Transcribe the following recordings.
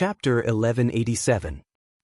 Chapter 1187.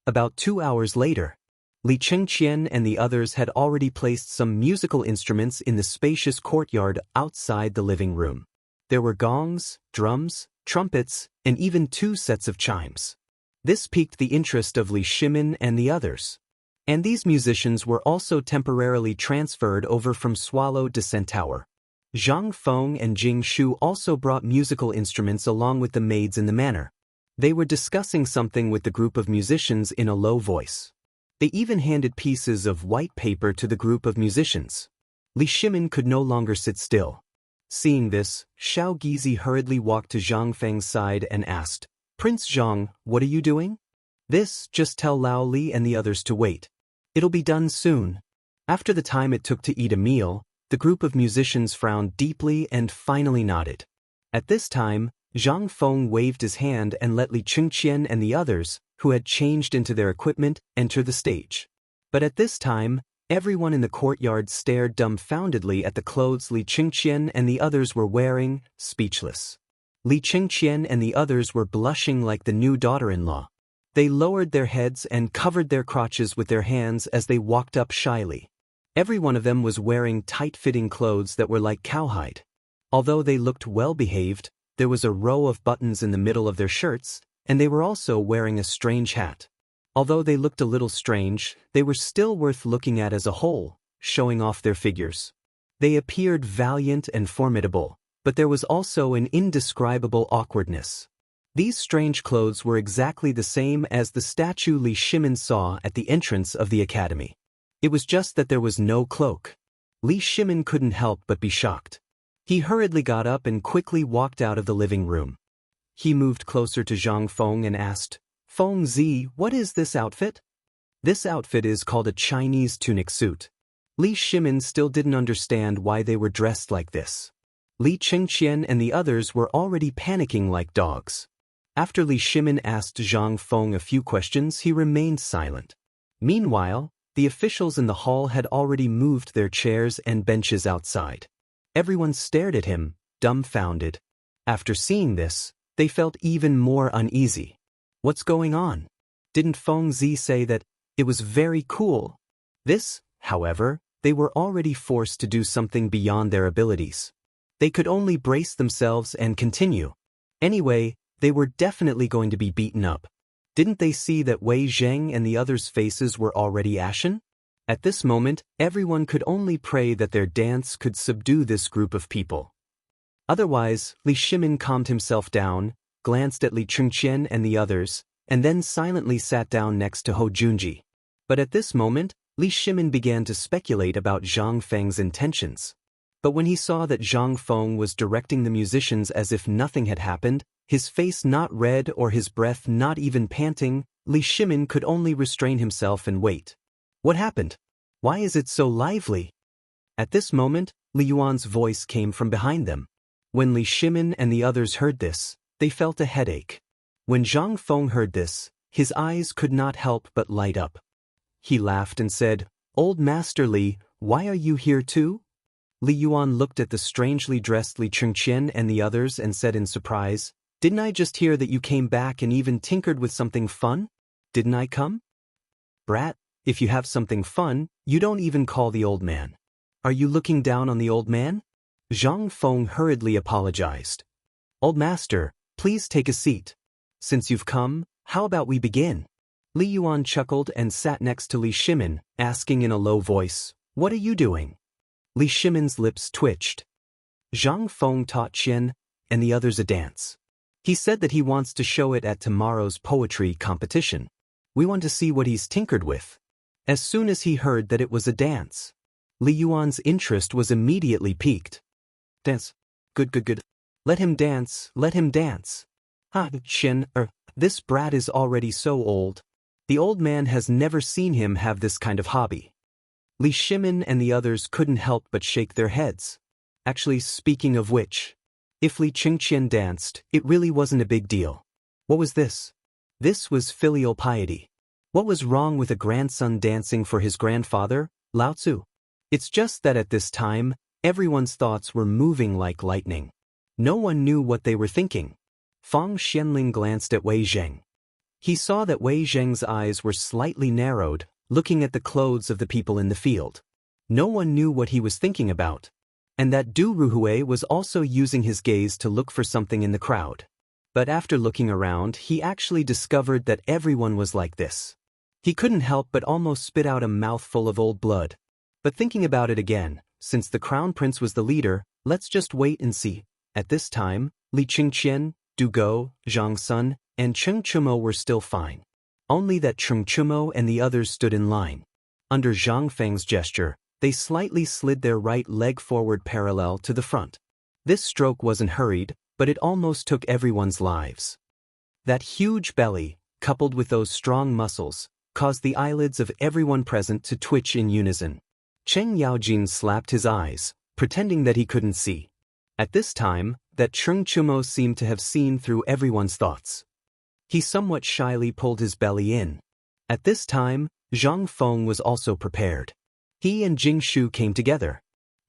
About 2 hours later, Li Chengqian and the others had already placed some musical instruments in the spacious courtyard outside the living room. There were gongs, drums, trumpets, and even 2 sets of chimes. This piqued the interest of Li Shimin and the others. And these musicians were also temporarily transferred over from Swallow to Centaur. Zhang Feng and Jing Shu also brought musical instruments along with the maids in the manor. They were discussing something with the group of musicians in a low voice. They even handed pieces of white paper to the group of musicians. Li Shimin could no longer sit still. Seeing this, Xiao Gizi hurriedly walked to Zhang Feng's side and asked, "Prince Zhang, what are you doing?" "This, just tell Lao Li and the others to wait. It'll be done soon." After the time it took to eat a meal, the group of musicians frowned deeply and finally nodded. At this time, Zhang Feng waved his hand and let Li Chengqian and the others, who had changed into their equipment, enter the stage. But at this time, everyone in the courtyard stared dumbfoundedly at the clothes Li Chengqian and the others were wearing, speechless. Li Chengqian and the others were blushing like the new daughter-in-law. They lowered their heads and covered their crotches with their hands as they walked up shyly. Every one of them was wearing tight-fitting clothes that were like cowhide. Although they looked well-behaved, there was a row of buttons in the middle of their shirts, and they were also wearing a strange hat. Although they looked a little strange, they were still worth looking at as a whole, showing off their figures. They appeared valiant and formidable, but there was also an indescribable awkwardness. These strange clothes were exactly the same as the statue Li Shimin saw at the entrance of the academy. It was just that there was no cloak. Li Shimin couldn't help but be shocked. He hurriedly got up and quickly walked out of the living room. He moved closer to Zhang Feng and asked, "Feng Zi, what is this outfit?" "This outfit is called a Chinese tunic suit." Li Shimin still didn't understand why they were dressed like this. Li Chengqian and the others were already panicking like dogs. After Li Shimin asked Zhang Feng a few questions, he remained silent. Meanwhile, the officials in the hall had already moved their chairs and benches outside. Everyone stared at him, dumbfounded. After seeing this, they felt even more uneasy. What's going on? Didn't Feng Zi say that it was very cool? This, however, they were already forced to do something beyond their abilities. They could only brace themselves and continue. Anyway, they were definitely going to be beaten up. Didn't they see that Wei Zheng and the others' faces were already ashen? At this moment, everyone could only pray that their dance could subdue this group of people. Otherwise, Li Shimin calmed himself down, glanced at Li Chengqian and the others, and then silently sat down next to Hou Junji. But at this moment, Li Shimin began to speculate about Zhang Feng's intentions. But when he saw that Zhang Feng was directing the musicians as if nothing had happened, his face not red or his breath not even panting, Li Shimin could only restrain himself and wait. What happened? Why is it so lively? At this moment, Li Yuan's voice came from behind them. When Li Shimin and the others heard this, they felt a headache. When Zhang Feng heard this, his eyes could not help but light up. He laughed and said, "Old Master Li, why are you here too?" Li Yuan looked at the strangely dressed Li Chengqian and the others and said in surprise, "Didn't I just hear that you came back and even tinkered with something fun? Didn't I come?" "Brat, if you have something fun, you don't even call the old man. Are you looking down on the old man?" Zhang Feng hurriedly apologized. "Old master, please take a seat. Since you've come, how about we begin?" Li Yuan chuckled and sat next to Li Shimin, asking in a low voice, "What are you doing?" Li Shimin's lips twitched. Zhang Feng taught Qian and the others a dance. He said that he wants to show it at tomorrow's poetry competition. We want to see what he's tinkered with. As soon as he heard that it was a dance, Li Yuan's interest was immediately piqued. "Dance. Good. Let him dance, let him dance." "Ah, Qian, this brat is already so old. The old man has never seen him have this kind of hobby." Li Shimin and the others couldn't help but shake their heads. Actually, speaking of which, if Li Chengqian danced, it really wasn't a big deal. What was this? This was filial piety. What was wrong with a grandson dancing for his grandfather, Lao Tzu? It's just that at this time, everyone's thoughts were moving like lightning. No one knew what they were thinking. Fang Xianling glanced at Wei Zheng. He saw that Wei Zheng's eyes were slightly narrowed, looking at the clothes of the people in the field. No one knew what he was thinking about. And that Du Ruhui was also using his gaze to look for something in the crowd. But after looking around, he actually discovered that everyone was like this. He couldn't help but almost spit out a mouthful of old blood. But thinking about it again, since the crown prince was the leader, let's just wait and see. At this time, Li Qingqian, Du Go, Zhang Sun, and Cheng Chumo were still fine. Only that Cheng Chumo and the others stood in line. Under Zhang Feng's gesture, they slightly slid their right leg forward parallel to the front. This stroke wasn't hurried, but it almost took everyone's lives. That huge belly, coupled with those strong muscles, caused the eyelids of everyone present to twitch in unison. Cheng Yaojin slapped his eyes, pretending that he couldn't see. At this time, that Cheng Chumo seemed to have seen through everyone's thoughts. He somewhat shyly pulled his belly in. At this time, Zhang Feng was also prepared. He and Jing Shu came together.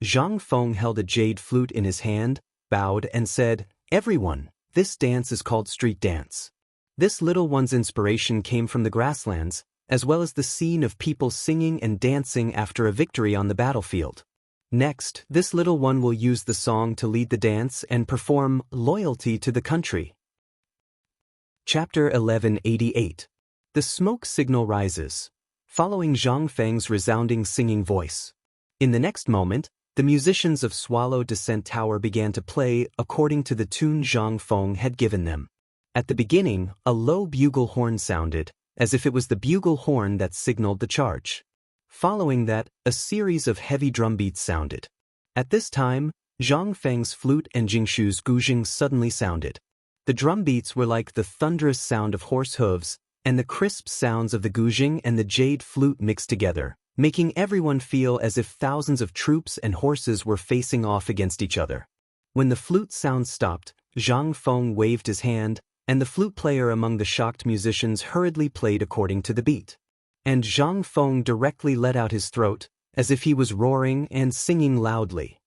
Zhang Feng held a jade flute in his hand, bowed and said, "Everyone, this dance is called street dance." This little one's inspiration came from the grasslands, as well as the scene of people singing and dancing after a victory on the battlefield. Next, this little one will use the song to lead the dance and perform loyalty to the country. Chapter 1188. The smoke signal rises, following Zhang Feng's resounding singing voice. In the next moment, the musicians of Swallow Descent Tower began to play according to the tune Zhang Feng had given them. At the beginning, a low bugle horn sounded, as if it was the bugle horn that signaled the charge. Following that, a series of heavy drum beats sounded. At this time, Zhang Feng's flute and Jingshu's guzheng suddenly sounded. The drum beats were like the thunderous sound of horse hooves, and the crisp sounds of the guzheng and the jade flute mixed together, making everyone feel as if thousands of troops and horses were facing off against each other. When the flute sound stopped, Zhang Feng waved his hand, and the flute player among the shocked musicians hurriedly played according to the beat. And Zhang Feng directly let out his throat, as if he was roaring and singing loudly.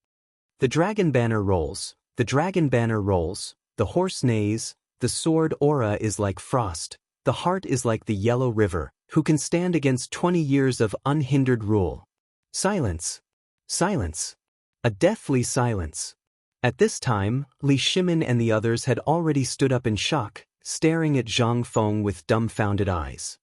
The dragon banner rolls, the dragon banner rolls, the horse neighs, the sword aura is like frost, the heart is like the yellow river, who can stand against 20 years of unhindered rule. Silence. Silence. A deathly silence. At this time, Li Shimin and the others had already stood up in shock, staring at Zhang Feng with dumbfounded eyes.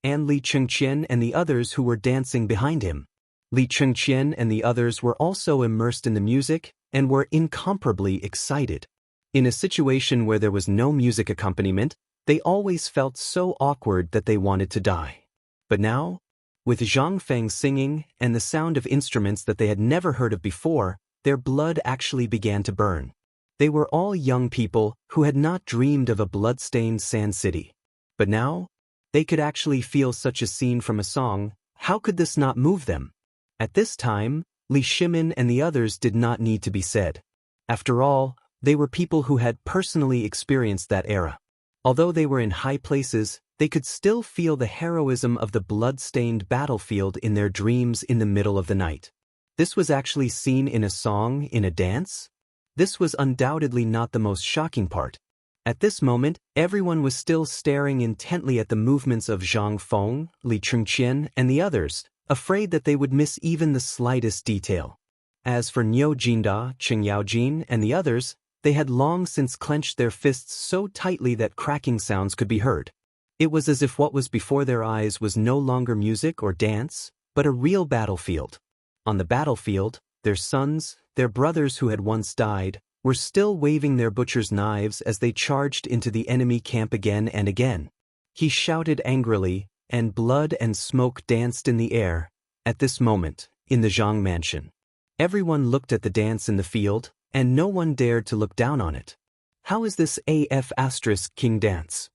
And Li Chengqian and the others who were dancing behind him. Li Chengqian and the others were also immersed in the music and were incomparably excited. In a situation where there was no music accompaniment, they always felt so awkward that they wanted to die. But now, with Zhang Feng singing and the sound of instruments that they had never heard of before, their blood actually began to burn. They were all young people who had not dreamed of a blood-stained sand city. But now, they could actually feel such a scene from a song. How could this not move them? At this time, Li Shimin and the others did not need to be said. After all, they were people who had personally experienced that era. Although they were in high places, they could still feel the heroism of the blood-stained battlefield in their dreams in the middle of the night. This was actually seen in a song, in a dance? This was undoubtedly not the most shocking part. At this moment, everyone was still staring intently at the movements of Zhang Feng, Li Chengqian, and the others, afraid that they would miss even the slightest detail. As for Niu Jinda, Cheng Yaojin, and the others, they had long since clenched their fists so tightly that cracking sounds could be heard. It was as if what was before their eyes was no longer music or dance, but a real battlefield. On the battlefield, their sons, their brothers who had once died, were still waving their butcher's knives as they charged into the enemy camp again and again. He shouted angrily, and blood and smoke danced in the air. At this moment, in the Zhang mansion, everyone looked at the dance in the field, and no one dared to look down on it. How is this **King dance?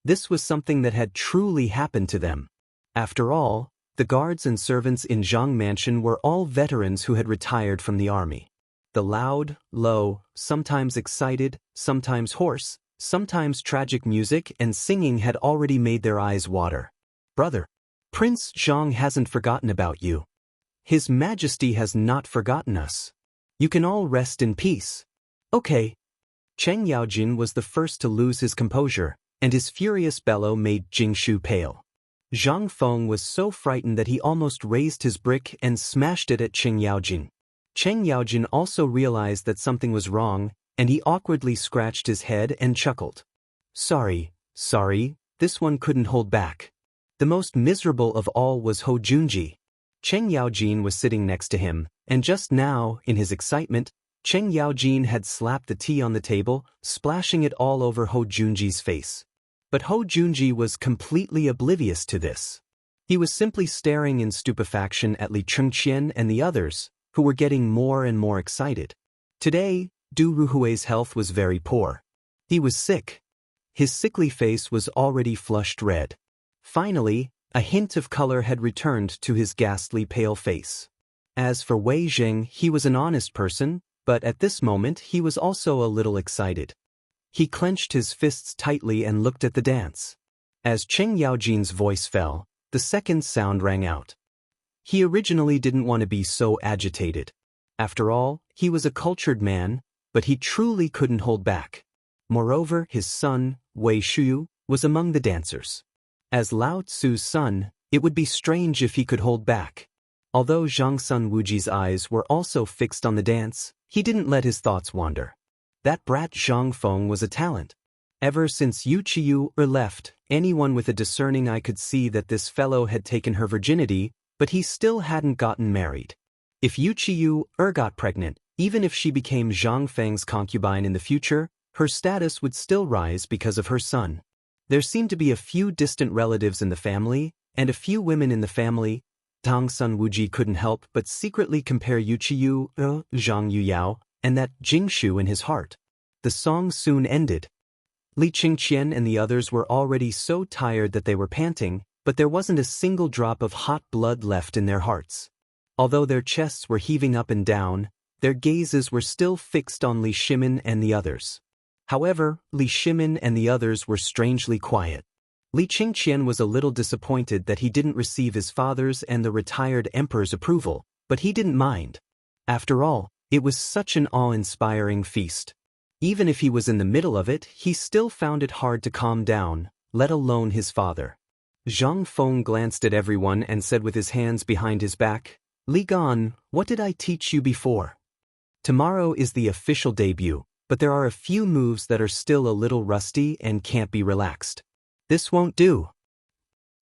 This was something that had truly happened to them. After all, the guards and servants in Zhang mansion were all veterans who had retired from the army. The loud, low, sometimes excited, sometimes hoarse, sometimes tragic music and singing had already made their eyes water. Brother, Prince Zhang hasn't forgotten about you. His Majesty has not forgotten us. You can all rest in peace. Okay. Cheng Yaojin was the first to lose his composure, and his furious bellow made Jingshu pale. Zhang Feng was so frightened that he almost raised his brick and smashed it at Cheng Yaojin. Cheng Yaojin also realized that something was wrong, and he awkwardly scratched his head and chuckled. Sorry, this one couldn't hold back. The most miserable of all was Ho Junji. Cheng Yaojin was sitting next to him, and just now, in his excitement, Cheng Yaojin had slapped the tea on the table, splashing it all over Ho Junji's face. But Ho Junji was completely oblivious to this. He was simply staring in stupefaction at Li Chengqian and the others, who were getting more and more excited. Today, Du Ruhui's health was very poor. He was sick. His sickly face was already flushed red. Finally, a hint of color had returned to his ghastly pale face. As for Wei Zheng, he was an honest person, but at this moment he was also a little excited. He clenched his fists tightly and looked at the dance. As Cheng Yaojin's voice fell, the second sound rang out. He originally didn't want to be so agitated. After all, he was a cultured man, but he truly couldn't hold back. Moreover, his son, Wei Shuyu, was among the dancers. As Lao Tzu's son, it would be strange if he could hold back. Although Zhang Sun Wuji's eyes were also fixed on the dance, he didn't let his thoughts wander. That brat Zhang Feng was a talent. Ever since Yu Qiyu left, anyone with a discerning eye could see that this fellow had taken her virginity, but he still hadn't gotten married. If Yu Qiyu got pregnant, even if she became Zhang Feng's concubine in the future, her status would still rise because of her son. There seemed to be a few distant relatives in the family, and a few women in the family. Zhang Sun Wuji couldn't help but secretly compare Yu Qiyu, Zhang Yuyao, and that Jingshu in his heart. The song soon ended. Li Chengqian and the others were already so tired that they were panting, but there wasn't a single drop of hot blood left in their hearts. Although their chests were heaving up and down, their gazes were still fixed on Li Shimin and the others. However, Li Shimin and the others were strangely quiet. Li Chengqian was a little disappointed that he didn't receive his father's and the retired emperor's approval, but he didn't mind. After all, it was such an awe-inspiring feast. Even if he was in the middle of it, he still found it hard to calm down, let alone his father. Zhang Feng glanced at everyone and said with his hands behind his back, Li Gan, what did I teach you before? Tomorrow is the official debut, but there are a few moves that are still a little rusty and can't be relaxed. This won't do.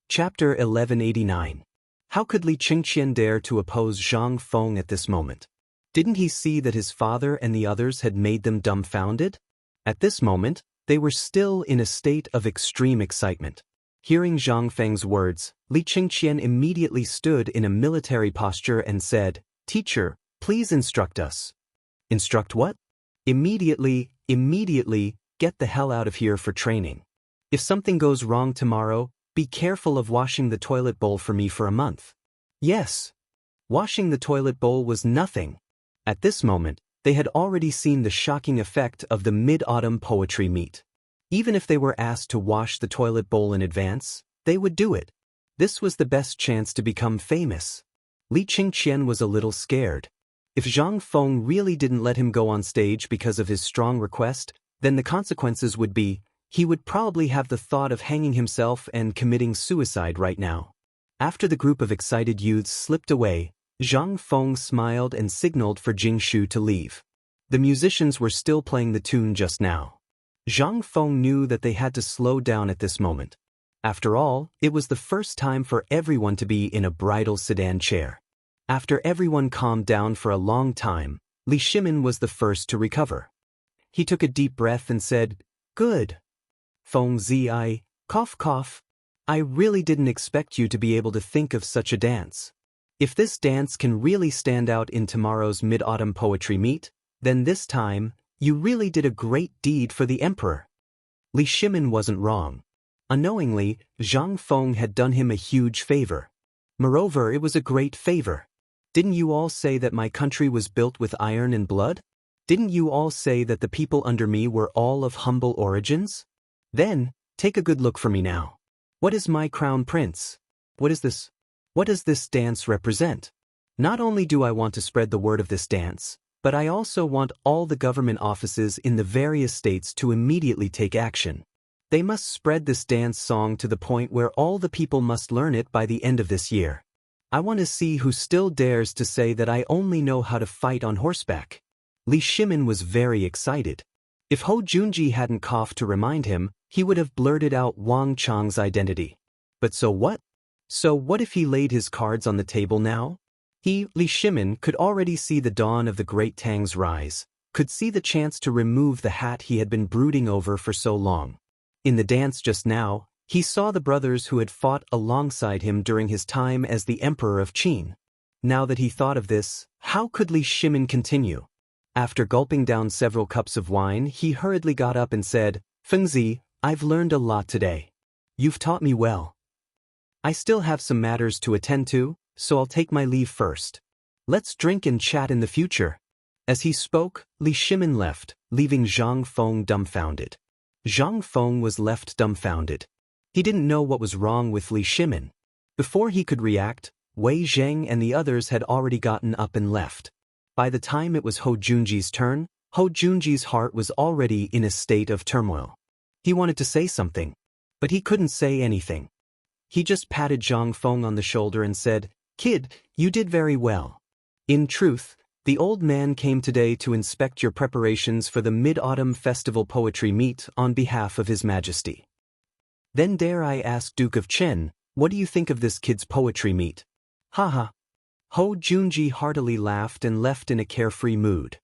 Chapter 1189. How could Li Chengqian dare to oppose Zhang Feng at this moment? Didn't he see that his father and the others had made them dumbfounded? At this moment, they were still in a state of extreme excitement. Hearing Zhang Feng's words, Li Chengqian immediately stood in a military posture and said, Teacher, please instruct us. Instruct what? Immediately, get the hell out of here for training. If something goes wrong tomorrow, be careful of washing the toilet bowl for me for a month. Yes. Washing the toilet bowl was nothing. At this moment, they had already seen the shocking effect of the mid-autumn poetry meet. Even if they were asked to wash the toilet bowl in advance, they would do it. This was the best chance to become famous. Li Chengqian was a little scared. If Zhang Feng really didn't let him go on stage because of his strong request, then the consequences would be, he would probably have the thought of hanging himself and committing suicide right now. After the group of excited youths slipped away, Zhang Feng smiled and signaled for Jingshu to leave. The musicians were still playing the tune just now. Zhang Feng knew that they had to slow down at this moment. After all, it was the first time for everyone to be in a bridal sedan chair. After everyone calmed down for a long time, Li Shimin was the first to recover. He took a deep breath and said, Good. Feng Zi, cough. I really didn't expect you to be able to think of such a dance. If this dance can really stand out in tomorrow's mid-autumn poetry meet, then this time, you really did a great deed for the emperor. Li Shimin wasn't wrong. Unknowingly, Zhang Feng had done him a huge favor. Moreover, it was a great favor. Didn't you all say that my country was built with iron and blood? Didn't you all say that the people under me were all of humble origins? Then, take a good look for me now. What is my crown prince? What is this? What does this dance represent? Not only do I want to spread the word of this dance, but I also want all the government offices in the various states to immediately take action. They must spread this dance song to the point where all the people must learn it by the end of this year. I want to see who still dares to say that I only know how to fight on horseback. Li Shimin was very excited. If Ho Junji hadn't coughed to remind him, he would have blurted out Wang Chang's identity. But so what? So what if he laid his cards on the table now? He, Li Shimin, could already see the dawn of the Great Tang's rise, could see the chance to remove the hat he had been brooding over for so long. In the dance just now, he saw the brothers who had fought alongside him during his time as the Emperor of Qin. Now that he thought of this, how could Li Shimin continue? After gulping down several cups of wine, he hurriedly got up and said, "Fengzi, I've learned a lot today. You've taught me well. I still have some matters to attend to, so I'll take my leave first. Let's drink and chat in the future." As he spoke, Li Shimin left, leaving Zhang Feng dumbfounded. Zhang Feng was left dumbfounded. He didn't know what was wrong with Li Shimin. Before he could react, Wei Zheng and the others had already gotten up and left. By the time it was Ho Junji's turn, Ho Junji's heart was already in a state of turmoil. He wanted to say something, but he couldn't say anything. He just patted Zhang Feng on the shoulder and said, "Kid, you did very well. In truth, the old man came today to inspect your preparations for the Mid-Autumn Festival Poetry Meet on behalf of His Majesty. Then dare I ask Duke of Chen, what do you think of this kid's poetry meet?" Haha. Ho Junji heartily laughed and left in a carefree mood.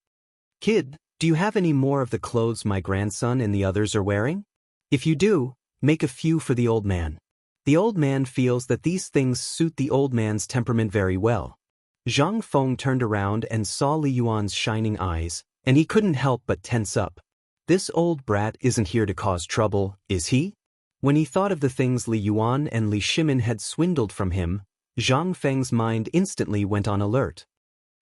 "Kid, do you have any more of the clothes my grandson and the others are wearing? If you do, make a few for the old man. The old man feels that these things suit the old man's temperament very well." Zhang Feng turned around and saw Li Yuan's shining eyes, and he couldn't help but tense up. This old brat isn't here to cause trouble, is he? When he thought of the things Li Yuan and Li Shimin had swindled from him, Zhang Feng's mind instantly went on alert.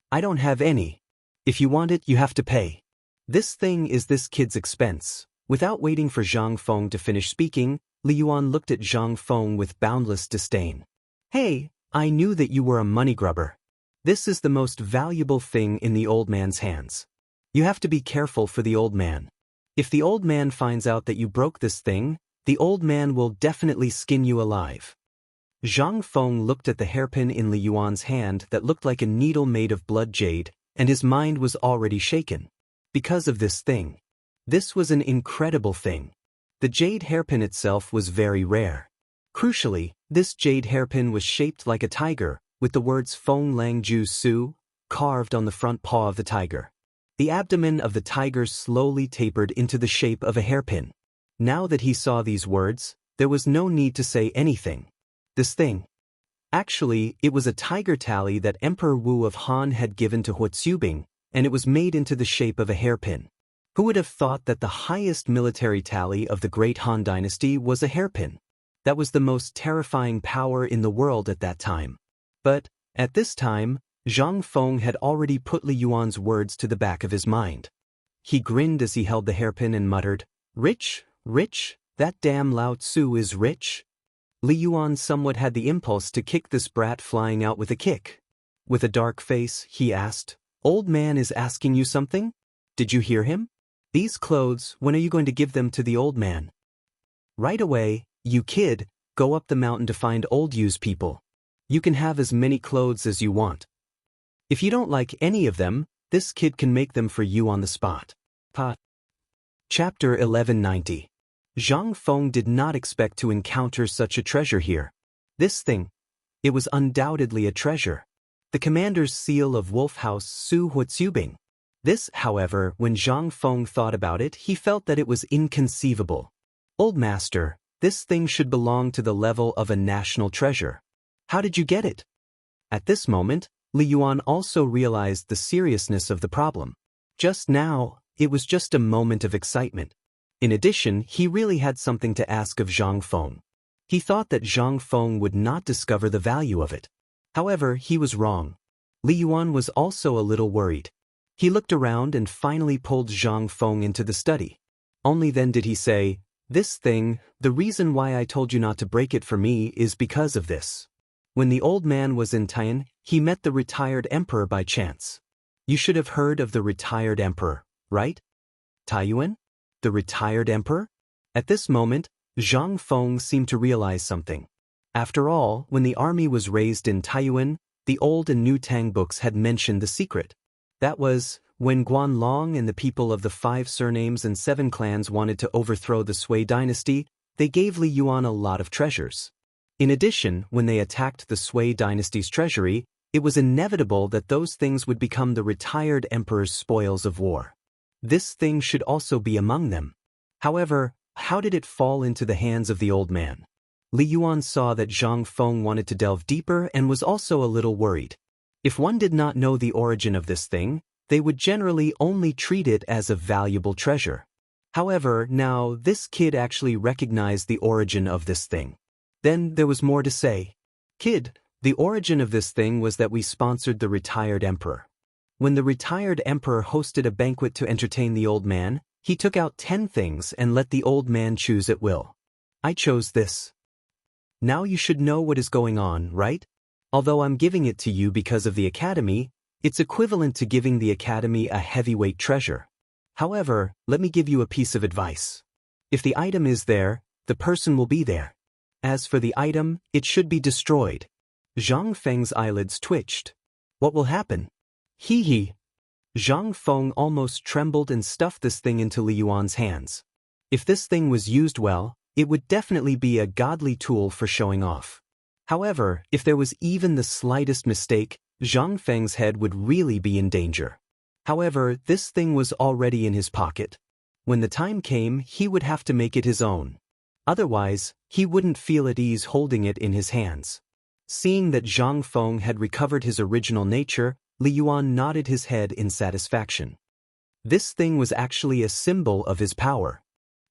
"I don't have any. If you want it, you have to pay. This thing is this kid's expense." Without waiting for Zhang Feng to finish speaking, Li Yuan looked at Zhang Feng with boundless disdain. "Hey, I knew that you were a money grubber. This is the most valuable thing in the old man's hands. You have to be careful for the old man. If the old man finds out that you broke this thing, the old man will definitely skin you alive." Zhang Feng looked at the hairpin in Li Yuan's hand that looked like a needle made of blood jade, and his mind was already shaken. Because of this thing. This was an incredible thing. The jade hairpin itself was very rare. Crucially, this jade hairpin was shaped like a tiger, with the words Feng Lang Ju Su carved on the front paw of the tiger. The abdomen of the tiger slowly tapered into the shape of a hairpin. Now that he saw these words, there was no need to say anything. This thing. Actually, it was a tiger tally that Emperor Wu of Han had given to Huotsubing, and it was made into the shape of a hairpin. Who would have thought that the highest military tally of the Great Han Dynasty was a hairpin? That was the most terrifying power in the world at that time. But, at this time, Zhang Feng had already put Li Yuan's words to the back of his mind. He grinned as he held the hairpin and muttered, "Rich, rich, that damn Lao Tzu is rich." Li Yuan somewhat had the impulse to kick this brat flying out with a kick. With a dark face, he asked, "Old man is asking you something? Did you hear him? These clothes, when are you going to give them to the old man?" "Right away, you kid, go up the mountain to find old Yu's people. You can have as many clothes as you want. If you don't like any of them, this kid can make them for you on the spot." Chapter 1190. Zhang Feng did not expect to encounter such a treasure here. This thing. It was undoubtedly a treasure. The commander's seal of Wolf House Su Huotsubing. This, however, when Zhang Feng thought about it, he felt that it was inconceivable. "Old master, this thing should belong to the level of a national treasure. How did you get it?" At this moment, Li Yuan also realized the seriousness of the problem. Just now, it was just a moment of excitement. In addition, he really had something to ask of Zhang Feng. He thought that Zhang Feng would not discover the value of it. However, he was wrong. Li Yuan was also a little worried. He looked around and finally pulled Zhang Feng into the study. Only then did he say, "This thing, the reason why I told you not to break it for me is because of this. When the old man was in Taiyan, he met the retired emperor by chance. You should have heard of the retired emperor, right? Taiyuan? The retired emperor?" At this moment, Zhang Feng seemed to realize something. After all, when the army was raised in Taiyuan, the old and new Tang books had mentioned the secret. That was, when Guanlong and the people of the 5 surnames and 7 clans wanted to overthrow the Sui dynasty, they gave Li Yuan a lot of treasures. In addition, when they attacked the Sui dynasty's treasury, it was inevitable that those things would become the retired emperor's spoils of war. This thing should also be among them. However, how did it fall into the hands of the old man? Li Yuan saw that Zhang Feng wanted to delve deeper and was also a little worried. If one did not know the origin of this thing, they would generally only treat it as a valuable treasure. However, now this kid actually recognized the origin of this thing. Then there was more to say. Kid, the origin of this thing was that we sponsored the retired emperor. When the retired emperor hosted a banquet to entertain the old man, he took out 10 things and let the old man choose at will. I chose this. Now you should know what is going on, right? Although I'm giving it to you because of the academy, it's equivalent to giving the academy a heavyweight treasure. However, let me give you a piece of advice. If the item is there, the person will be there. As for the item, it should be destroyed. Zhang Feng's eyelids twitched. What will happen? Hee hee. Zhang Feng almost trembled and stuffed this thing into Li Yuan's hands. If this thing was used well, it would definitely be a godly tool for showing off. However, if there was even the slightest mistake, Zhang Feng's head would really be in danger. However, this thing was already in his pocket. When the time came, he would have to make it his own. Otherwise, he wouldn't feel at ease holding it in his hands. Seeing that Zhang Feng had recovered his original nature, Li Yuan nodded his head in satisfaction. This thing was actually a symbol of his power.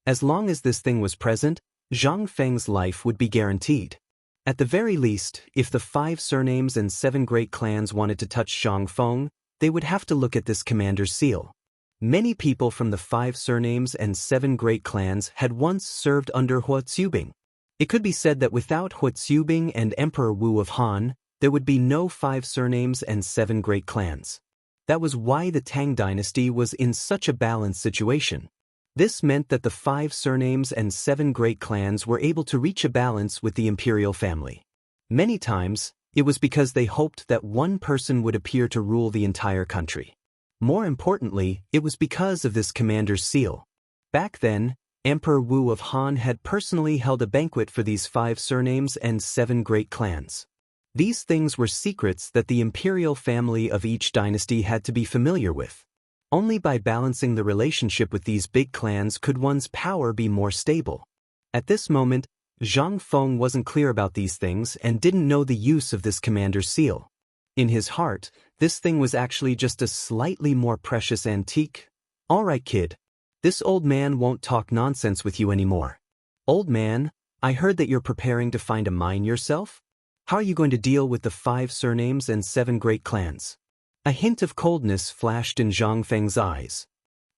As long as this thing was present, Zhang Feng's life would be guaranteed. At the very least, if the 5 surnames and 7 great clans wanted to touch Zhang Feng, they would have to look at this commander's seal. Many people from the 5 surnames and 7 great clans had once served under Hua Zubing. It could be said that without Hua Zubing and Emperor Wu of Han, there would be no 5 surnames and 7 great clans. That was why the Tang dynasty was in such a balanced situation. This meant that the 5 surnames and 7 great clans were able to reach a balance with the imperial family. Many times, it was because they hoped that one person would appear to rule the entire country. More importantly, it was because of this commander's seal. Back then, Emperor Wu of Han had personally held a banquet for these 5 surnames and 7 great clans. These things were secrets that the imperial family of each dynasty had to be familiar with. Only by balancing the relationship with these big clans could one's power be more stable. At this moment, Zhang Feng wasn't clear about these things and didn't know the use of this commander's seal. In his heart, this thing was actually just a slightly more precious antique. All right, kid. This old man won't talk nonsense with you anymore. Old man, I heard that you're preparing to find a mine yourself? How are you going to deal with the 5 surnames and 7 great clans? A hint of coldness flashed in Zhang Feng's eyes.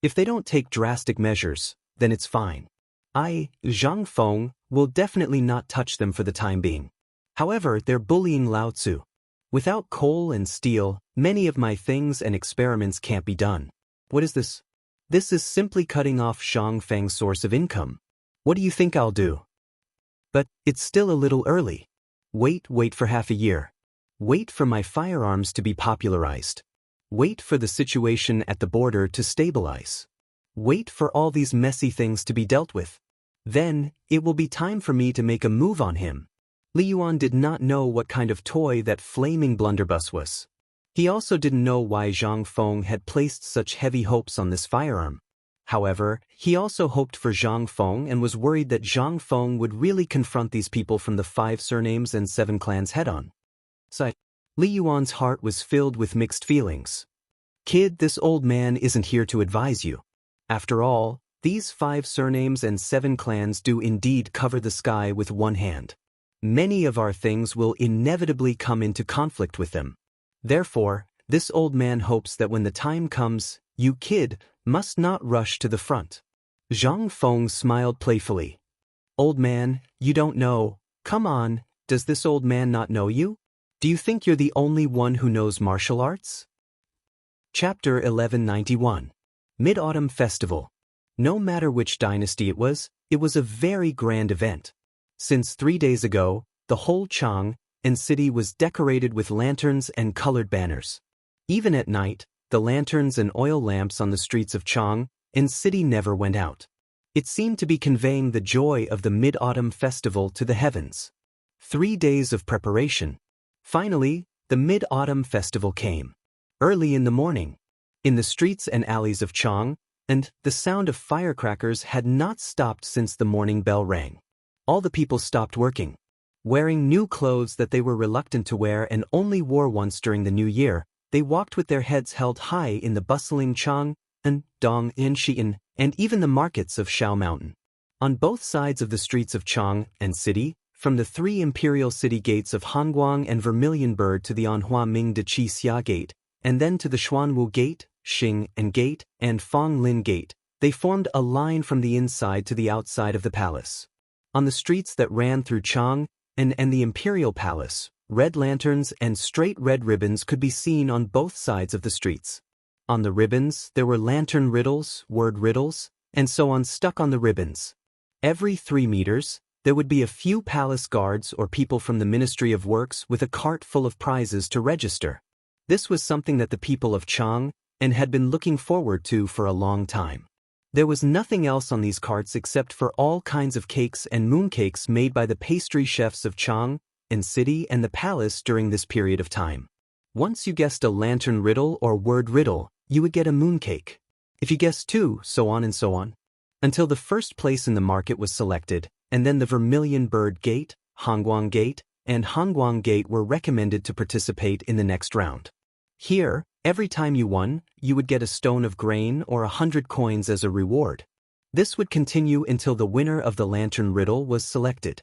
If they don't take drastic measures, then it's fine. I, Zhang Feng, will definitely not touch them for the time being. However, they're bullying Lao Tzu. Without coal and steel, many of my things and experiments can't be done. What is this? This is simply cutting off Zhang Feng's source of income. What do you think I'll do? But it's still a little early. Wait for half a year. Wait for my firearms to be popularized. Wait for the situation at the border to stabilize. Wait for all these messy things to be dealt with. Then, it will be time for me to make a move on him. Li Yuan did not know what kind of toy that flaming blunderbuss was. He also didn't know why Zhang Feng had placed such heavy hopes on this firearm. However, he also hoped for Zhang Feng and was worried that Zhang Feng would really confront these people from the 5 surnames and 7 clans head-on. So, Li Yuan's heart was filled with mixed feelings. Kid, this old man isn't here to advise you. After all, these 5 surnames and 7 clans do indeed cover the sky with one hand. Many of our things will inevitably come into conflict with them. Therefore, this old man hopes that when the time comes, you, kid, must not rush to the front. Zhang Feng smiled playfully. Old man, you don't know. Come on, does this old man not know you? Do you think you're the only one who knows martial arts? Chapter 1191. Mid-Autumn Festival. No matter which dynasty it was, It was a very grand event. Since 3 days ago, the whole Chang'an city was decorated with lanterns and colored banners. Even at night, the lanterns and oil lamps on the streets of Chang'an city never went out. It seemed to be conveying the joy of the Mid-Autumn Festival to the heavens. 3 days of preparation. Finally, the Mid-Autumn Festival came. Early in the morning, in the streets and alleys of Chang'an, the sound of firecrackers had not stopped since the morning bell rang. All the people stopped working. Wearing new clothes that they were reluctant to wear and only wore once during the new year, they walked with their heads held high in the bustling Chang'an, Dong, Xian, and even the markets of Shao Mountain. On both sides of the streets of Chang'an city, from the 3 imperial city gates of Hanguang and Vermilion Bird to the Anhua Ming de Qi Xia Gate, and then to the Xuanwu Gate, Xing and Gate, and Fang Lin Gate, they formed a line from the inside to the outside of the palace. On the streets that ran through Chang'an and the Imperial Palace, red lanterns and straight red ribbons could be seen on both sides of the streets. On the ribbons, there were lantern riddles, word riddles, and so on stuck on the ribbons. Every 3 meters, there would be a few palace guards or people from the Ministry of Works with a cart full of prizes to register. This was something that the people of Chang'an had been looking forward to for a long time. There was nothing else on these carts except for all kinds of cakes and mooncakes made by the pastry chefs of Chang'an city and the palace during this period of time. Once you guessed a lantern riddle or word riddle, you would get a mooncake. If you guessed 2, so on and so on, until the first place in the market was selected, and then the Vermilion Bird Gate, Hanguang Gate, and Hanguang Gate were recommended to participate in the next round. Here, every time you won, you would get a stone of grain or 100 coins as a reward. This would continue until the winner of the lantern riddle was selected.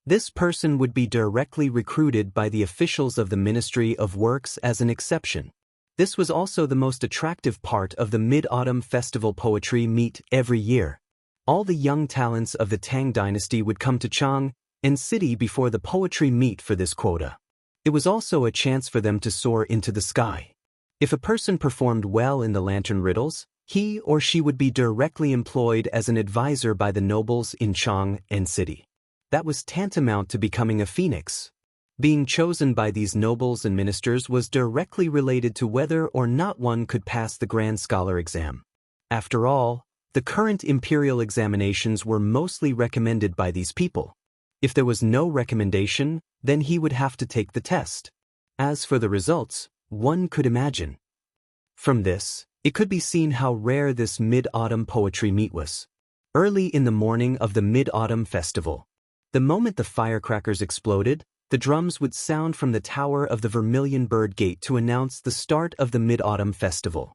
This person would be directly recruited by the officials of the Ministry of Works as an exception. This was also the most attractive part of the Mid-Autumn Festival poetry meet every year. All the young talents of the Tang dynasty would come to Chang'an city before the poetry meet for this quota. It was also a chance for them to soar into the sky. If a person performed well in the lantern riddles, he or she would be directly employed as an advisor by the nobles in Chang'an city. That was tantamount to becoming a phoenix. Being chosen by these nobles and ministers was directly related to whether or not one could pass the Grand Scholar exam. After all, the current imperial examinations were mostly recommended by these people. If there was no recommendation, then he would have to take the test. As for the results, one could imagine. From this, it could be seen how rare this Mid-Autumn poetry meet was. Early in the morning of the Mid-Autumn Festival, the moment the firecrackers exploded, the drums would sound from the tower of the Vermilion Bird Gate to announce the start of the Mid-Autumn Festival.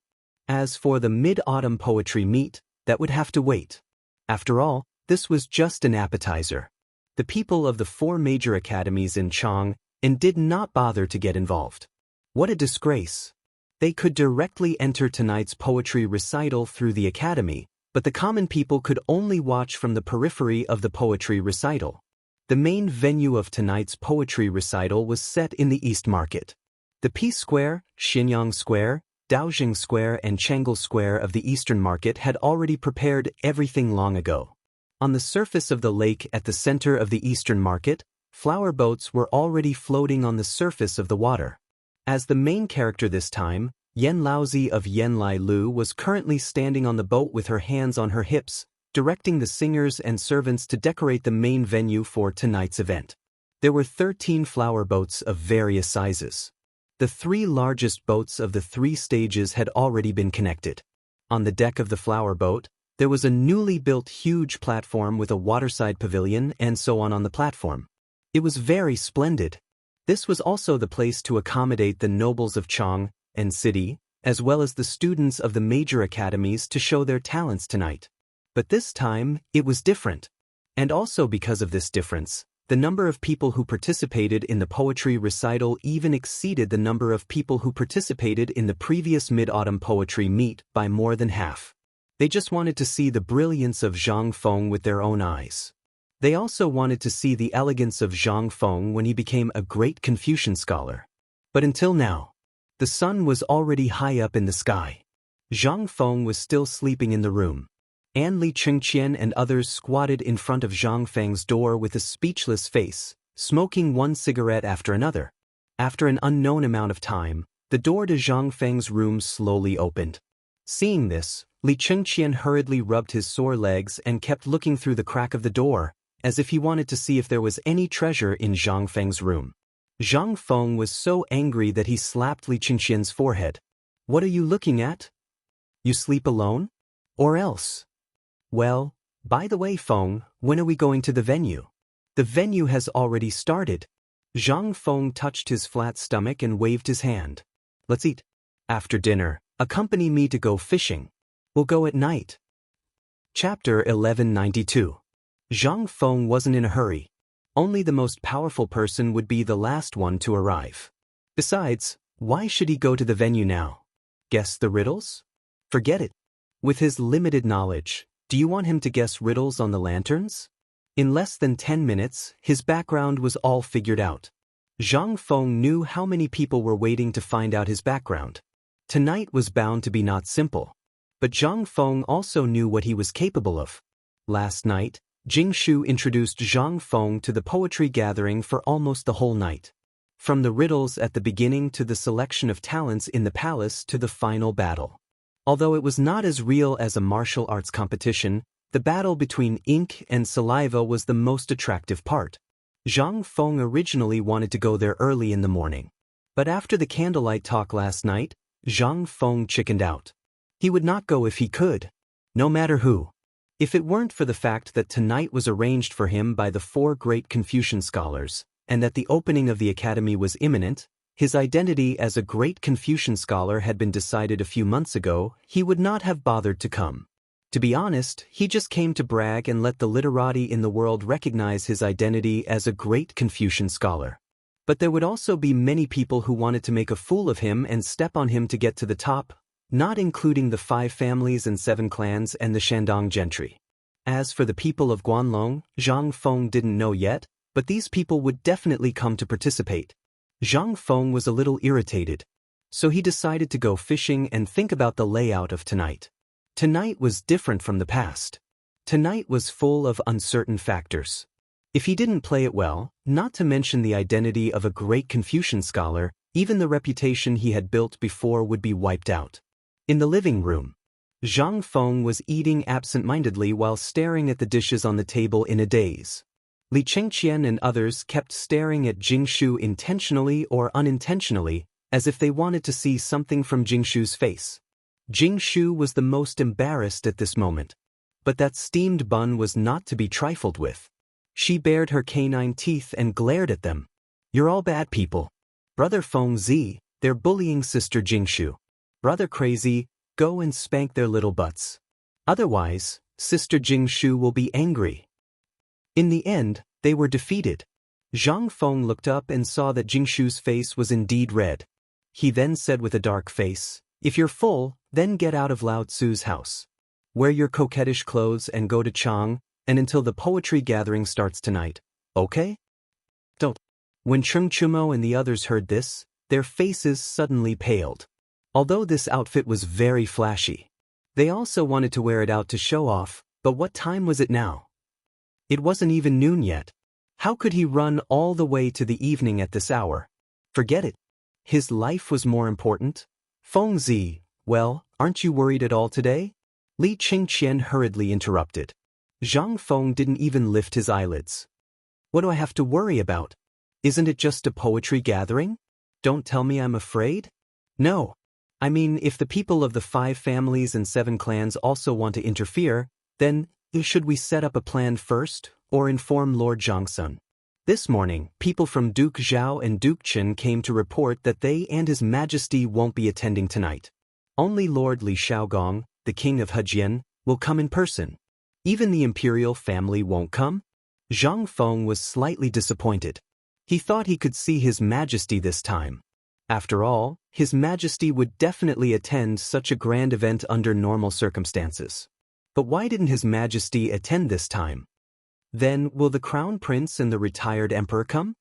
As for the Mid-Autumn poetry meet, that would have to wait. After all, this was just an appetizer. The people of the 4 major academies in Chang'an did not bother to get involved. What a disgrace! They could directly enter tonight's poetry recital through the academy, but the common people could only watch from the periphery of the poetry recital. The main venue of tonight's poetry recital was set in the East Market. The Peace Square, Xinyang Square, Daojing Square and Chang'an Square of the Eastern Market had already prepared everything long ago. On the surface of the lake at the center of the Eastern Market, flower boats were already floating on the surface of the water. As the main character this time, Yan Laozi of Yanlai Lu was currently standing on the boat with her hands on her hips, directing the singers and servants to decorate the main venue for tonight's event. There were 13 flower boats of various sizes. The 3 largest boats of the 3 stages had already been connected. On the deck of the flower boat, there was a newly built huge platform with a waterside pavilion and so on the platform. It was very splendid. This was also the place to accommodate the nobles of Chang'an city, as well as the students of the major academies to show their talents tonight. But this time, it was different. And also because of this difference, the number of people who participated in the poetry recital even exceeded the number of people who participated in the previous Mid-Autumn poetry meet by more than half. They just wanted to see the brilliance of Zhang Feng with their own eyes. They also wanted to see the elegance of Zhang Feng when he became a great Confucian scholar. But until now, the sun was already high up in the sky. Zhang Feng was still sleeping in the room. and Li Chengqian and others squatted in front of Zhang Feng's door with a speechless face, smoking one cigarette after another. After an unknown amount of time, the door to Zhang Feng's room slowly opened. Seeing this, Li Chengqian hurriedly rubbed his sore legs and kept looking through the crack of the door, as if he wanted to see if there was any treasure in Zhang Feng's room. Zhang Feng was so angry that he slapped Li Chengqian's forehead. "What are you looking at? You sleep alone? Or else? Well, by the way, Feng, when are we going to the venue? The venue has already started." Zhang Feng touched his flat stomach and waved his hand. "Let's eat. After dinner, accompany me to go fishing. We'll go at night." Chapter 1192. Zhang Feng wasn't in a hurry. Only the most powerful person would be the last one to arrive. Besides, why should he go to the venue now? Guess the riddles? Forget it. With his limited knowledge, do you want him to guess riddles on the lanterns? In less than 10 minutes, his background was all figured out. Zhang Feng knew how many people were waiting to find out his background. Tonight was bound to be not simple. But Zhang Feng also knew what he was capable of. Last night, Jingshu introduced Zhang Feng to the poetry gathering for almost the whole night. From the riddles at the beginning to the selection of talents in the palace to the final battle. Although it was not as real as a martial arts competition, the battle between ink and saliva was the most attractive part. Zhang Feng originally wanted to go there early in the morning. But after the candlelight talk last night, Zhang Feng chickened out. He would not go if he could. No matter who. If it weren't for the fact that tonight was arranged for him by the 4 great Confucian scholars, and that the opening of the academy was imminent, his identity as a great Confucian scholar had been decided a few months ago, he would not have bothered to come. To be honest, he just came to brag and let the literati in the world recognize his identity as a great Confucian scholar. But there would also be many people who wanted to make a fool of him and step on him to get to the top, not including the 5 families and 7 clans and the Shandong gentry. As for the people of Guanlong, Zhang Feng didn't know yet, but these people would definitely come to participate. Zhang Feng was a little irritated. So he decided to go fishing and think about the layout of tonight. Tonight was different from the past. Tonight was full of uncertain factors. If he didn't play it well, not to mention the identity of a great Confucian scholar, even the reputation he had built before would be wiped out. In the living room, Zhang Feng was eating absent-mindedly while staring at the dishes on the table in a daze. Li Chengqian and others kept staring at Jingshu intentionally or unintentionally, as if they wanted to see something from Jingshu's face. Jingshu was the most embarrassed at this moment. But that steamed bun was not to be trifled with. She bared her canine teeth and glared at them. "You're all bad people. Brother Feng Zi, they're bullying Sister Jingshu. Brother Crazy, go and spank their little butts. Otherwise, Sister Jingshu will be angry." In the end, they were defeated. Zhang Feng looked up and saw that Jingshu's face was indeed red. He then said with a dark face, "If you're full, then get out of Lao Tzu's house. Wear your coquettish clothes and go to Chang'an, and until the poetry gathering starts tonight, okay?" "Don't." When Cheng Chumo and the others heard this, their faces suddenly paled. Although this outfit was very flashy, they also wanted to wear it out to show off, but what time was it now? It wasn't even noon yet. How could he run all the way to the evening at this hour? Forget it. His life was more important. "Feng Zi, well, aren't you worried at all today?" Li Chengqian hurriedly interrupted. Zhang Feng didn't even lift his eyelids. "What do I have to worry about? Isn't it just a poetry gathering? Don't tell me I'm afraid." "No. I mean, if the people of the 5 families and 7 clans also want to interfere, then should we set up a plan first, or inform Lord Zhangsun?" This morning, people from Duke Zhao and Duke Qin came to report that they and His Majesty won't be attending tonight. Only Lord Li Shaogong, the king of Hejian, will come in person. Even the imperial family won't come? Zhang Feng was slightly disappointed. He thought he could see His Majesty this time. After all, His Majesty would definitely attend such a grand event under normal circumstances. But why didn't His Majesty attend this time? Then, will the Crown Prince and the retired Emperor come?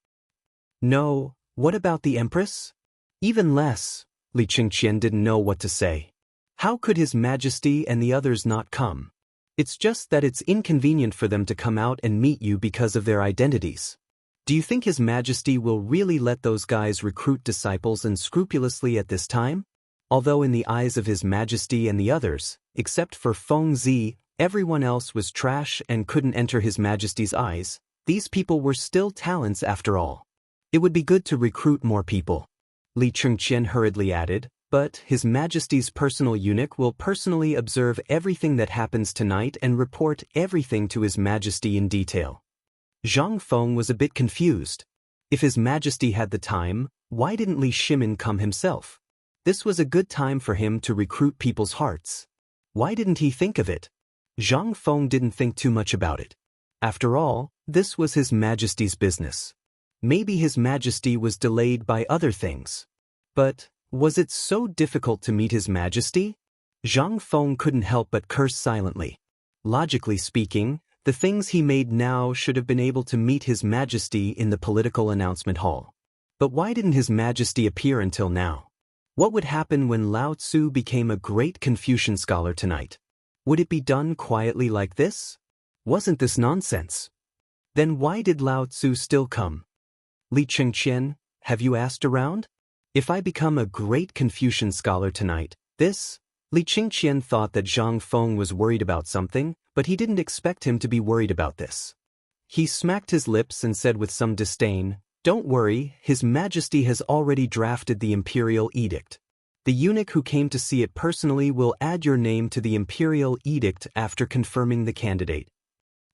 No, what about the Empress? Even less. Li Chengqian didn't know what to say. How could His Majesty and the others not come? It's just that it's inconvenient for them to come out and meet you because of their identities. Do you think His Majesty will really let those guys recruit disciples unscrupulously at this time? Although in the eyes of His Majesty and the others, except for Feng Zi, everyone else was trash and couldn't enter His Majesty's eyes, these people were still talents after all. It would be good to recruit more people. Li Chengqian hurriedly added, but His Majesty's personal eunuch will personally observe everything that happens tonight and report everything to His Majesty in detail. Zhang Feng was a bit confused. If His Majesty had the time, why didn't Li Shimin come himself? This was a good time for him to recruit people's hearts. Why didn't he think of it? Zhang Feng didn't think too much about it. After all, this was His Majesty's business. Maybe His Majesty was delayed by other things. But was it so difficult to meet His Majesty? Zhang Feng couldn't help but curse silently. Logically speaking, the things he made now should have been able to meet His Majesty in the political announcement hall. But why didn't His Majesty appear until now? What would happen when Lao Tzu became a great Confucian scholar tonight? Would it be done quietly like this? Wasn't this nonsense? Then why did Lao Tzu still come? Li Chengqian, have you asked around? If I become a great Confucian scholar tonight, Li Chengqian thought that Zhang Feng was worried about something, but he didn't expect him to be worried about this. He smacked his lips and said with some disdain, "Don't worry, His Majesty has already drafted the imperial edict. The eunuch who came to see it personally will add your name to the imperial edict after confirming the candidate."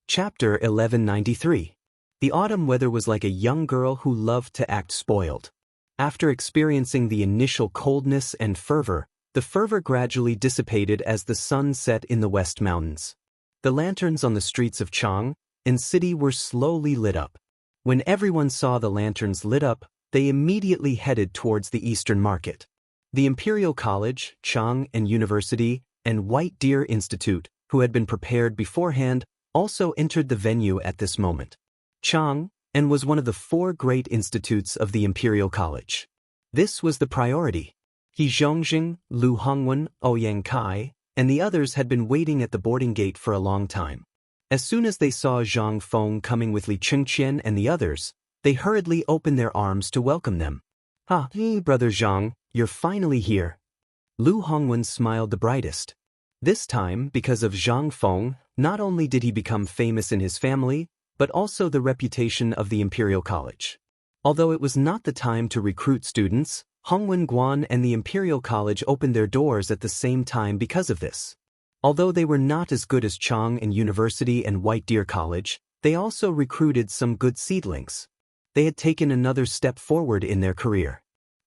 Chapter 1193. The autumn weather was like a young girl who loved to act spoiled. After experiencing the initial coldness and fervor, the fervor gradually dissipated as the sun set in the West Mountains. The lanterns on the streets of Chang'an city were slowly lit up. When everyone saw the lanterns lit up, they immediately headed towards the Eastern Market. The Imperial College, Chang'an University, and White Deer Institute, who had been prepared beforehand, also entered the venue at this moment. Chang'an was one of the 4 great institutes of the Imperial College. This was the priority. He Zhongjing, Lu Hongwen, Ouyang Kai, and the others had been waiting at the boarding gate for a long time. As soon as they saw Zhang Feng coming with Li Chengqian and the others, they hurriedly opened their arms to welcome them. Hey, Brother Zhang, you're finally here." Lu Hongwen smiled the brightest. This time, because of Zhang Feng, not only did he become famous in his family, but also the reputation of the Imperial College. Although it was not the time to recruit students, Hongwen Guan and the Imperial College opened their doors at the same time because of this. Although they were not as good as Chang'an University and White Deer College, they also recruited some good seedlings. They had taken another step forward in their career.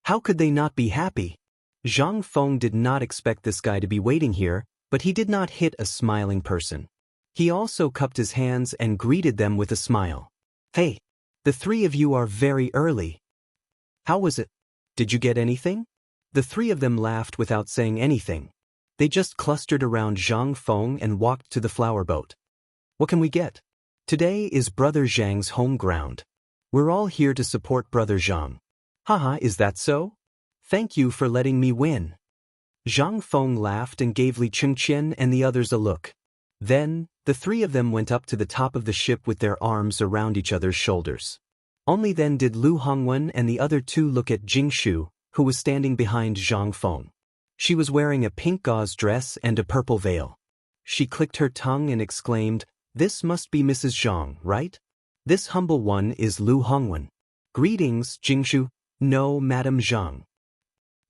How could they not be happy? Zhang Feng did not expect this guy to be waiting here, but he did not hit a smiling person. He also cupped his hands and greeted them with a smile. "Hey, the 3 of you are very early. How was it? Did you get anything?" The 3 of them laughed without saying anything. They just clustered around Zhang Feng and walked to the flower boat. "What can we get? Today is Brother Zhang's home ground. We're all here to support Brother Zhang." "Haha, is that so? Thank you for letting me win." Zhang Feng laughed and gave Li Chengqian and the others a look. Then, the 3 of them went up to the top of the ship with their arms around each other's shoulders. Only then did Lu Hongwen and the other 2 look at Jingshu, who was standing behind Zhang Feng. She was wearing a pink gauze dress and a purple veil. She clicked her tongue and exclaimed, "This must be Mrs. Zhang, right? This humble one is Lu Hongwen." "Greetings, Jingshu." "No, Madam Zhang."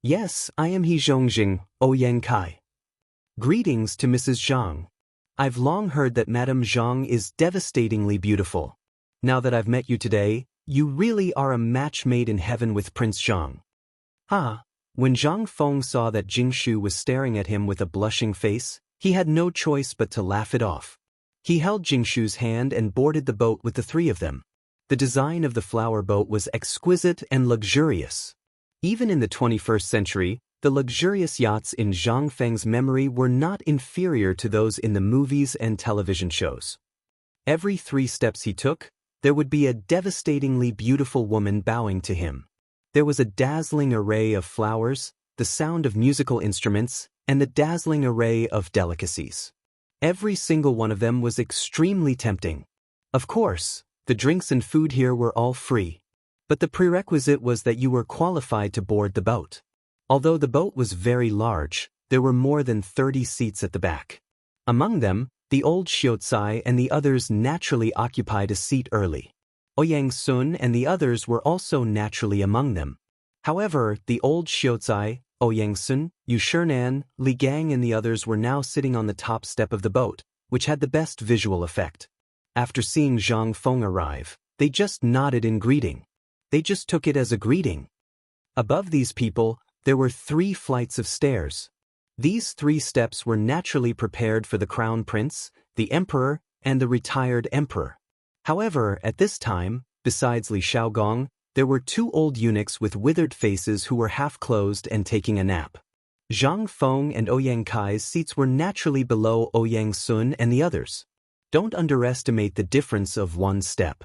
"Yes, I am He Zhongjing, Ouyang Kai." "Greetings to Mrs. Zhang. I've long heard that Madam Zhang is devastatingly beautiful. Now that I've met you today, you really are a match made in heaven with Prince Zhang." When Zhang Feng saw that Jingshu was staring at him with a blushing face, he had no choice but to laugh it off. He held Jingshu's hand and boarded the boat with the 3 of them. The design of the flower boat was exquisite and luxurious. Even in the 21st century, the luxurious yachts in Zhang Feng's memory were not inferior to those in the movies and television shows. Every 3 steps he took, there would be a devastatingly beautiful woman bowing to him. There was a dazzling array of flowers, the sound of musical instruments, and the dazzling array of delicacies. Every single one of them was extremely tempting. Of course, the drinks and food here were all free. But the prerequisite was that you were qualified to board the boat. Although the boat was very large, there were more than 30 seats at the back. Among them, the old Xiaozai and the others naturally occupied a seat early. Ouyang Sun and the others were also naturally among them. However, the old Xiaozai, Ouyang Sun, Yushernan, Li Gang and the others were now sitting on the top step of the boat, which had the best visual effect. After seeing Zhang Feng arrive, they just nodded in greeting. They just took it as a greeting. Above these people, there were 3 flights of stairs. These 3 steps were naturally prepared for the crown prince, the emperor, and the retired emperor. However, at this time, besides Li Shaogong, there were 2 old eunuchs with withered faces who were half-closed and taking a nap. Zhang Feng and Ouyang Kai's seats were naturally below Ouyang Sun and the others. Don't underestimate the difference of 1 step.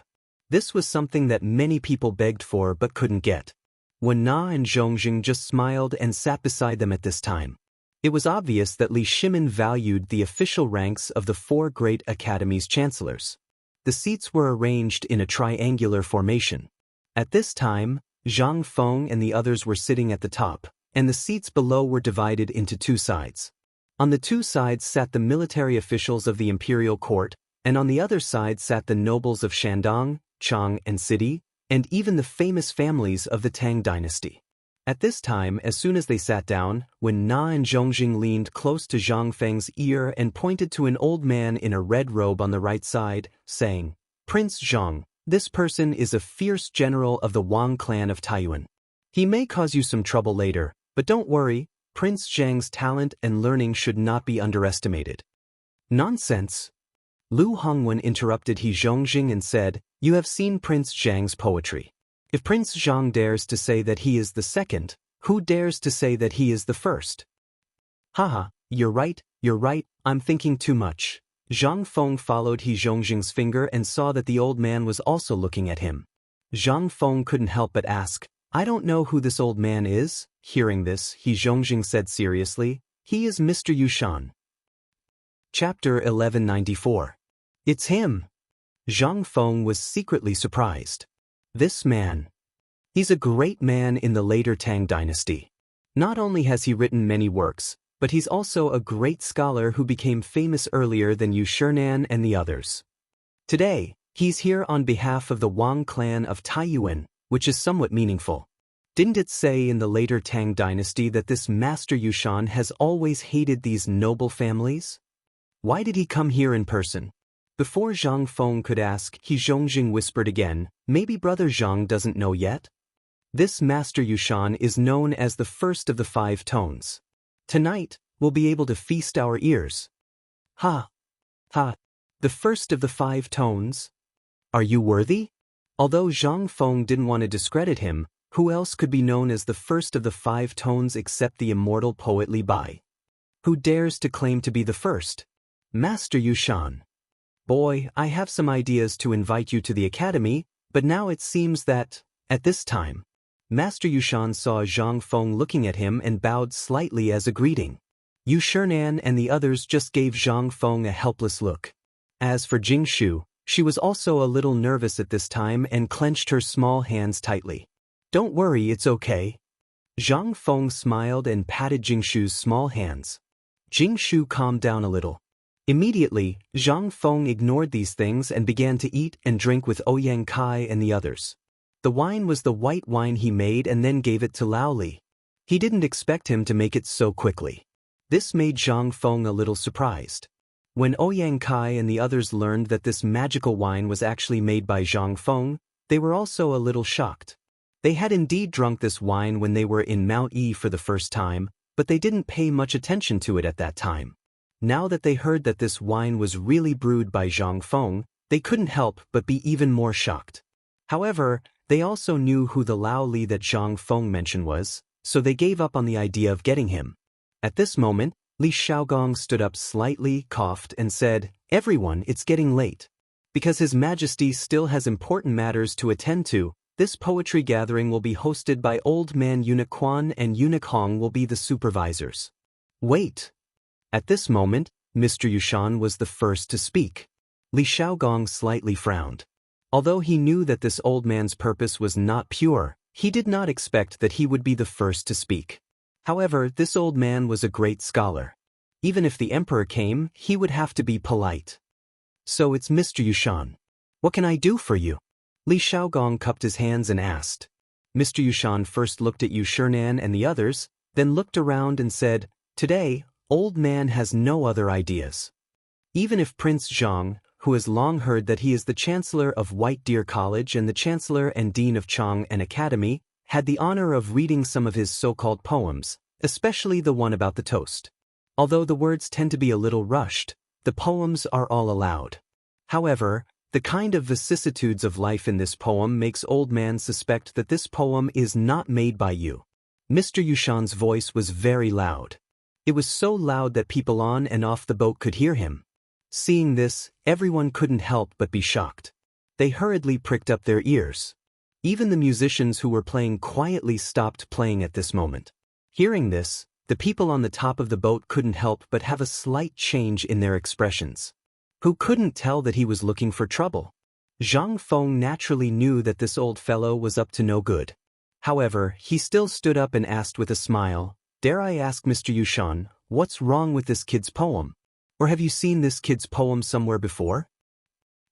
This was something that many people begged for but couldn't get. Wen Na and Zhongjing just smiled and sat beside them at this time. It was obvious that Li Shimin valued the official ranks of the 4 great academies' chancellors. The seats were arranged in a triangular formation. At this time, Zhang Feng and the others were sitting at the top, and the seats below were divided into 2 sides. On the 2 sides sat the military officials of the imperial court, and on the other side sat the nobles of Shandong, Chang'an city, and even the famous families of the Tang dynasty. At this time, as soon as they sat down, Wen Na and Zhongjing leaned close to Zhang Feng's ear and pointed to an old man in a red robe on the right side, saying, "Prince Zhang, this person is a fierce general of the Wang clan of Taiyuan. He may cause you some trouble later, but don't worry, Prince Zhang's talent and learning should not be underestimated." "Nonsense." Lu Hongwen interrupted He Zhongjing and said, "You have seen Prince Zhang's poetry. If Prince Zhang dares to say that he is the second, who dares to say that he is the first?" "Haha, you're right, I'm thinking too much." Zhang Feng followed He Zhongjing's finger and saw that the old man was also looking at him. Zhang Feng couldn't help but ask, "I don't know who this old man is." Hearing this, He Zhongjing said seriously, "He is Mr. Yushan." Chapter 1194. It's him. Zhang Feng was secretly surprised. This man. He's a great man in the later Tang dynasty. Not only has he written many works, but he's also a great scholar who became famous earlier than Yushernan and the others. Today, he's here on behalf of the Wang clan of Taiyuan, which is somewhat meaningful. Didn't it say in the later Tang dynasty that this Master Yushan has always hated these noble families? Why did he come here in person? Before Zhang Feng could ask, He Zhongjing whispered again, "Maybe Brother Zhang doesn't know yet?" This Master Yushan is known as the first of the 5 tones. Tonight, we'll be able to feast our ears. Ha! Ha! The first of the 5 tones? Are you worthy? Although Zhang Feng didn't want to discredit him, who else could be known as the first of the 5 tones except the immortal poet Li Bai? Who dares to claim to be the first? Master Yushan. Boy, I have some ideas to invite you to the academy, but now it seems that, at this time, Master Yushan saw Zhang Feng looking at him and bowed slightly as a greeting. Yushernan and the others just gave Zhang Feng a helpless look. As for Jingshu, she was also a little nervous at this time and clenched her small hands tightly. "Don't worry, it's okay." Zhang Feng smiled and patted Jingshu's small hands. Jingshu calmed down a little. Immediately, Zhang Feng ignored these things and began to eat and drink with Ouyang Kai and the others. The wine was the white wine he made and then gave it to Lao Li. He didn't expect him to make it so quickly. This made Zhang Feng a little surprised. When Ouyang Kai and the others learned that this magical wine was actually made by Zhang Feng, they were also a little shocked. They had indeed drunk this wine when they were in Mount Yi for the first time, but they didn't pay much attention to it at that time. Now that they heard that this wine was really brewed by Zhang Feng, they couldn't help but be even more shocked. However, they also knew who the Lao Li that Zhang Feng mentioned was, so they gave up on the idea of getting him. At this moment, Li Shaogong stood up slightly, coughed, and said, "Everyone, it's getting late." Because His Majesty still has important matters to attend to, this poetry gathering will be hosted by Old Man Eunuch Quan and Eunuch Hong will be the supervisors. Wait. At this moment, Mr. Yushan was the first to speak. Li Xiaogong slightly frowned. Although he knew that this old man's purpose was not pure, he did not expect that he would be the first to speak. However, this old man was a great scholar. Even if the emperor came, he would have to be polite. So it's Mr. Yushan. What can I do for you? Li Xiaogong cupped his hands and asked. Mr. Yushan first looked at Chang'an and the others, then looked around and said, "Today, old man has no other ideas." Even if Prince Zhang, who has long heard that he is the Chancellor of White Deer College and the Chancellor and Dean of Chang'an Academy, had the honor of reading some of his so-called poems, especially the one about the toast. Although the words tend to be a little rushed, the poems are all aloud. However, the kind of vicissitudes of life in this poem makes old man suspect that this poem is not made by you. Mr. Yushan's voice was very loud. It was so loud that people on and off the boat could hear him. Seeing this, everyone couldn't help but be shocked. They hurriedly pricked up their ears. Even the musicians who were playing quietly stopped playing at this moment. Hearing this, the people on the top of the boat couldn't help but have a slight change in their expressions. Who couldn't tell that he was looking for trouble? Zhang Feng naturally knew that this old fellow was up to no good. However, he still stood up and asked with a smile, "Dare I ask Mr. Yushan, what's wrong with this kid's poem? Or have you seen this kid's poem somewhere before?"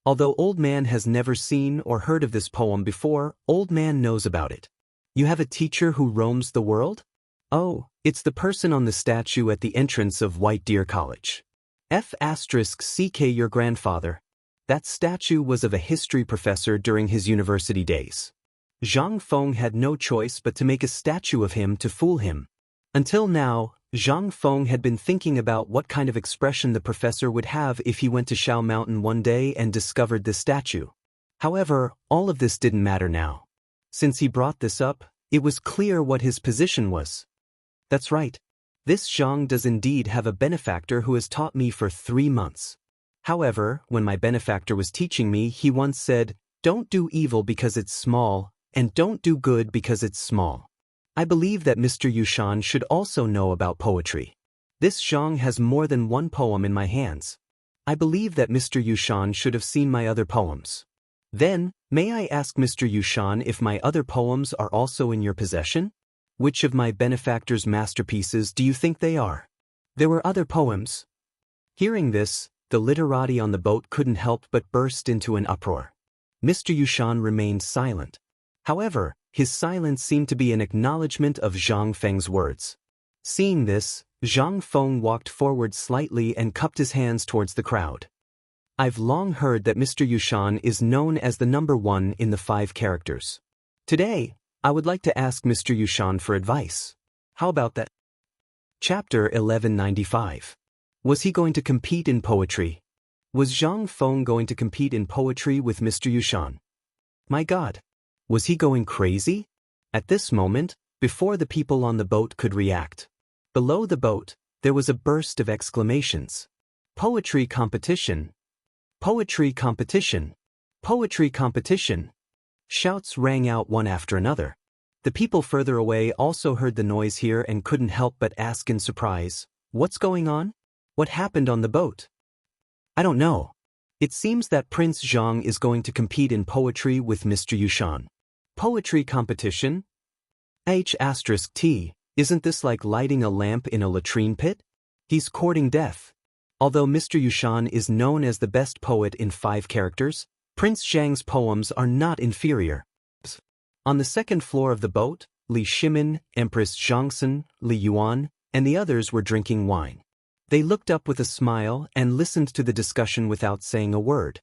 Although old man has never seen or heard of this poem before, old man knows about it. "You have a teacher who roams the world?" "Oh, it's the person on the statue at the entrance of White Deer College. F***ck your grandfather. That statue was of a history professor during his university days. Zhang Feng had no choice but to make a statue of him to fool him. Until now, Zhang Feng had been thinking about what kind of expression the professor would have if he went to Shao Mountain one day and discovered the statue. However, all of this didn't matter now. Since he brought this up, it was clear what his position was. "That's right. This Zhang does indeed have a benefactor who has taught me for 3 months. However, when my benefactor was teaching me, he once said, 'Don't do evil because it's small, and don't do good because it's small.' I believe that Mr. Yushan should also know about poetry. This Zhang has more than one poem in my hands. I believe that Mr. Yushan should have seen my other poems. Then, may I ask Mr. Yushan if my other poems are also in your possession? Which of my benefactor's masterpieces do you think they are?" There were other poems. Hearing this, the literati on the boat couldn't help but burst into an uproar. Mr. Yushan remained silent. However, his silence seemed to be an acknowledgement of Zhang Feng's words. Seeing this, Zhang Feng walked forward slightly and cupped his hands towards the crowd. "I've long heard that Mr. Yushan is known as the number one in the 5 characters. Today, I would like to ask Mr. Yushan for advice. How about that?" Chapter 1195. Was he going to compete in poetry? Was Zhang Feng going to compete in poetry with Mr. Yushan? My God! Was he going crazy? At this moment, before the people on the boat could react, below the boat, there was a burst of exclamations. "Poetry competition! Poetry competition! Poetry competition!" Shouts rang out one after another. The people further away also heard the noise here and couldn't help but ask in surprise, "What's going on? What happened on the boat?" "I don't know. It seems that Prince Zhang is going to compete in poetry with Mr. Yushan." "Poetry competition? H**T, isn't this like lighting a lamp in a latrine pit? He's courting death." Although Mr. Yushan is known as the best poet in 5 characters, Prince Zhang's poems are not inferior. On the second floor of the boat, Li Shimin, Empress Zhangsun, Li Yuan, and the others were drinking wine. They looked up with a smile and listened to the discussion without saying a word.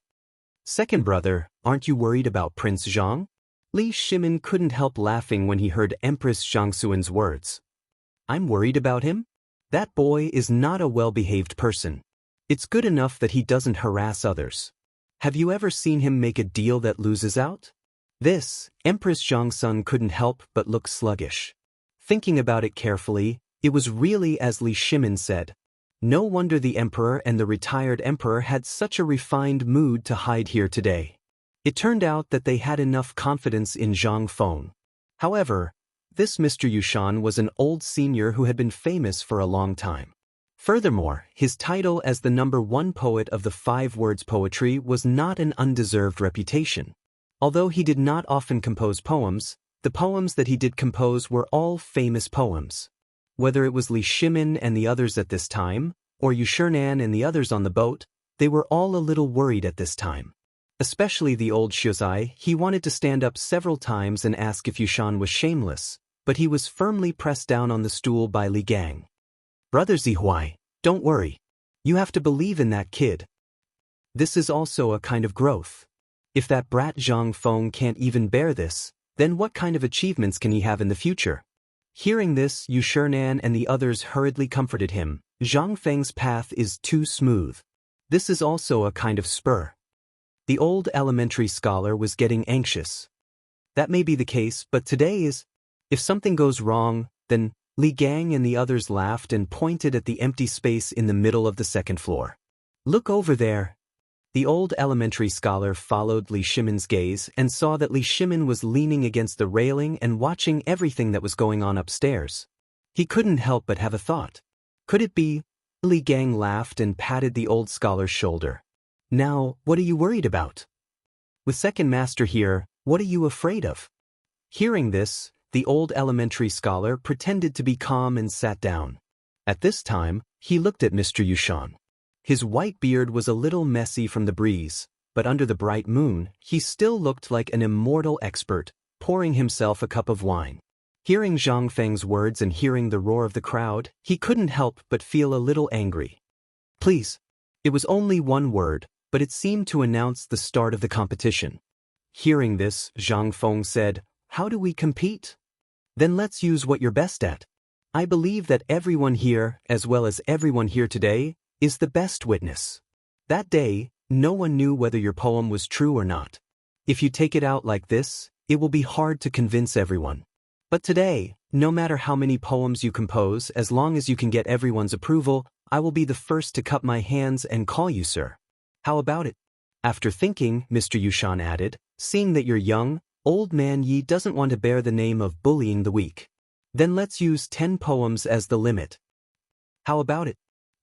"Second brother, aren't you worried about Prince Zhang?" Li Shimin couldn't help laughing when he heard Empress Zhangsun's words. "I'm worried about him? That boy is not a well-behaved person. It's good enough that he doesn't harass others. Have you ever seen him make a deal that loses out?" This, Empress Zhangsun couldn't help but look sluggish. Thinking about it carefully, it was really as Li Shimin said. No wonder the emperor and the retired emperor had such a refined mood to hide here today. It turned out that they had enough confidence in Zhang Feng. However, this Mr. Yushan was an old senior who had been famous for a long time. Furthermore, his title as the #1 poet of the 5 words poetry was not an undeserved reputation. Although he did not often compose poems, the poems that he did compose were all famous poems. Whether it was Li Shimin and the others at this time, or Yushernan and the others on the boat, they were all a little worried at this time. Especially the old Shuzai, he wanted to stand up several times and ask if Yushan was shameless, but he was firmly pressed down on the stool by Li Gang. Brother Zihuai, don't worry. You have to believe in that kid. This is also a kind of growth. If that brat Zhang Feng can't even bear this, then what kind of achievements can he have in the future? Hearing this, Yushernan and the others hurriedly comforted him. Zhang Feng's path is too smooth. This is also a kind of spur. The old elementary scholar was getting anxious. That may be the case, but today is, if something goes wrong, then Li Gang and the others laughed and pointed at the empty space in the middle of the second floor. Look over there. The old elementary scholar followed Li Shimin's gaze and saw that Li Shimin was leaning against the railing and watching everything that was going on upstairs. He couldn't help but have a thought. Could it be? Li Gang laughed and patted the old scholar's shoulder. Now, what are you worried about? With second master here, what are you afraid of? Hearing this, the old elementary scholar pretended to be calm and sat down. At this time, he looked at Mr. Yushan. His white beard was a little messy from the breeze, but under the bright moon, he still looked like an immortal expert, pouring himself a cup of wine. Hearing Zhang Feng's words and hearing the roar of the crowd, he couldn't help but feel a little angry. Please. It was only one word, but it seemed to announce the start of the competition. Hearing this, Zhang Feng said, How do we compete? Then let's use what you're best at. I believe that everyone here, as well as everyone here today, is the best witness. That day, no one knew whether your poem was true or not. If you take it out like this, it will be hard to convince everyone. But today, no matter how many poems you compose, as long as you can get everyone's approval, I will be the first to cup my hands and call you sir. How about it? After thinking, Mr. Yushan added, seeing that you're young, old man Yi doesn't want to bear the name of bullying the weak. Then let's use 10 poems as the limit. How about it?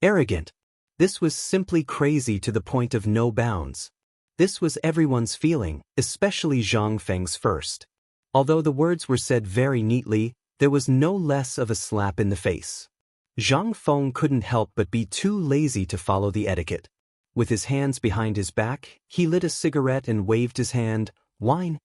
Arrogant. This was simply crazy to the point of no bounds. This was everyone's feeling, especially Zhang Feng's first. Although the words were said very neatly, there was no less of a slap in the face. Zhang Feng couldn't help but be too lazy to follow the etiquette. With his hands behind his back, he lit a cigarette and waved his hand, Wine.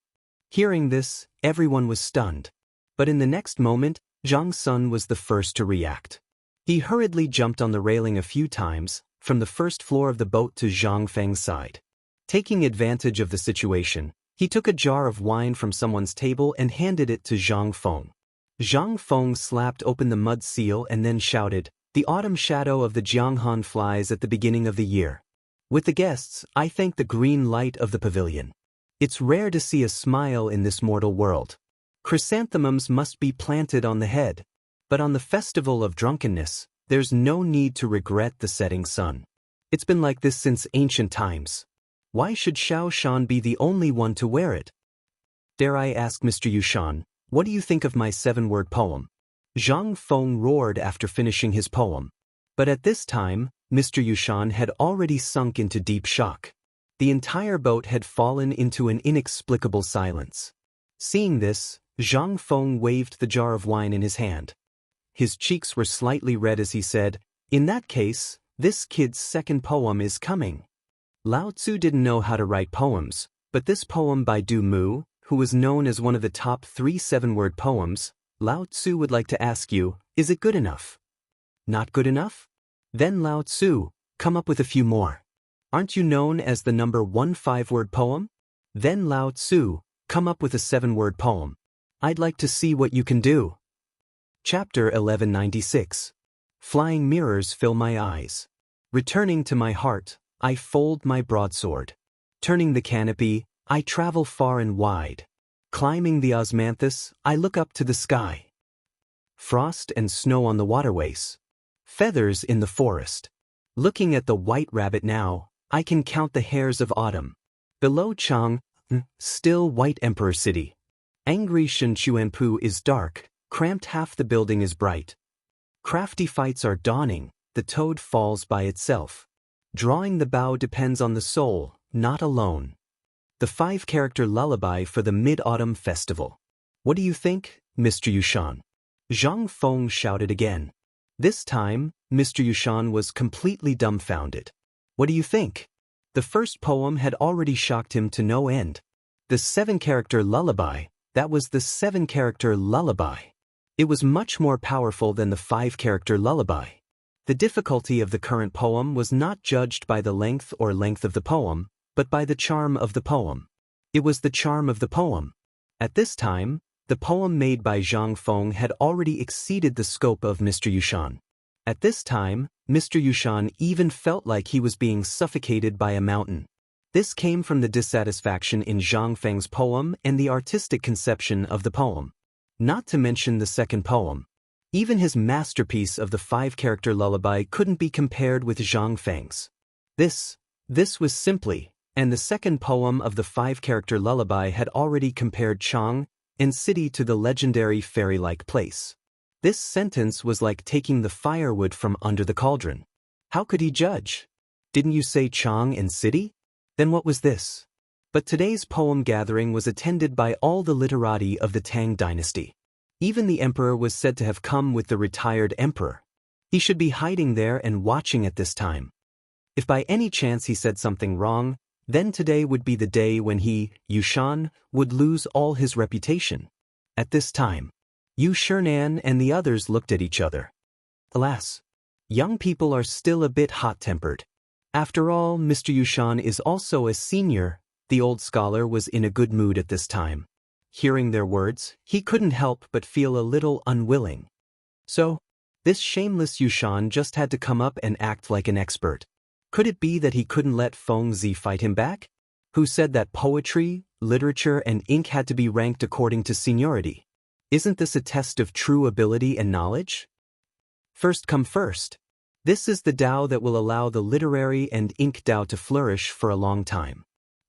Hearing this, everyone was stunned. But in the next moment, Zhang Sun was the first to react. He hurriedly jumped on the railing a few times, from the first floor of the boat to Zhang Feng's side. Taking advantage of the situation, he took a jar of wine from someone's table and handed it to Zhang Feng. Zhang Feng slapped open the mud seal and then shouted, The autumn shadow of the Jianghan flies at the beginning of the year. With the guests, I thank the green light of the pavilion. It's rare to see a smile in this mortal world. Chrysanthemums must be planted on the head. But on the festival of drunkenness, there's no need to regret the setting sun. It's been like this since ancient times. Why should Xiao Shan be the only one to wear it? Dare I ask Mr. Yushan, what do you think of my 7-word poem? Zhang Feng roared after finishing his poem. But at this time, Mr. Yushan had already sunk into deep shock. The entire boat had fallen into an inexplicable silence. Seeing this, Zhang Feng waved the jar of wine in his hand. His cheeks were slightly red as he said, In that case, this kid's second poem is coming. Lao Tzu didn't know how to write poems, but this poem by Du Mu, who was known as one of the top 3 7-word poems, Lao Tzu would like to ask you, is it good enough? Not good enough? Then Lao Tzu, come up with a few more. Aren't you known as the #1 5-word poem? Then Lao Tzu, come up with a 7-word poem. I'd like to see what you can do. Chapter 1196. Flying mirrors fill my eyes. Returning to my heart, I fold my broadsword. Turning the canopy, I travel far and wide. Climbing the osmanthus, I look up to the sky. Frost and snow on the waterways. Feathers in the forest. Looking at the white rabbit now, I can count the hairs of autumn. Below Chang'an, still white emperor city. Angry Shen Chuanpu is dark, cramped half the building is bright. Crafty fights are dawning, the toad falls by itself. Drawing the bow depends on the soul, not alone. The 5-character lullaby for the Mid-Autumn Festival. What do you think, Mr. Yushan? Zhang Feng shouted again. This time, Mr. Yushan was completely dumbfounded. What do you think? The first poem had already shocked him to no end. The 7-character lullaby, that was the 7-character lullaby. It was much more powerful than the 5-character lullaby. The difficulty of the current poem was not judged by the length of the poem, but by the charm of the poem. It was the charm of the poem. At this time, the poem made by Zhang Feng had already exceeded the scope of Mr. Yushan. At this time, Mr. Yushan even felt like he was being suffocated by a mountain. This came from the dissatisfaction in Zhang Feng's poem and the artistic conception of the poem. Not to mention the second poem. Even his masterpiece of the 5-character lullaby couldn't be compared with Zhang Feng's. This was simply, and the second poem of the 5-character lullaby had already compared Chang'an city to the legendary fairy-like place. This sentence was like taking the firewood from under the cauldron. How could he judge? Didn't you say Chang'an city? Then what was this? But today's poem gathering was attended by all the literati of the Tang dynasty. Even the emperor was said to have come with the retired emperor. He should be hiding there and watching at this time. If by any chance he said something wrong, then today would be the day when he, Yushan, would lose all his reputation. At this time, Chang'an and the others looked at each other. Alas, young people are still a bit hot-tempered. After all, Mr. Yushan is also a senior. The old scholar was in a good mood at this time. Hearing their words, he couldn't help but feel a little unwilling. So, this shameless Yushan just had to come up and act like an expert. Could it be that he couldn't let Feng Zi fight him back? Who said that poetry, literature, and ink had to be ranked according to seniority? Isn't this a test of true ability and knowledge? First come first. This is the Dao that will allow the literary and ink Dao to flourish for a long time.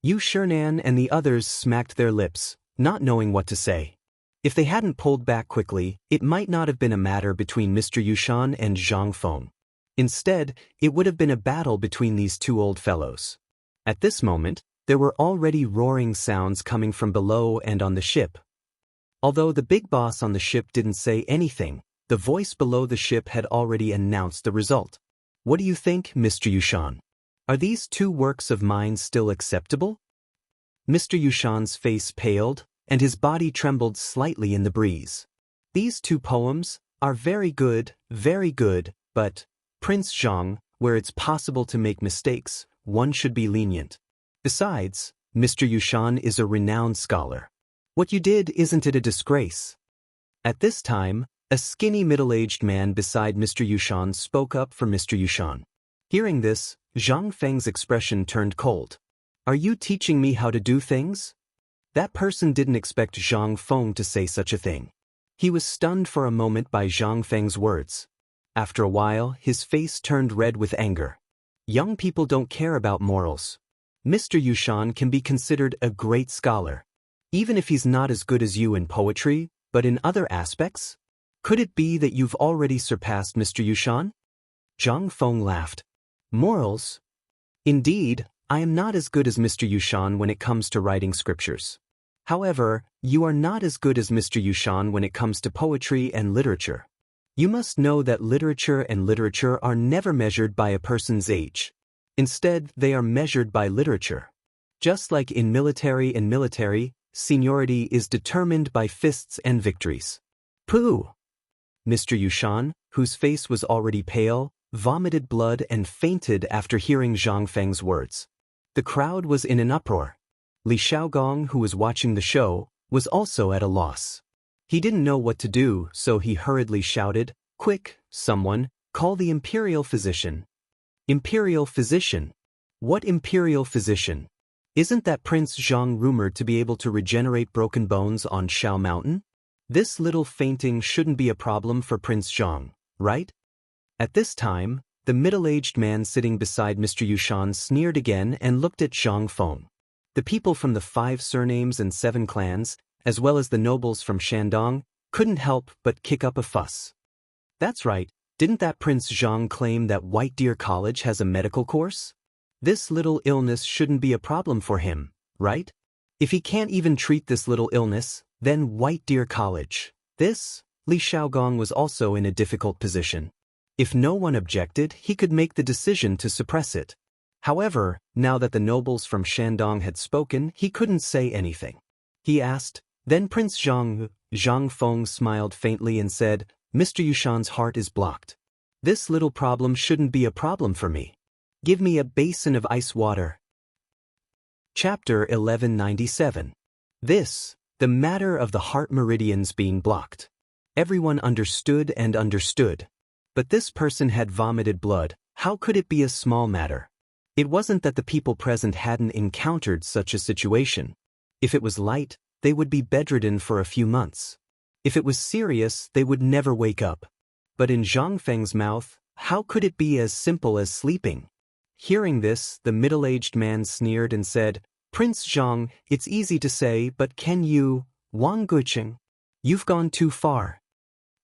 Chang'an and the others smacked their lips, not knowing what to say. If they hadn't pulled back quickly, it might not have been a matter between Mr. Yushan and Zhang Feng. Instead, it would have been a battle between these two old fellows. At this moment, there were already roaring sounds coming from below and on the ship. Although the big boss on the ship didn't say anything, the voice below the ship had already announced the result. What do you think, Mr. Yushan? Are these two works of mine still acceptable? Mr. Yushan's face paled, and his body trembled slightly in the breeze. These two poems are very good, but, Prince Zhang, where it's possible to make mistakes, one should be lenient. Besides, Mr. Yushan is a renowned scholar. What you did, isn't it a disgrace? At this time, a skinny middle-aged man beside Mr. Yushan spoke up for Mr. Yushan. Hearing this, Zhang Feng's expression turned cold. Are you teaching me how to do things? That person didn't expect Zhang Feng to say such a thing. He was stunned for a moment by Zhang Feng's words. After a while, his face turned red with anger. Young people don't care about morals. Mr. Yushan can be considered a great scholar. Even if he's not as good as you in poetry, but in other aspects? Could it be that you've already surpassed Mr. Yushan? Zhang Feng laughed. Morals? Indeed, I am not as good as Mr. Yushan when it comes to writing scriptures. However, you are not as good as Mr. Yushan when it comes to poetry and literature. You must know that literature and literature are never measured by a person's age. Instead, they are measured by literature. Just like in military, seniority is determined by fists and victories. Pooh! Mr. Yushan, whose face was already pale, vomited blood and fainted after hearing Zhang Feng's words. The crowd was in an uproar. Li Xiaogong, who was watching the show, was also at a loss. He didn't know what to do, so he hurriedly shouted, "Quick, someone, call the imperial physician." Imperial physician? What imperial physician? Isn't that Prince Zhang rumored to be able to regenerate broken bones on Shao Mountain? This little fainting shouldn't be a problem for Prince Zhang, right? At this time, the middle-aged man sitting beside Mr. Yushan sneered again and looked at Zhang Feng. The people from the 5 surnames and 7 clans, as well as the nobles from Shandong, couldn't help but kick up a fuss. That's right, Didn't that Prince Zhang claim that White Deer College has a medical course? This little illness shouldn't be a problem for him, right? If he can't even treat this little illness, then White Deer College. Li Xiaogong was also in a difficult position. If no one objected, he could make the decision to suppress it. However, now that the nobles from Shandong had spoken, he couldn't say anything. He asked, then Prince Zhang Feng smiled faintly and said, Mr. Yushan's heart is blocked. This little problem shouldn't be a problem for me. Give me a basin of ice water. Chapter 1197. The matter of the heart meridians being blocked. Everyone understood and understood. But this person had vomited blood. How could it be a small matter? It wasn't that the people present hadn't encountered such a situation. If it was light, they would be bedridden for a few months. If it was serious, they would never wake up. But in Zhang Feng's mouth, how could it be as simple as sleeping? Hearing this, the middle-aged man sneered and said, Prince Zhang, it's easy to say, but can you, Wang Guiqing? You've gone too far.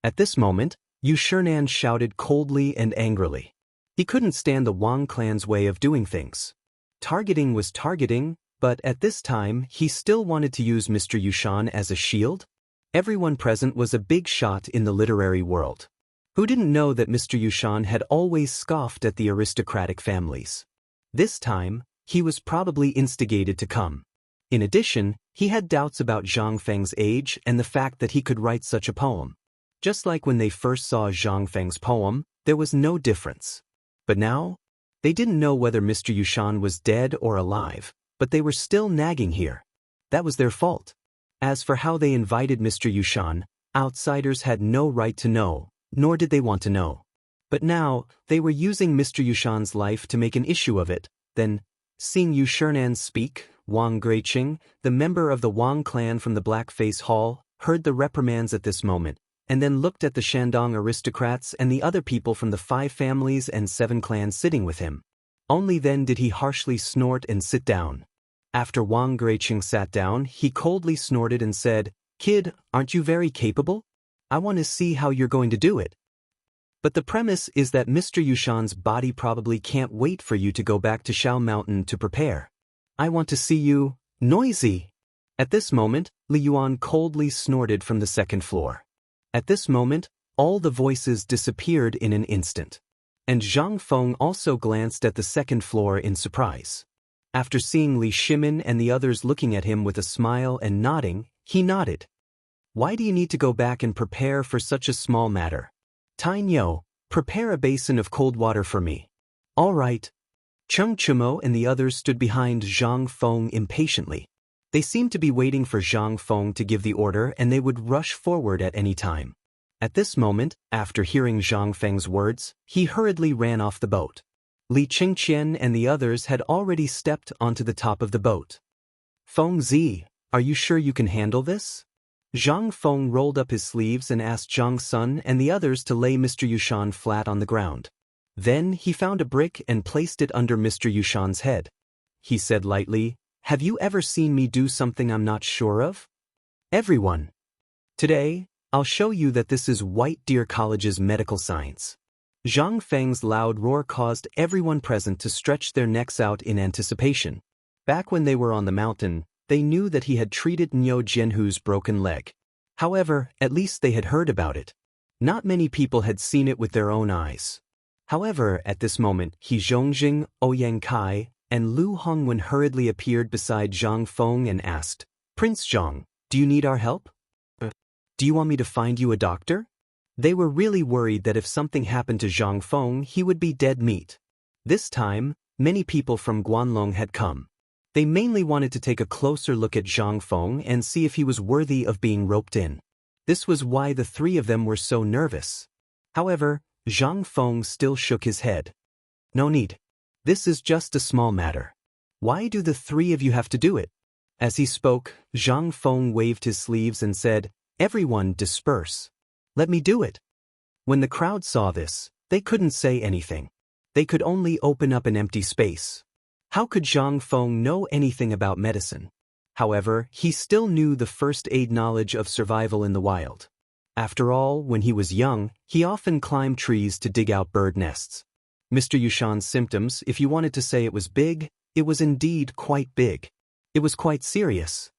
At this moment, Yu Shinan shouted coldly and angrily. He couldn't stand the Wang clan's way of doing things. Targeting was targeting, but at this time, he still wanted to use Mr. Yushan as a shield? Everyone present was a big shot in the literary world. Who didn't know that Mr. Yushan had always scoffed at the aristocratic families? This time, he was probably instigated to come. In addition, he had doubts about Zhang Feng's age and the fact that he could write such a poem. Just like when they first saw Zhang Feng's poem, there was no difference. But now, they didn't know whether Mr. Yushan was dead or alive, but they were still nagging here. That was their fault. As for how they invited Mr. Yushan, outsiders had no right to know, nor did they want to know. But now, they were using Mr. Yushan's life to make an issue of it. Then, seeing Yu Shinan speak, Wang Guiqing, the member of the Wang clan from the Black-Face Hall, heard the reprimands at this moment, and then looked at the Shandong aristocrats and the other people from the 5 families and 7 clans sitting with him. Only then did he harshly snort and sit down. After Wang Guiqing sat down, he coldly snorted and said, Kid, aren't you very capable? I want to see how you're going to do it. But the premise is that Mr. Yushan's body probably can't wait for you to go back to Shao Mountain to prepare. I want to see you, noisy. At this moment, Li Yuan coldly snorted from the 2nd floor. At this moment, all the voices disappeared in an instant. And Zhang Feng also glanced at the 2nd floor in surprise. After seeing Li Shimin and the others looking at him with a smile and nodding, he nodded. Why do you need to go back and prepare for such a small matter? Tainyo, prepare a basin of cold water for me. All right. Cheng Chumo and the others stood behind Zhang Feng impatiently. They seemed to be waiting for Zhang Feng to give the order and they would rush forward at any time. At this moment, after hearing Zhang Feng's words, he hurriedly ran off the boat. Li Qingqian and the others had already stepped onto the top of the boat. Feng Zi, are you sure you can handle this? Zhang Feng rolled up his sleeves and asked Zhang Sun and the others to lay Mr. Yushan flat on the ground. Then he found a brick and placed it under Mr. Yushan's head. He said lightly, Have you ever seen me do something I'm not sure of? Everyone. Today, I'll show you that this is White Deer College's medical science. Zhang Feng's loud roar caused everyone present to stretch their necks out in anticipation. Back when they were on the mountain, they knew that he had treated Niu Jianhu's broken leg. However, at least they had heard about it. Not many people had seen it with their own eyes. However, at this moment, He Zhongjing, Ouyang Kai, and Lu Hongwen hurriedly appeared beside Zhang Feng and asked, Prince Zhang, do you need our help? Do you want me to find you a doctor? They were really worried that if something happened to Zhang Feng, he would be dead meat. This time, many people from Guanlong had come. They mainly wanted to take a closer look at Zhang Feng and see if he was worthy of being roped in. This was why the 3 of them were so nervous. However, Zhang Feng still shook his head. No need. This is just a small matter. Why do the 3 of you have to do it? As he spoke, Zhang Feng waved his sleeves and said, Everyone disperse. Let me do it. When the crowd saw this, they couldn't say anything. They could only open up an empty space. How could Zhang Feng know anything about medicine? However, he still knew the first aid knowledge of survival in the wild. After all, when he was young, he often climbed trees to dig out bird nests. Mr. Yushan's symptoms, if you wanted to say it was big, it was indeed quite big. It was quite serious.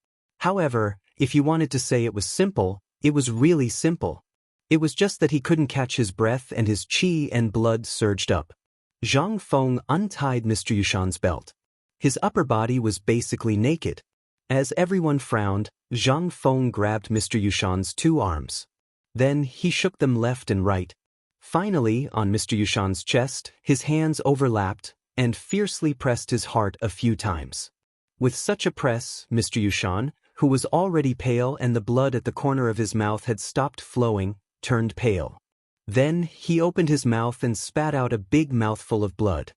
However, if you wanted to say it was simple, it was really simple. It was just that he couldn't catch his breath and his qi and blood surged up. Zhang Feng untied Mr. Yushan's belt. His upper body was basically naked. As everyone frowned, Zhang Feng grabbed Mr. Yushan's 2 arms. Then he shook them left and right. Finally, on Mr. Yushan's chest, his hands overlapped and fiercely pressed his heart a few times. With such a press, Mr. Yushan, who was already pale and the blood at the corner of his mouth had stopped flowing, turned pale. Then he opened his mouth and spat out a big mouthful of blood.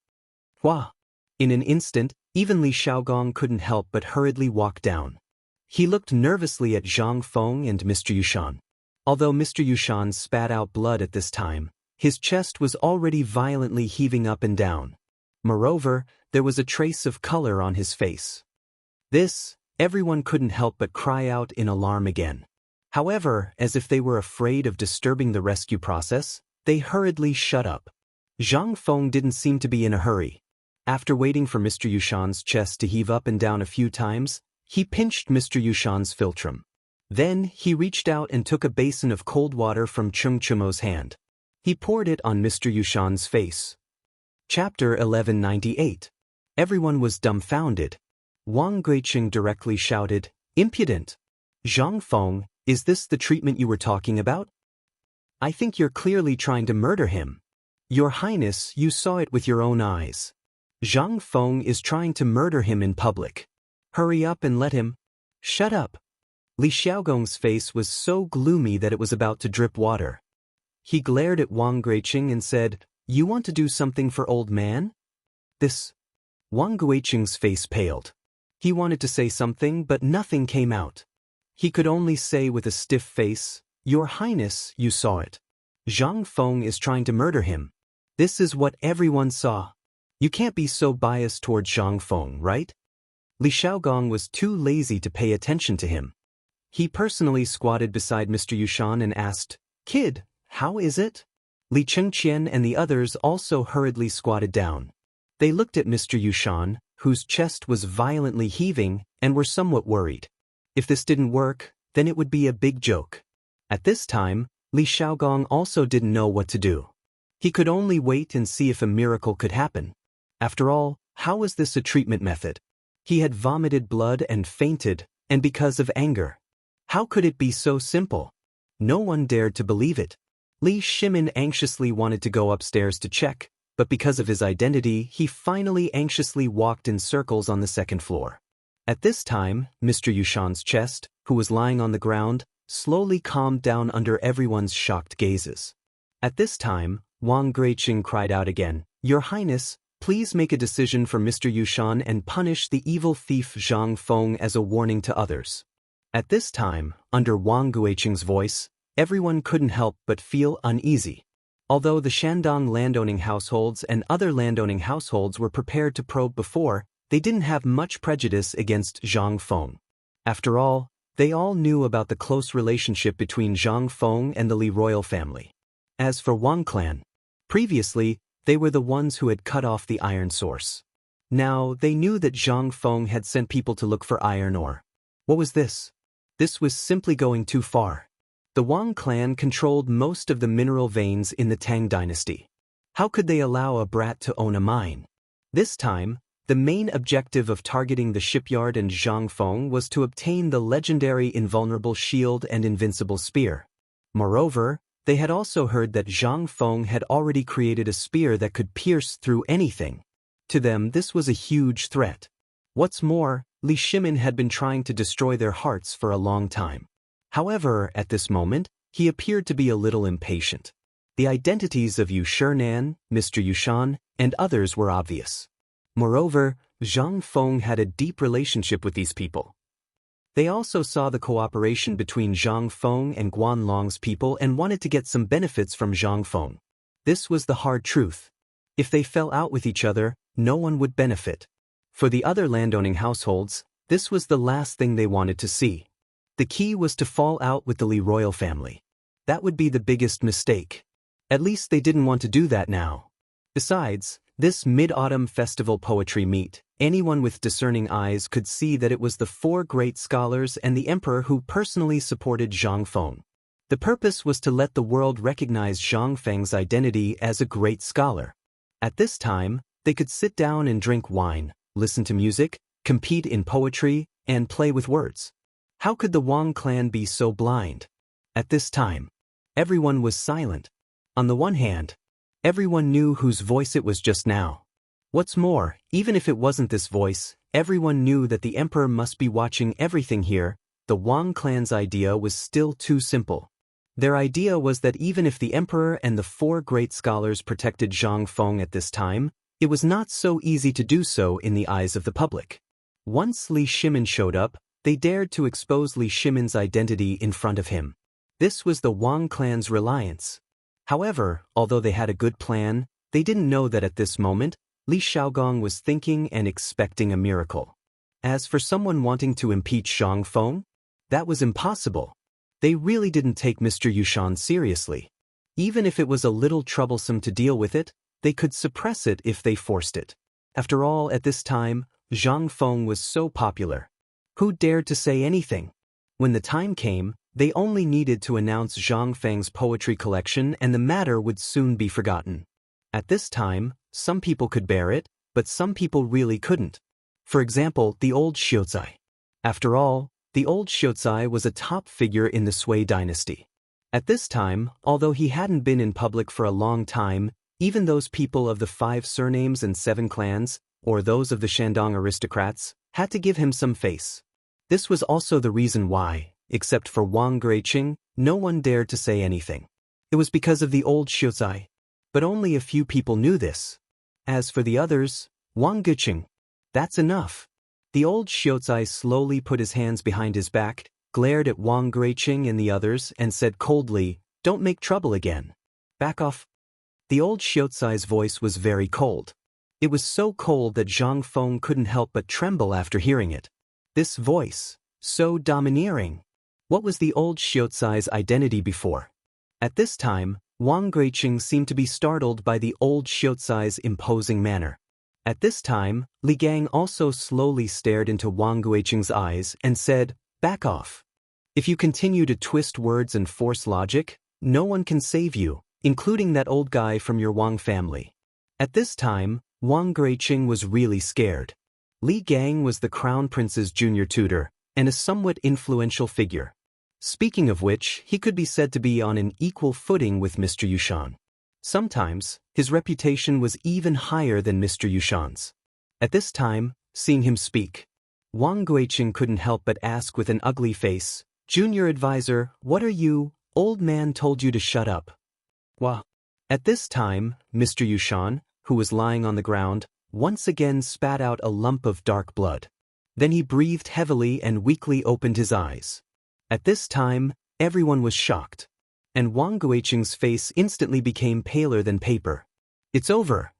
Wah! In an instant, even Li Xiaogong couldn't help but hurriedly walk down. He looked nervously at Zhang Feng and Mr. Yushan. Although Mr. Yushan spat out blood at this time, his chest was already violently heaving up and down. Moreover, there was a trace of color on his face. This, everyone couldn't help but cry out in alarm again. However, as if they were afraid of disturbing the rescue process, they hurriedly shut up. Zhang Feng didn't seem to be in a hurry. After waiting for Mr. Yushan's chest to heave up and down a few times, he pinched Mr. Yushan's philtrum. Then he reached out and took a basin of cold water from Chung Chumo's hand. He poured it on Mr. Yushan's face. Chapter 1198. Everyone was dumbfounded. Wang Guiqing directly shouted, "Impudent! Zhang Feng, is this the treatment you were talking about? I think you're clearly trying to murder him. Your Highness, you saw it with your own eyes. Zhang Feng is trying to murder him in public. Hurry up and let him." "Shut up." Li Xiaogong's face was so gloomy that it was about to drip water. He glared at Wang Guiqing and said, "You want to do something for old man?" This. Wang Guiqing's face paled. He wanted to say something, but nothing came out. He could only say with a stiff face, "Your Highness, you saw it. Zhang Feng is trying to murder him. This is what everyone saw. You can't be so biased toward Zhang Feng, right?" Li Xiaogong was too lazy to pay attention to him. He personally squatted beside Mr. Yushan and asked, "Kid, how is it?" Li Chengqian and the others also hurriedly squatted down. They looked at Mr. Yushan, whose chest was violently heaving, and were somewhat worried. If this didn't work, then it would be a big joke. At this time, Li Xiaogong also didn't know what to do. He could only wait and see if a miracle could happen. After all, how was this a treatment method? He had vomited blood and fainted, and because of anger. How could it be so simple? No one dared to believe it. Li Shimin anxiously wanted to go upstairs to check, but because of his identity, he finally anxiously walked in circles on the 2nd floor. At this time, Mr. Yushan's chest, who was lying on the ground, slowly calmed down under everyone's shocked gazes. At this time, Wang Guiqing cried out again, "Your Highness, please make a decision for Mr. Yushan and punish the evil thief Zhang Feng as a warning to others." At this time, under Wang Guiqing's voice, everyone couldn't help but feel uneasy. Although the Shandong landowning households and other landowning households were prepared to probe before, they didn't have much prejudice against Zhang Feng. After all, they all knew about the close relationship between Zhang Feng and the Li royal family. As for Wang clan, previously, they were the ones who had cut off the iron source. Now, they knew that Zhang Feng had sent people to look for iron ore. What was this? This was simply going too far. The Wang clan controlled most of the mineral veins in the Tang dynasty. How could they allow a brat to own a mine? This time, the main objective of targeting the shipyard and Zhang Feng was to obtain the legendary invulnerable shield and invincible spear. Moreover, they had also heard that Zhang Feng had already created a spear that could pierce through anything. To them, this was a huge threat. What's more, Li Shimin had been trying to destroy their hearts for a long time. However, at this moment, he appeared to be a little impatient. The identities of Yu Shinan, Mr. Yushan, and others were obvious. Moreover, Zhang Feng had a deep relationship with these people. They also saw the cooperation between Zhang Feng and Guanlong's people and wanted to get some benefits from Zhang Feng. This was the hard truth. If they fell out with each other, no one would benefit. For the other landowning households, this was the last thing they wanted to see. The key was to fall out with the Li royal family. That would be the biggest mistake. At least they didn't want to do that now. Besides, this mid-autumn festival poetry meet, anyone with discerning eyes could see that it was the four great scholars and the emperor who personally supported Zhang Feng. The purpose was to let the world recognize Zhang Feng's identity as a great scholar. At this time, they could sit down and drink wine, listen to music, compete in poetry, and play with words. How could the Wang clan be so blind? At this time, everyone was silent. On the one hand, everyone knew whose voice it was just now. What's more, even if it wasn't this voice, everyone knew that the emperor must be watching everything here. The Wang clan's idea was still too simple. Their idea was that even if the emperor and the four great scholars protected Zhang Feng at this time, it was not so easy to do so in the eyes of the public. Once Li Shimin showed up, they dared to expose Li Shimin's identity in front of him. This was the Wang clan's reliance. However, although they had a good plan, they didn't know that at this moment, Li Shaogong was thinking and expecting a miracle. As for someone wanting to impeach Zhang Feng, that was impossible. They really didn't take Mr. Yushan seriously. Even if it was a little troublesome to deal with it, they could suppress it if they forced it. After all, at this time, Zhang Feng was so popular. Who dared to say anything? When the time came, they only needed to announce Zhang Feng's poetry collection and the matter would soon be forgotten. At this time, some people could bear it, but some people really couldn't. For example, the old Xiuzai. After all, the old Xiuzai was a top figure in the Sui dynasty. At this time, although he hadn't been in public for a long time, even those people of the 5 surnames and 7 clans, or those of the Shandong aristocrats, had to give him some face. This was also the reason why, except for Wang Guiqing, no one dared to say anything. It was because of the old Xiuzai. But only a few people knew this. As for the others, Wang Guiqing, that's enough. The old Xiuzai slowly put his hands behind his back, glared at Wang Guiqing and the others, and said coldly, "Don't make trouble again. Back off." The old Xiuzai's voice was very cold. It was so cold that Zhang Feng couldn't help but tremble after hearing it. This voice, so domineering. What was the old Xiuzai's identity before? At this time, Wang Guiqing seemed to be startled by the old Xiuzai's imposing manner. At this time, Li Gang also slowly stared into Wang Guiqing's eyes and said, "Back off. If you continue to twist words and force logic, no one can save you, including that old guy from your Wang family." At this time, Wang Guiqing was really scared. Li Gang was the crown prince's junior tutor, and a somewhat influential figure. Speaking of which, he could be said to be on an equal footing with Mr. Yushan. Sometimes, his reputation was even higher than Mr. Yushan's. At this time, seeing him speak, Wang Guiqing couldn't help but ask with an ugly face, "Junior advisor, what are you? Old man told you to shut up." Wah. At this time, Mr. Yushan, who was lying on the ground, once again spat out a lump of dark blood. Then he breathed heavily and weakly opened his eyes. At this time, everyone was shocked. And Wang Guiqing's face instantly became paler than paper. It's over.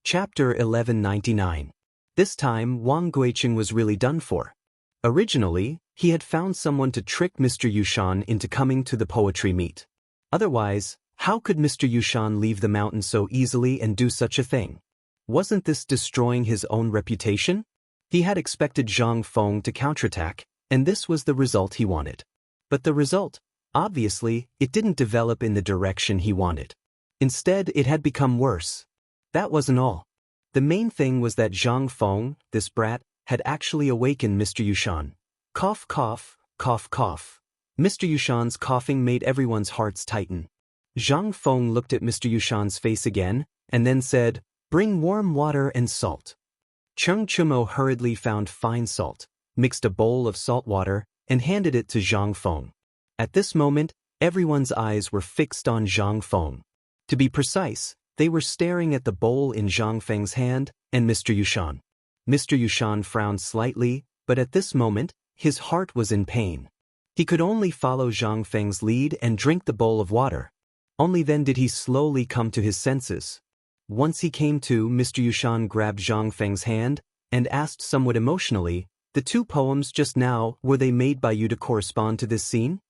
Chapter 1199. This time, Wang Guiqing was really done for. Originally, he had found someone to trick Mr. Yushan into coming to the poetry meet. Otherwise, how could Mr. Yushan leave the mountain so easily and do such a thing? Wasn't this destroying his own reputation? He had expected Zhang Feng to counterattack, and this was the result he wanted. But the result? Obviously, it didn't develop in the direction he wanted. Instead, it had become worse. That wasn't all. The main thing was that Zhang Feng, this brat, had actually awakened Mr. Yushan. Cough, cough, cough, cough. Mr. Yushan's coughing made everyone's hearts tighten. Zhang Feng looked at Mr. Yushan's face again, and then said, "Bring warm water and salt." Cheng Chumo hurriedly found fine salt, mixed a bowl of salt water, and handed it to Zhang Feng. At this moment, everyone's eyes were fixed on Zhang Feng. To be precise, they were staring at the bowl in Zhang Feng's hand and Mr. Yushan. Mr. Yushan frowned slightly, but at this moment, his heart was in pain. He could only follow Zhang Feng's lead and drink the bowl of water. Only then did he slowly come to his senses. Once he came to, Mr. Yushan grabbed Zhang Feng's hand and asked somewhat emotionally, "The 2 poems just now, were they made by you to correspond to this scene?"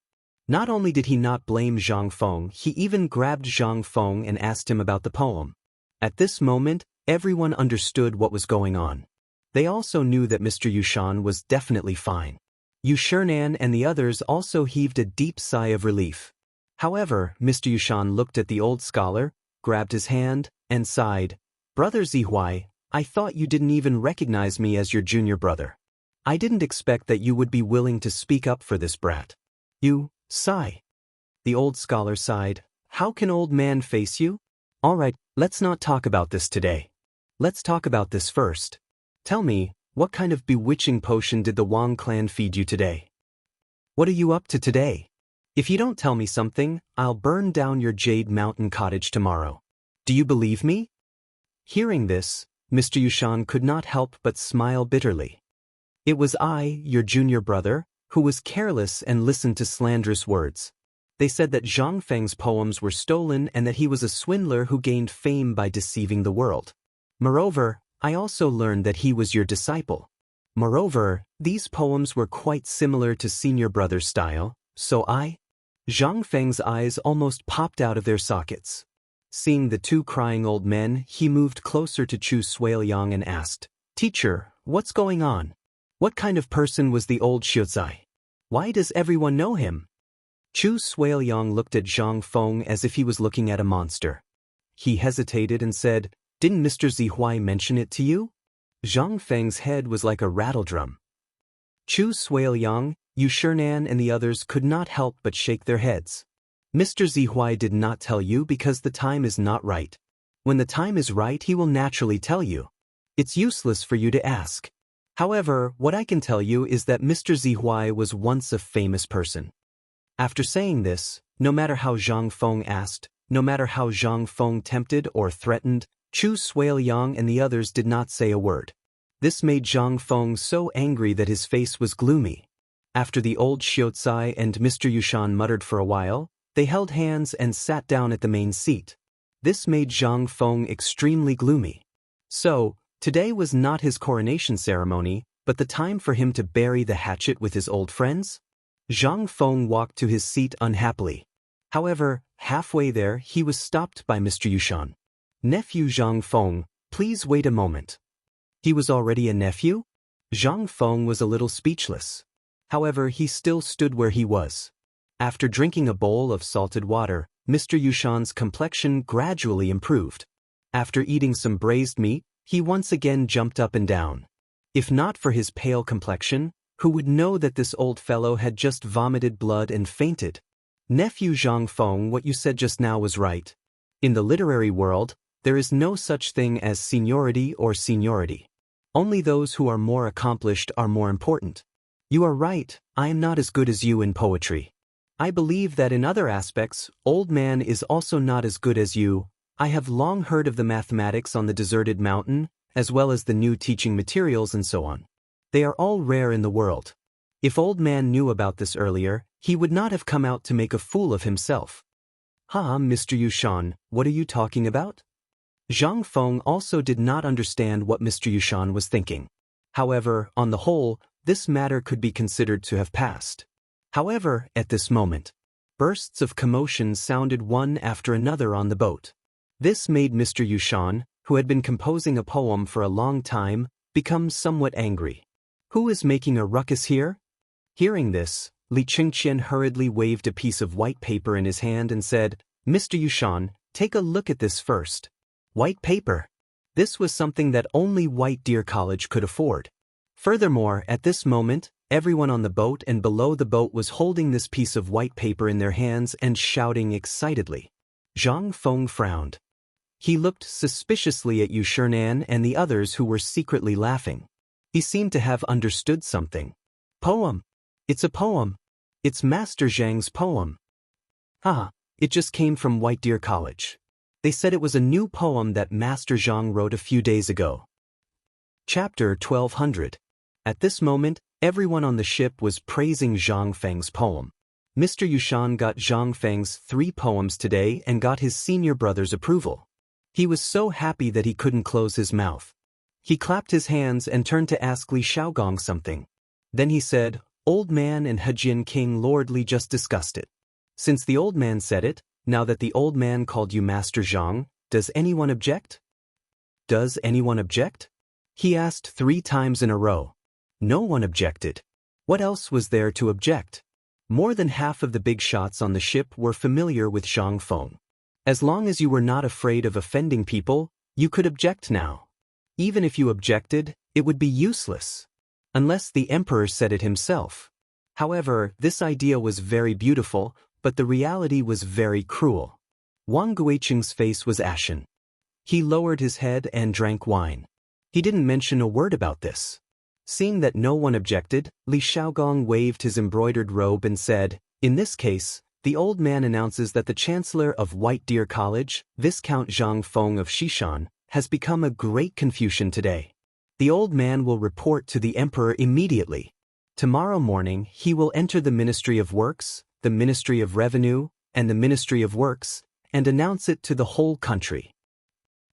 Not only did he not blame Zhang Feng, he even grabbed Zhang Feng and asked him about the poem. At this moment, everyone understood what was going on. They also knew that Mr. Yushan was definitely fine. Yushernan and the others also heaved a deep sigh of relief. However, Mr. Yushan looked at the old scholar, grabbed his hand, and sighed. "Brother Zihuai, I thought you didn't even recognize me as your junior brother. I didn't expect that you would be willing to speak up for this brat." "You, sigh." The old scholar sighed. "How can old man face you? All right, let's not talk about this today. Let's talk about this first. Tell me, what kind of bewitching potion did the Wang clan feed you today? What are you up to today? If you don't tell me something, I'll burn down your Jade Mountain cottage tomorrow. Do you believe me?" Hearing this, Mr. Yushan could not help but smile bitterly. "It was I, your junior brother, who was careless and listened to slanderous words. They said that Zhang Feng's poems were stolen and that he was a swindler who gained fame by deceiving the world. Moreover, I also learned that he was your disciple. Moreover, these poems were quite similar to senior brother's style, so Zhang Feng's eyes almost popped out of their sockets. Seeing the two crying old men, he moved closer to Chu Suiliang and asked, "Teacher, what's going on? What kind of person was the old Xiuzai? Why does everyone know him?" Chu Suiliang looked at Zhang Feng as if he was looking at a monster. He hesitated and said, "Didn't Mr. Zihuai mention it to you?" Zhang Feng's head was like a rattledrum. Chu Suiliang, Yushernan and the others could not help but shake their heads. "Mr. Zihuai did not tell you because the time is not right. When the time is right, he will naturally tell you. It's useless for you to ask. However, what I can tell you is that Mr. Zihuai was once a famous person." After saying this, no matter how Zhang Feng asked, no matter how Zhang Feng tempted or threatened, Chu Suiliang and the others did not say a word. This made Zhang Feng so angry that his face was gloomy. After the old Xiuzai and Mr. Yushan muttered for a while, they held hands and sat down at the main seat. This made Zhang Feng extremely gloomy. So, today was not his coronation ceremony, but the time for him to bury the hatchet with his old friends? Zhang Feng walked to his seat unhappily. However, halfway there he was stopped by Mr. Yushan. "Nephew Zhang Feng, please wait a moment." He was already a nephew? Zhang Feng was a little speechless. However, he still stood where he was. After drinking a bowl of salted water, Mr. Yushan's complexion gradually improved. After eating some braised meat, he once again jumped up and down. If not for his pale complexion, who would know that this old fellow had just vomited blood and fainted? "Nephew Zhang Feng, what you said just now was right. In the literary world, there is no such thing as seniority or seniority. Only those who are more accomplished are more important. You are right, I am not as good as you in poetry. I believe that in other aspects, old man is also not as good as you. I have long heard of the mathematics on the deserted mountain, as well as the new teaching materials and so on. They are all rare in the world. If old man knew about this earlier, he would not have come out to make a fool of himself." Mr. Yushan, what are you talking about?" Zhang Feng also did not understand what Mr. Yushan was thinking. However, on the whole, this matter could be considered to have passed. However, at this moment, bursts of commotion sounded one after another on the boat. This made Mr. Yushan, who had been composing a poem for a long time, become somewhat angry. "Who is making a ruckus here?" Hearing this, Li Chengqian hurriedly waved a piece of white paper in his hand and said, "Mr. Yushan, take a look at this first." White paper. This was something that only White Deer College could afford. Furthermore, at this moment, everyone on the boat and below the boat was holding this piece of white paper in their hands and shouting excitedly. Zhang Feng frowned. He looked suspiciously at Yushernan and the others who were secretly laughing. He seemed to have understood something. "Poem. It's a poem. It's Master Zhang's poem." It just came from White Deer College. They said it was a new poem that Master Zhang wrote a few days ago. Chapter 1200. At this moment, everyone on the ship was praising Zhang Feng's poem. Mr. Yushan got Zhang Feng's 3 poems today and got his senior brother's approval. He was so happy that he couldn't close his mouth. He clapped his hands and turned to ask Li Shaogong something. Then he said, "Old man and Hejian King Lord Li just discussed it. Since the old man said it, now that the old man called you Master Zhang, does anyone object? Does anyone object? He asked 3 times in a row. No one objected. What else was there to object? More than half of the big shots on the ship were familiar with Zhang Feng. As long as you were not afraid of offending people, you could object now. Even if you objected, it would be useless. Unless the emperor said it himself. However, this idea was very beautiful, but the reality was very cruel. Wang Guiqing's face was ashen. He lowered his head and drank wine. He didn't mention a word about this. Seeing that no one objected, Li Shaogong waved his embroidered robe and said, "In this case, the old man announces that the Chancellor of White Deer College, Viscount Zhang Feng of Xishan, has become a great Confucian today. The old man will report to the emperor immediately. Tomorrow morning he will enter the Ministry of Works, the Ministry of Revenue, and the Ministry of Works, and announce it to the whole country."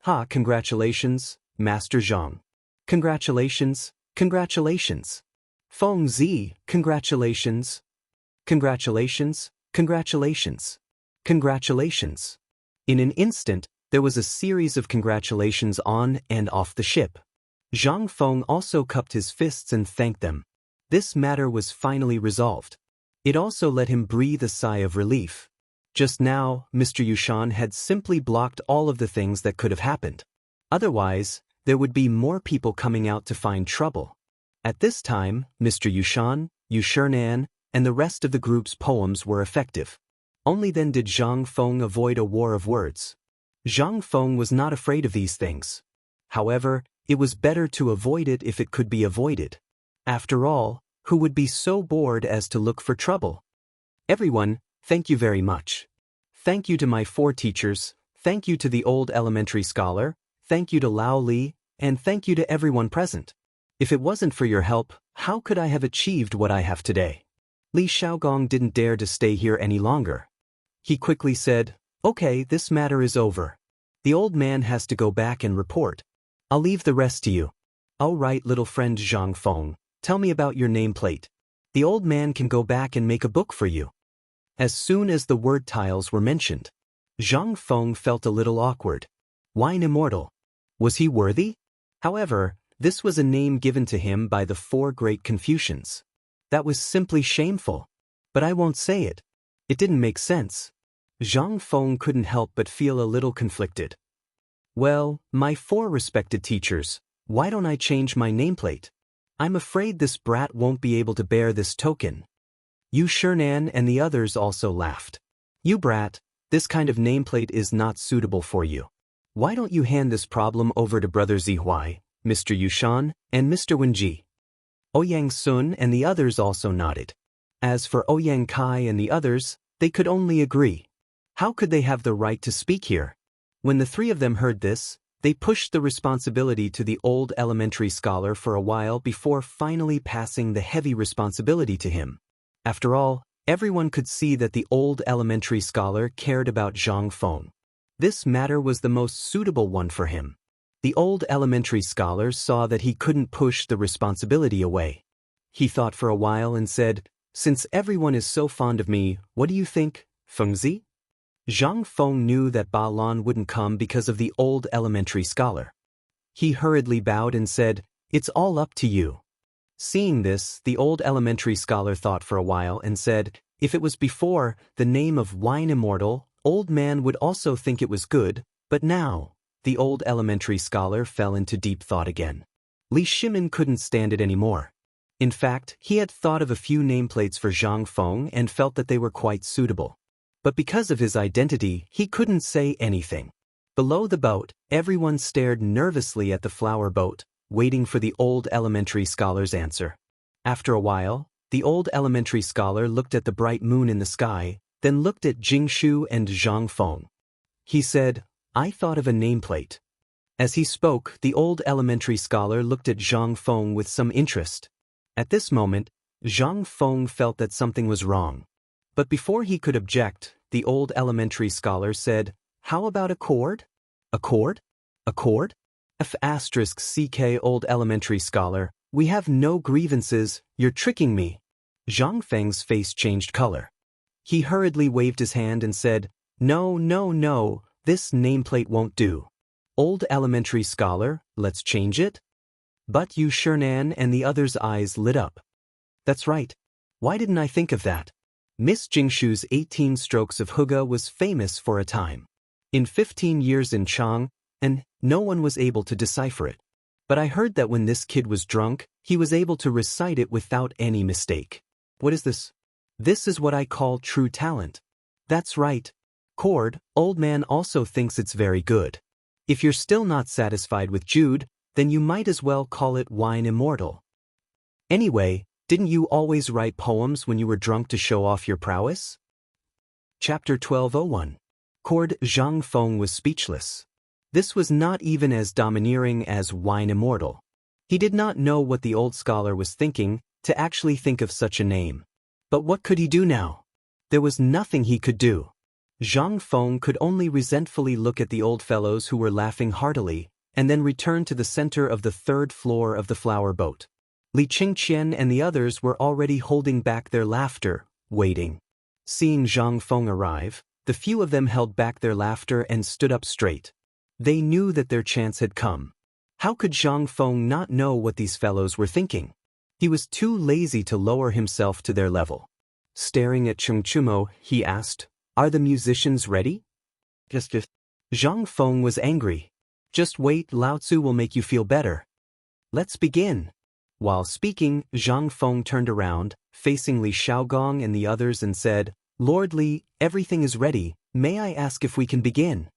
"Ha, congratulations, Master Zhang. Congratulations, congratulations. Feng Zi, congratulations. Congratulations, congratulations. Congratulations." In an instant, there was a series of congratulations on and off the ship. Zhang Feng also cupped his fists and thanked them. This matter was finally resolved. It also let him breathe a sigh of relief. Just now, Mr. Yushan had simply blocked all of the things that could have happened. Otherwise, there would be more people coming out to find trouble. At this time, Mr. Yushan, Yushernan, and the rest of the group's poems were effective. Only then did Zhang Feng avoid a war of words. Zhang Feng was not afraid of these things. However, it was better to avoid it if it could be avoided. After all, who would be so bored as to look for trouble? Everyone, thank you very much. Thank you to my 4 teachers, thank you to the old elementary scholar, thank you to Lao Li, and thank you to everyone present. If it wasn't for your help, how could I have achieved what I have today? Li Shaogong didn't dare to stay here any longer. He quickly said, "Okay, this matter is over. The old man has to go back and report. I'll leave the rest to you. All right, little friend Zhang Feng, tell me about your nameplate. The old man can go back and make a book for you." As soon as the word tiles were mentioned, Zhang Feng felt a little awkward. Wine Immortal. Was he worthy? However, this was a name given to him by the 4 great Confucians. That was simply shameful. But I won't say it. It didn't make sense. Zhang Feng couldn't help but feel a little conflicted. Well, my 4 respected teachers, why don't I change my nameplate? I'm afraid this brat won't be able to bear this token. Yu Shernan and the others also laughed. You brat, this kind of nameplate is not suitable for you. Why don't you hand this problem over to Brother Zihuai, Mr. Yushan, and Mr. Wenji? Ouyang Sun and the others also nodded. As for Ouyang Kai and the others, they could only agree. How could they have the right to speak here? When the 3 of them heard this, they pushed the responsibility to the old elementary scholar for a while before finally passing the heavy responsibility to him. After all, everyone could see that the old elementary scholar cared about Zhang Feng. This matter was the most suitable one for him. The old elementary scholar saw that he couldn't push the responsibility away. He thought for a while and said, "Since everyone is so fond of me, what do you think, Fengzi?" Zhang Feng knew that Ba Lan wouldn't come because of the old elementary scholar. He hurriedly bowed and said, "It's all up to you." Seeing this, the old elementary scholar thought for a while and said, if it was before, the name of Wine Immortal, old man would also think it was good, but now, the old elementary scholar fell into deep thought again. Li Shimin couldn't stand it anymore. In fact, he had thought of a few nameplates for Zhang Feng and felt that they were quite suitable. But because of his identity, he couldn't say anything. Below the boat, everyone stared nervously at the flower boat, waiting for the old elementary scholar's answer. After a while, the old elementary scholar looked at the bright moon in the sky, then looked at Jingshu and Zhang Feng. He said, "I thought of a nameplate." As he spoke, the old elementary scholar looked at Zhang Feng with some interest. At this moment, Zhang Feng felt that something was wrong. But before he could object, the old elementary scholar said, "How about a cord? A cord? A cord? F***ck old elementary scholar, we have no grievances, you're tricking me." Zhang Feng's face changed color. He hurriedly waved his hand and said, "No, no, no, this nameplate won't do. Old elementary scholar, let's change it?" But Xianxia and the others' eyes lit up. That's right. Why didn't I think of that? Miss Jingshu's 18 strokes of Hygge was famous for a time. In 15 years in Chang'an, no one was able to decipher it. But I heard that when this kid was drunk, he was able to recite it without any mistake. What is this? This is what I call true talent. That's right. Cord, old man also thinks it's very good. If you're still not satisfied with Jude, then you might as well call it wine immortal. Anyway, didn't you always write poems when you were drunk to show off your prowess? Chapter 1201. Cord Zhang Feng was speechless. This was not even as domineering as wine immortal. He did not know what the old scholar was thinking, to actually think of such a name. But what could he do now? There was nothing he could do. Zhang Feng could only resentfully look at the old fellows who were laughing heartily, and then return to the center of the third floor of the flower boat. Li Chang'an and the others were already holding back their laughter, waiting. Seeing Zhang Feng arrive, the few of them held back their laughter and stood up straight. They knew that their chance had come. How could Zhang Feng not know what these fellows were thinking? He was too lazy to lower himself to their level. Staring at Chengchumo, he asked, "Are the musicians ready?" Just. Zhang Feng was angry. "Just wait, Lao Tzu will make you feel better. Let's begin." While speaking, Zhang Feng turned around, facing Li Xiaogong and the others and said, "Lord Li, everything is ready, may I ask if we can begin?"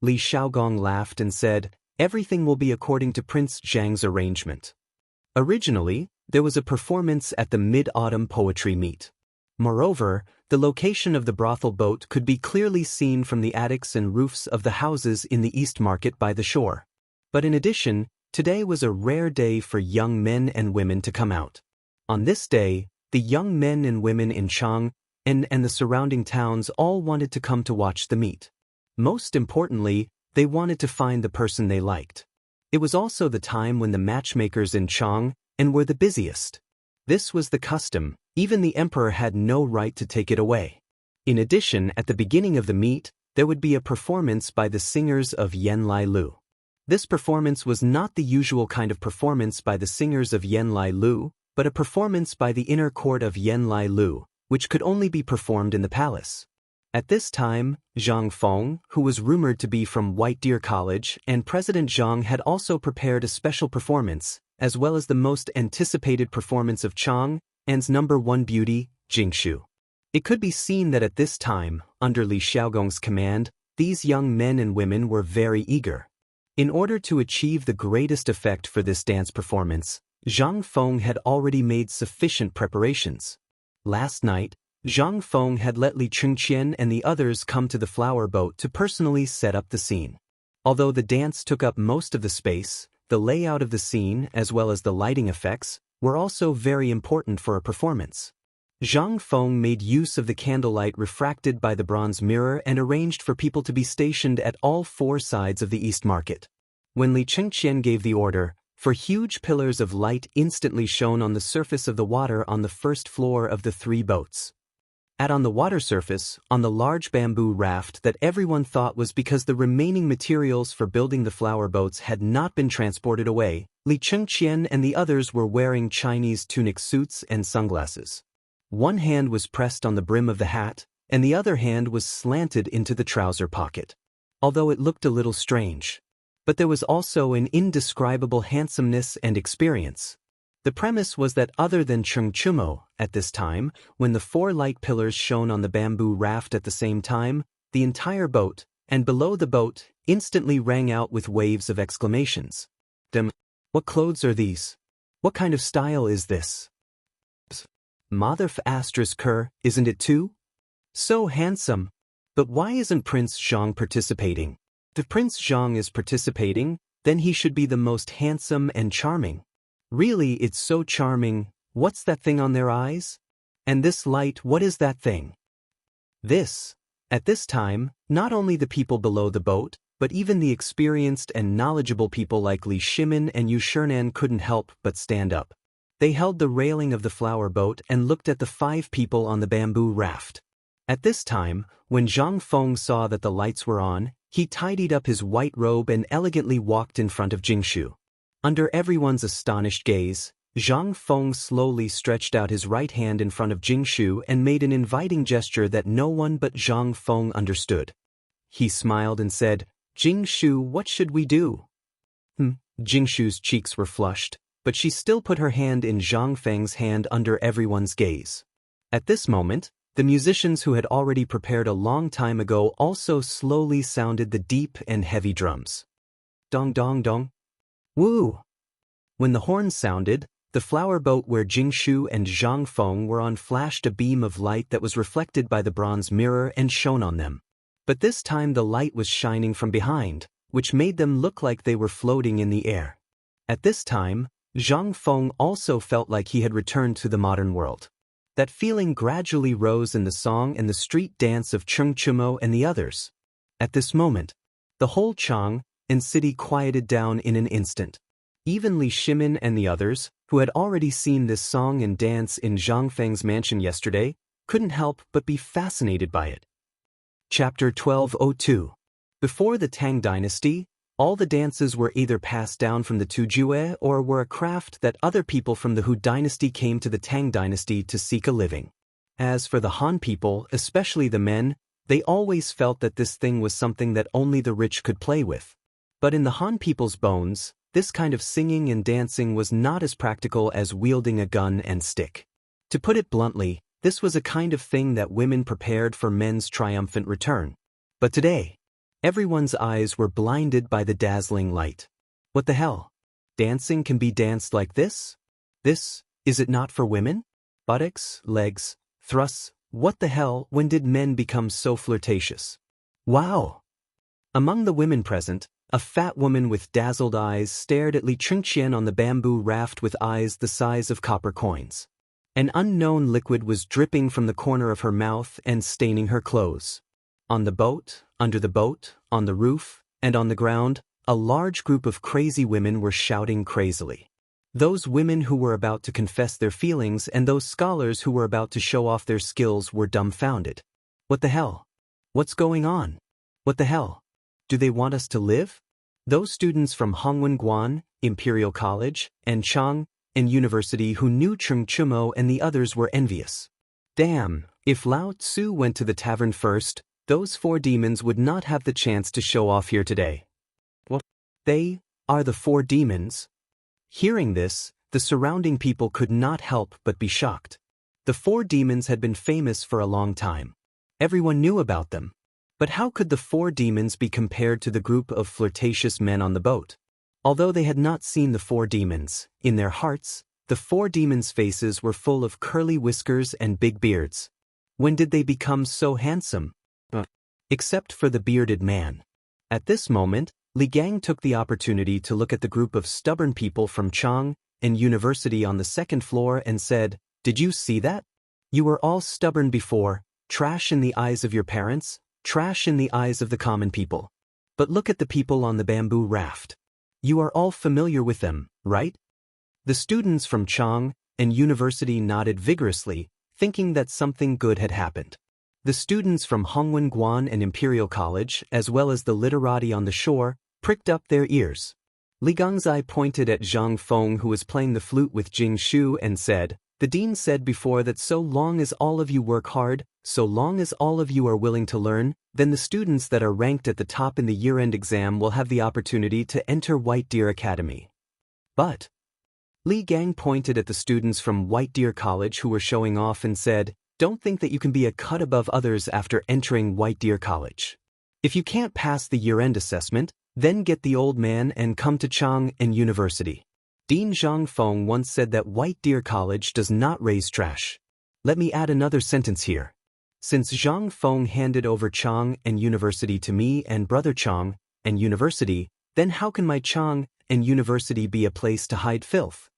Li Xiaogong laughed and said, "Everything will be according to Prince Zhang's arrangement." Originally, there was a performance at the Mid-Autumn Poetry Meet. Moreover, the location of the brothel boat could be clearly seen from the attics and roofs of the houses in the East Market by the shore. But in addition, today was a rare day for young men and women to come out. On this day, the young men and women in Chang'an and the surrounding towns all wanted to come to watch the meet. Most importantly, they wanted to find the person they liked. It was also the time when the matchmakers in Chang'an were the busiest. This was the custom, even the emperor had no right to take it away. In addition, at the beginning of the meet, there would be a performance by the singers of Yanlai Lu. This performance was not the usual kind of performance by the singers of Yanlai Lu, but a performance by the inner court of Yanlai Lu, which could only be performed in the palace. At this time, Zhang Feng, who was rumored to be from White Deer College, and President Zhang had also prepared a special performance, as well as the most anticipated performance of Chang'an's #1 beauty, Jingshu. It could be seen that at this time, under Li Xiaogong's command, these young men and women were very eager. In order to achieve the greatest effect for this dance performance, Zhang Feng had already made sufficient preparations. Last night, Zhang Feng had let Li Chang'an and the others come to the flower boat to personally set up the scene. Although the dance took up most of the space, the layout of the scene as well as the lighting effects were also very important for a performance. Zhang Feng made use of the candlelight refracted by the bronze mirror and arranged for people to be stationed at all four sides of the East Market. When Li Chang'an gave the order, for huge pillars of light instantly shone on the surface of the water on the first floor of the three boats. On the water surface, on the large bamboo raft that everyone thought was because the remaining materials for building the flower boats had not been transported away, Li Chang'an and the others were wearing Chinese tunic suits and sunglasses. One hand was pressed on the brim of the hat, and the other hand was slanted into the trouser pocket. Although it looked a little strange. But there was also an indescribable handsomeness and experience. The premise was that other than Chengchumo, at this time, when the four light pillars shone on the bamboo raft at the same time, the entire boat, and below the boat, instantly rang out with waves of exclamations. What clothes are these? What kind of style is this? Mother f***, isn't it too? So handsome. But why isn't Prince Zhang participating? If Prince Zhang is participating, then he should be the most handsome and charming. Really, it's so charming. What's that thing on their eyes? And this light, what is that thing? At this time, not only the people below the boat, but even the experienced and knowledgeable people like Li Shimin and Xianxia couldn't help but stand up. They held the railing of the flower boat and looked at the 5 people on the bamboo raft. At this time, when Zhang Feng saw that the lights were on, he tidied up his white robe and elegantly walked in front of Jingshu. Under everyone's astonished gaze, Zhang Feng slowly stretched out his right hand in front of Jingshu and made an inviting gesture that no one but Zhang Feng understood. He smiled and said, "Jingshu, what should we do?" Jingshu's cheeks were flushed, but she still put her hand in Zhang Feng's hand under everyone's gaze. At this moment, the musicians who had already prepared a long time ago also slowly sounded the deep and heavy drums. Dong dong dong. Woo! When the horns sounded, the flower boat where Jingshu and Zhang Feng were on flashed a beam of light that was reflected by the bronze mirror and shone on them. But this time the light was shining from behind, which made them look like they were floating in the air. At this time, Zhang Feng also felt like he had returned to the modern world. That feeling gradually rose in the song and the street dance of Chang'an and the others. At this moment, the whole Chang'an city quieted down in an instant. Even Li Shimin and the others, who had already seen this song and dance in Zhang Feng's mansion yesterday, couldn't help but be fascinated by it. Chapter 1202. Before the Tang dynasty, all the dances were either passed down from the Tujue or were a craft that other people from the Hu dynasty came to the Tang dynasty to seek a living. As for the Han people, especially the men, they always felt that this thing was something that only the rich could play with. But in the Han people's bones, this kind of singing and dancing was not as practical as wielding a gun and stick. To put it bluntly, this was a kind of thing that women prepared for men's triumphant return. But today, everyone's eyes were blinded by the dazzling light. What the hell? Dancing can be danced like this? This, is it not for women? Buttocks, legs, thrusts, what the hell, when did men become so flirtatious? Wow! Among the women present, a fat woman with dazzled eyes stared at Li Chengqian on the bamboo raft with eyes the size of copper coins. An unknown liquid was dripping from the corner of her mouth and staining her clothes. On the boat, under the boat, on the roof, and on the ground, a large group of crazy women were shouting crazily. Those women who were about to confess their feelings and those scholars who were about to show off their skills were dumbfounded. What the hell? What's going on? What the hell? Do they want us to live? Those students from Hongwen Imperial College, and Chang'an University who knew Chang'an and the others were envious. Damn, if Lao Tzu went to the tavern first, those 4 demons would not have the chance to show off here today. What? They are the 4 demons? Hearing this, the surrounding people could not help but be shocked. The 4 demons had been famous for a long time. Everyone knew about them. But how could the 4 demons be compared to the group of flirtatious men on the boat? Although they had not seen the 4 demons, in their hearts, the 4 demons' faces were full of curly whiskers and big beards. When did they become so handsome? Except for the bearded man. At this moment, Li Gang took the opportunity to look at the group of stubborn people from Chang'an University on the 2nd floor and said, "Did you see that? You were all stubborn before, trash in the eyes of your parents, trash in the eyes of the common people. But look at the people on the bamboo raft. You are all familiar with them, right?" The students from Chang'an University nodded vigorously, thinking that something good had happened. The students from Hongwen and Imperial College, as well as the literati on the shore, pricked up their ears. Li Gangzai pointed at Zhang Feng, who was playing the flute with Jingshu, and said, "The dean said before that so long as all of you work hard, so long as all of you are willing to learn, then the students that are ranked at the top in the year-end exam will have the opportunity to enter White Deer Academy." But Li Gang pointed at the students from White Deer College who were showing off and said, "Don't think that you can be a cut above others after entering White Deer College. If you can't pass the year-end assessment, then get the old man and come to Chang'an University. Dean Zhang Feng once said that White Deer College does not raise trash. Let me add another sentence here. Since Zhang Feng handed over Chang'an University to me and brother Chang'an University, then how can my Chang'an University be a place to hide filth?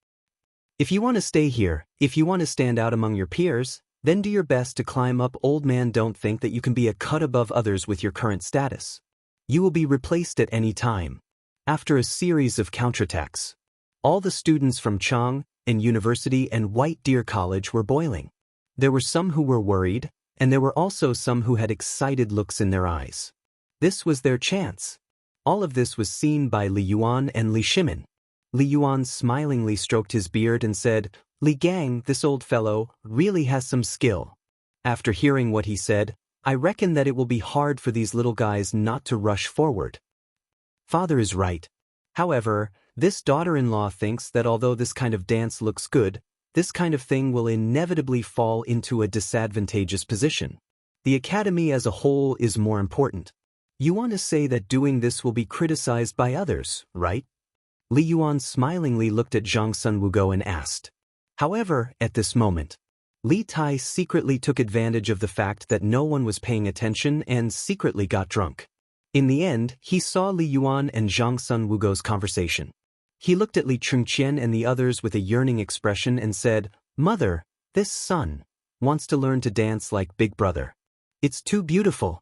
If you want to stay here, if you want to stand out among your peers, then do your best to climb up. Old man, don't think that you can be a cut above others with your current status. You will be replaced at any time." After a series of counterattacks, all the students from Chang'an University and White Deer College were boiling. There were some who were worried, and there were also some who had excited looks in their eyes. This was their chance. All of this was seen by Li Yuan and Li Shimin. Li Yuan smilingly stroked his beard and said, "Li Gang, this old fellow, really has some skill." After hearing what he said, I reckon that it will be hard for these little guys not to rush forward. Father is right. However, this daughter-in-law thinks that although this kind of dance looks good, this kind of thing will inevitably fall into a disadvantageous position. The academy as a whole is more important. You want to say that doing this will be criticized by others, right? Li Yuan smilingly looked at Zhang Sun Wugo and asked. However, at this moment, Li Tai secretly took advantage of the fact that no one was paying attention and secretly got drunk. In the end, he saw Li Yuan and Zhang Sun Wugo's conversation. He looked at Li Chengqian and the others with a yearning expression and said, "Mother, this son wants to learn to dance like Big Brother. It's too beautiful."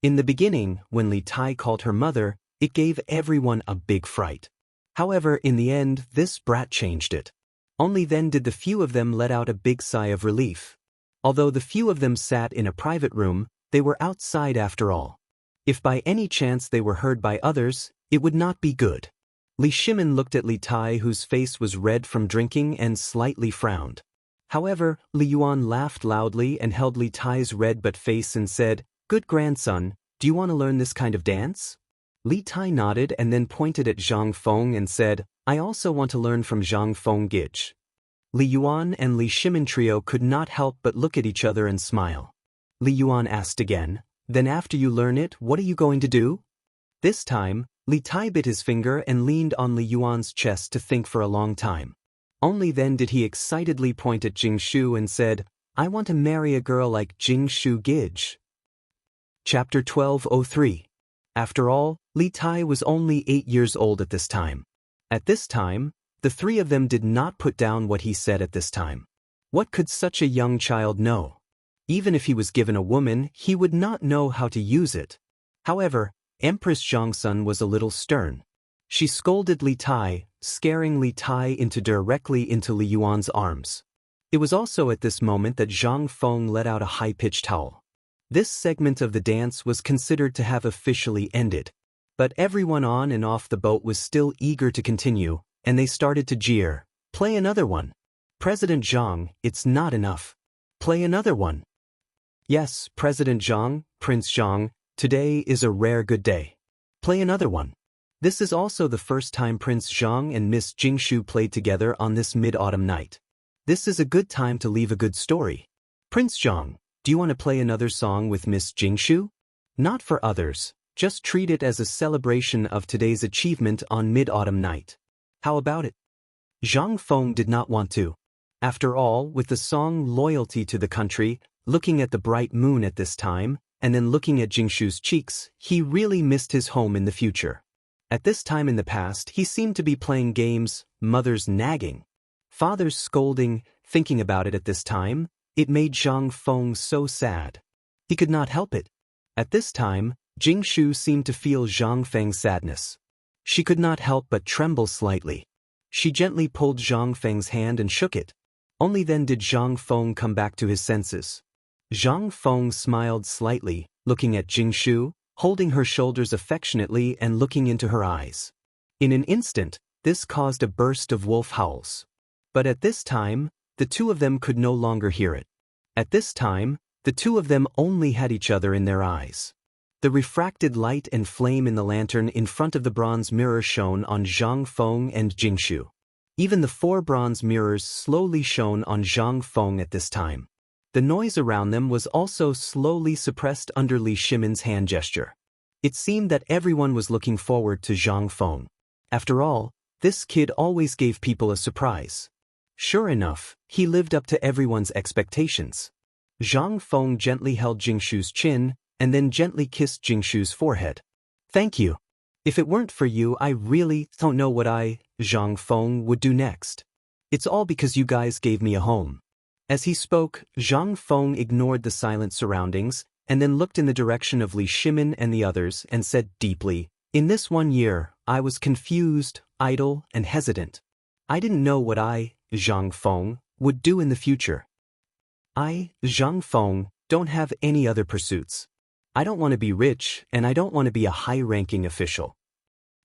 In the beginning, when Li Tai called her mother, it gave everyone a big fright. However, in the end, this brat changed it. Only then did the few of them let out a big sigh of relief. Although the few of them sat in a private room, they were outside after all. If by any chance they were heard by others, it would not be good. Li Shimin looked at Li Tai, whose face was red from drinking, and slightly frowned. However, Li Yuan laughed loudly and held Li Tai's red but face and said, "Good grandson, do you want to learn this kind of dance?" Li Tai nodded and then pointed at Zhang Feng and said, "I also want to learn from Zhang Feng Gij." Li Yuan and Li Shimin trio could not help but look at each other and smile. Li Yuan asked again, "Then after you learn it, what are you going to do?" This time, Li Tai bit his finger and leaned on Li Yuan's chest to think for a long time. Only then did he excitedly point at Jingshu and said, "I want to marry a girl like Jingshu Gij." Chapter 1203. After all, Li Tai was only 8 years old at this time. At this time, the three of them did not put down what he said at this time. What could such a young child know? Even if he was given a woman, he would not know how to use it. However, Empress Zhangsun was a little stern. She scolded Li Tai, scaring Li Tai directly into Li Yuan's arms. It was also at this moment that Zhang Feng let out a high-pitched howl. This segment of the dance was considered to have officially ended. But everyone on and off the boat was still eager to continue, and they started to jeer, "Play another one. President Zhang, it's not enough. Play another one." "Yes, President Zhang, Prince Zhang, today is a rare good day. Play another one." This is also the first time Prince Zhang and Miss Jingshu played together on this mid-autumn night. This is a good time to leave a good story. "Prince Zhang, do you want to play another song with Miss Jingshu? Not for others, just treat it as a celebration of today's achievement on mid-autumn night. How about it?" Zhang Feng did not want to. After all, with the song Loyalty to the Country, looking at the bright moon at this time, and then looking at Jingshu's cheeks, he really missed his home in the future. At this time in the past, he seemed to be playing games, mother's nagging, father's scolding. Thinking about it at this time, it made Zhang Feng so sad. He could not help it. At this time, Jingshu seemed to feel Zhang Feng's sadness. She could not help but tremble slightly. She gently pulled Zhang Feng's hand and shook it. Only then did Zhang Feng come back to his senses. Zhang Feng smiled slightly, looking at Jingshu, holding her shoulders affectionately and looking into her eyes. In an instant, this caused a burst of wolf howls. But at this time, the two of them could no longer hear it. At this time, the two of them only had each other in their eyes. The refracted light and flame in the lantern in front of the bronze mirror shone on Zhang Feng and Jingshu. Even the 4 bronze mirrors slowly shone on Zhang Feng at this time. The noise around them was also slowly suppressed under Li Shimin's hand gesture. It seemed that everyone was looking forward to Zhang Feng. After all, this kid always gave people a surprise. Sure enough, he lived up to everyone's expectations. Zhang Feng gently held Jingshu's chin, and then gently kissed Jingshu's forehead. "Thank you. If it weren't for you, I really don't know what Zhang Feng would do next. It's all because you guys gave me a home." As he spoke, Zhang Feng ignored the silent surroundings, and then looked in the direction of Li Shimin and the others and said deeply, "In this 1 year, I was confused, idle, and hesitant. I didn't know what Zhang Feng, would do in the future. Zhang Feng, don't have any other pursuits. I don't want to be rich, and I don't want to be a high-ranking official.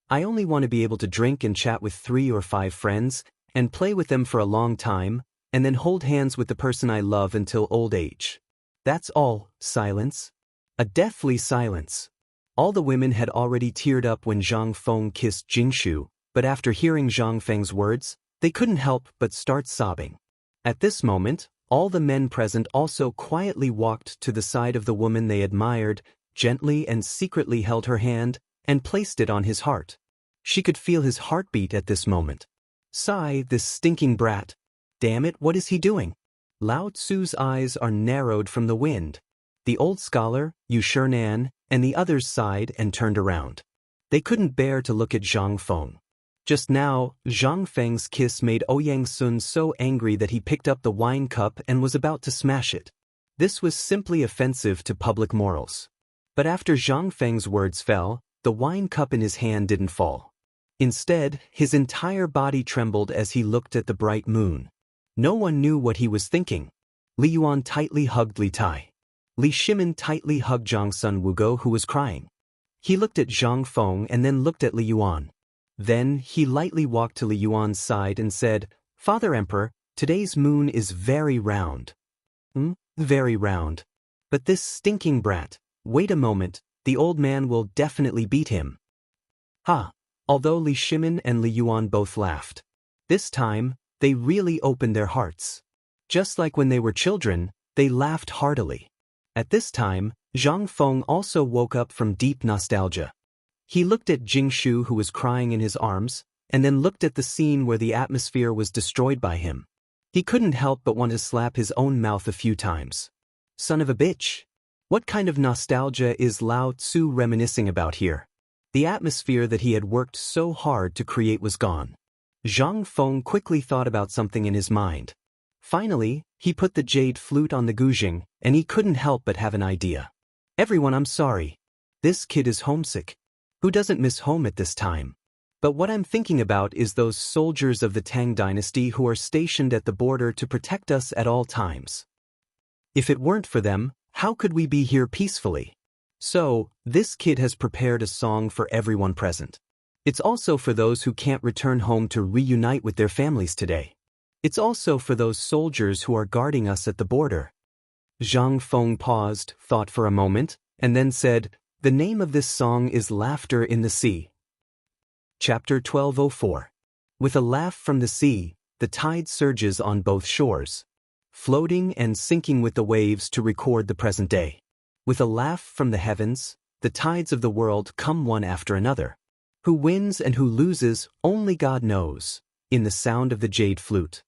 I only want to be able to drink and chat with 3 or 5 friends, and play with them for a long time, and then hold hands with the person I love until old age. That's all. Silence. A deathly silence. All the women had already teared up when Zhang Feng kissed Jingshu, but after hearing Zhang Feng's words, they couldn't help but start sobbing. At this moment, all the men present also quietly walked to the side of the woman they admired, gently and secretly held her hand, and placed it on his heart. She could feel his heartbeat at this moment. Sigh, this stinking brat. Damn it, what is he doing? Lao Tzu's eyes are narrowed from the wind. The old scholar, Yu Shernan, and the others sighed and turned around. They couldn't bear to look at Zhang Feng. Just now, Zhang Feng's kiss made Ouyang Sun so angry that he picked up the wine cup and was about to smash it. This was simply offensive to public morals. But after Zhang Feng's words fell, the wine cup in his hand didn't fall. Instead, his entire body trembled as he looked at the bright moon. No one knew what he was thinking. Li Yuan tightly hugged Li Tai. Li Shimin tightly hugged Zhang Sun Wugo, who was crying. He looked at Zhang Feng and then looked at Li Yuan. Then, he lightly walked to Li Yuan's side and said, "Father Emperor, today's moon is very round." Very round. But this stinking brat, wait a moment, the old man will definitely beat him. Ha! Although Li Shimin and Li Yuan both laughed. This time, they really opened their hearts. Just like when they were children, they laughed heartily. At this time, Zhang Feng also woke up from deep nostalgia. He looked at Jingshu, who was crying in his arms, and then looked at the scene where the atmosphere was destroyed by him. He couldn't help but want to slap his own mouth a few times. Son of a bitch! What kind of nostalgia is Lao Tzu reminiscing about here? The atmosphere that he had worked so hard to create was gone. Zhang Feng quickly thought about something in his mind. Finally, he put the jade flute on the guzheng, and he couldn't help but have an idea. Everyone, I'm sorry. This kid is homesick. Who doesn't miss home at this time? But what I'm thinking about is those soldiers of the Tang dynasty who are stationed at the border to protect us at all times. If it weren't for them, how could we be here peacefully? So, this kid has prepared a song for everyone present. It's also for those who can't return home to reunite with their families today. It's also for those soldiers who are guarding us at the border. Zhang Feng paused, thought for a moment, and then said, "The name of this song is Laughter in the Sea." Chapter 1204. With a laugh from the sea, the tide surges on both shores, floating and sinking with the waves to record the present day. With a laugh from the heavens, the tides of the world come one after another. Who wins and who loses, only God knows. In the sound of the jade flute,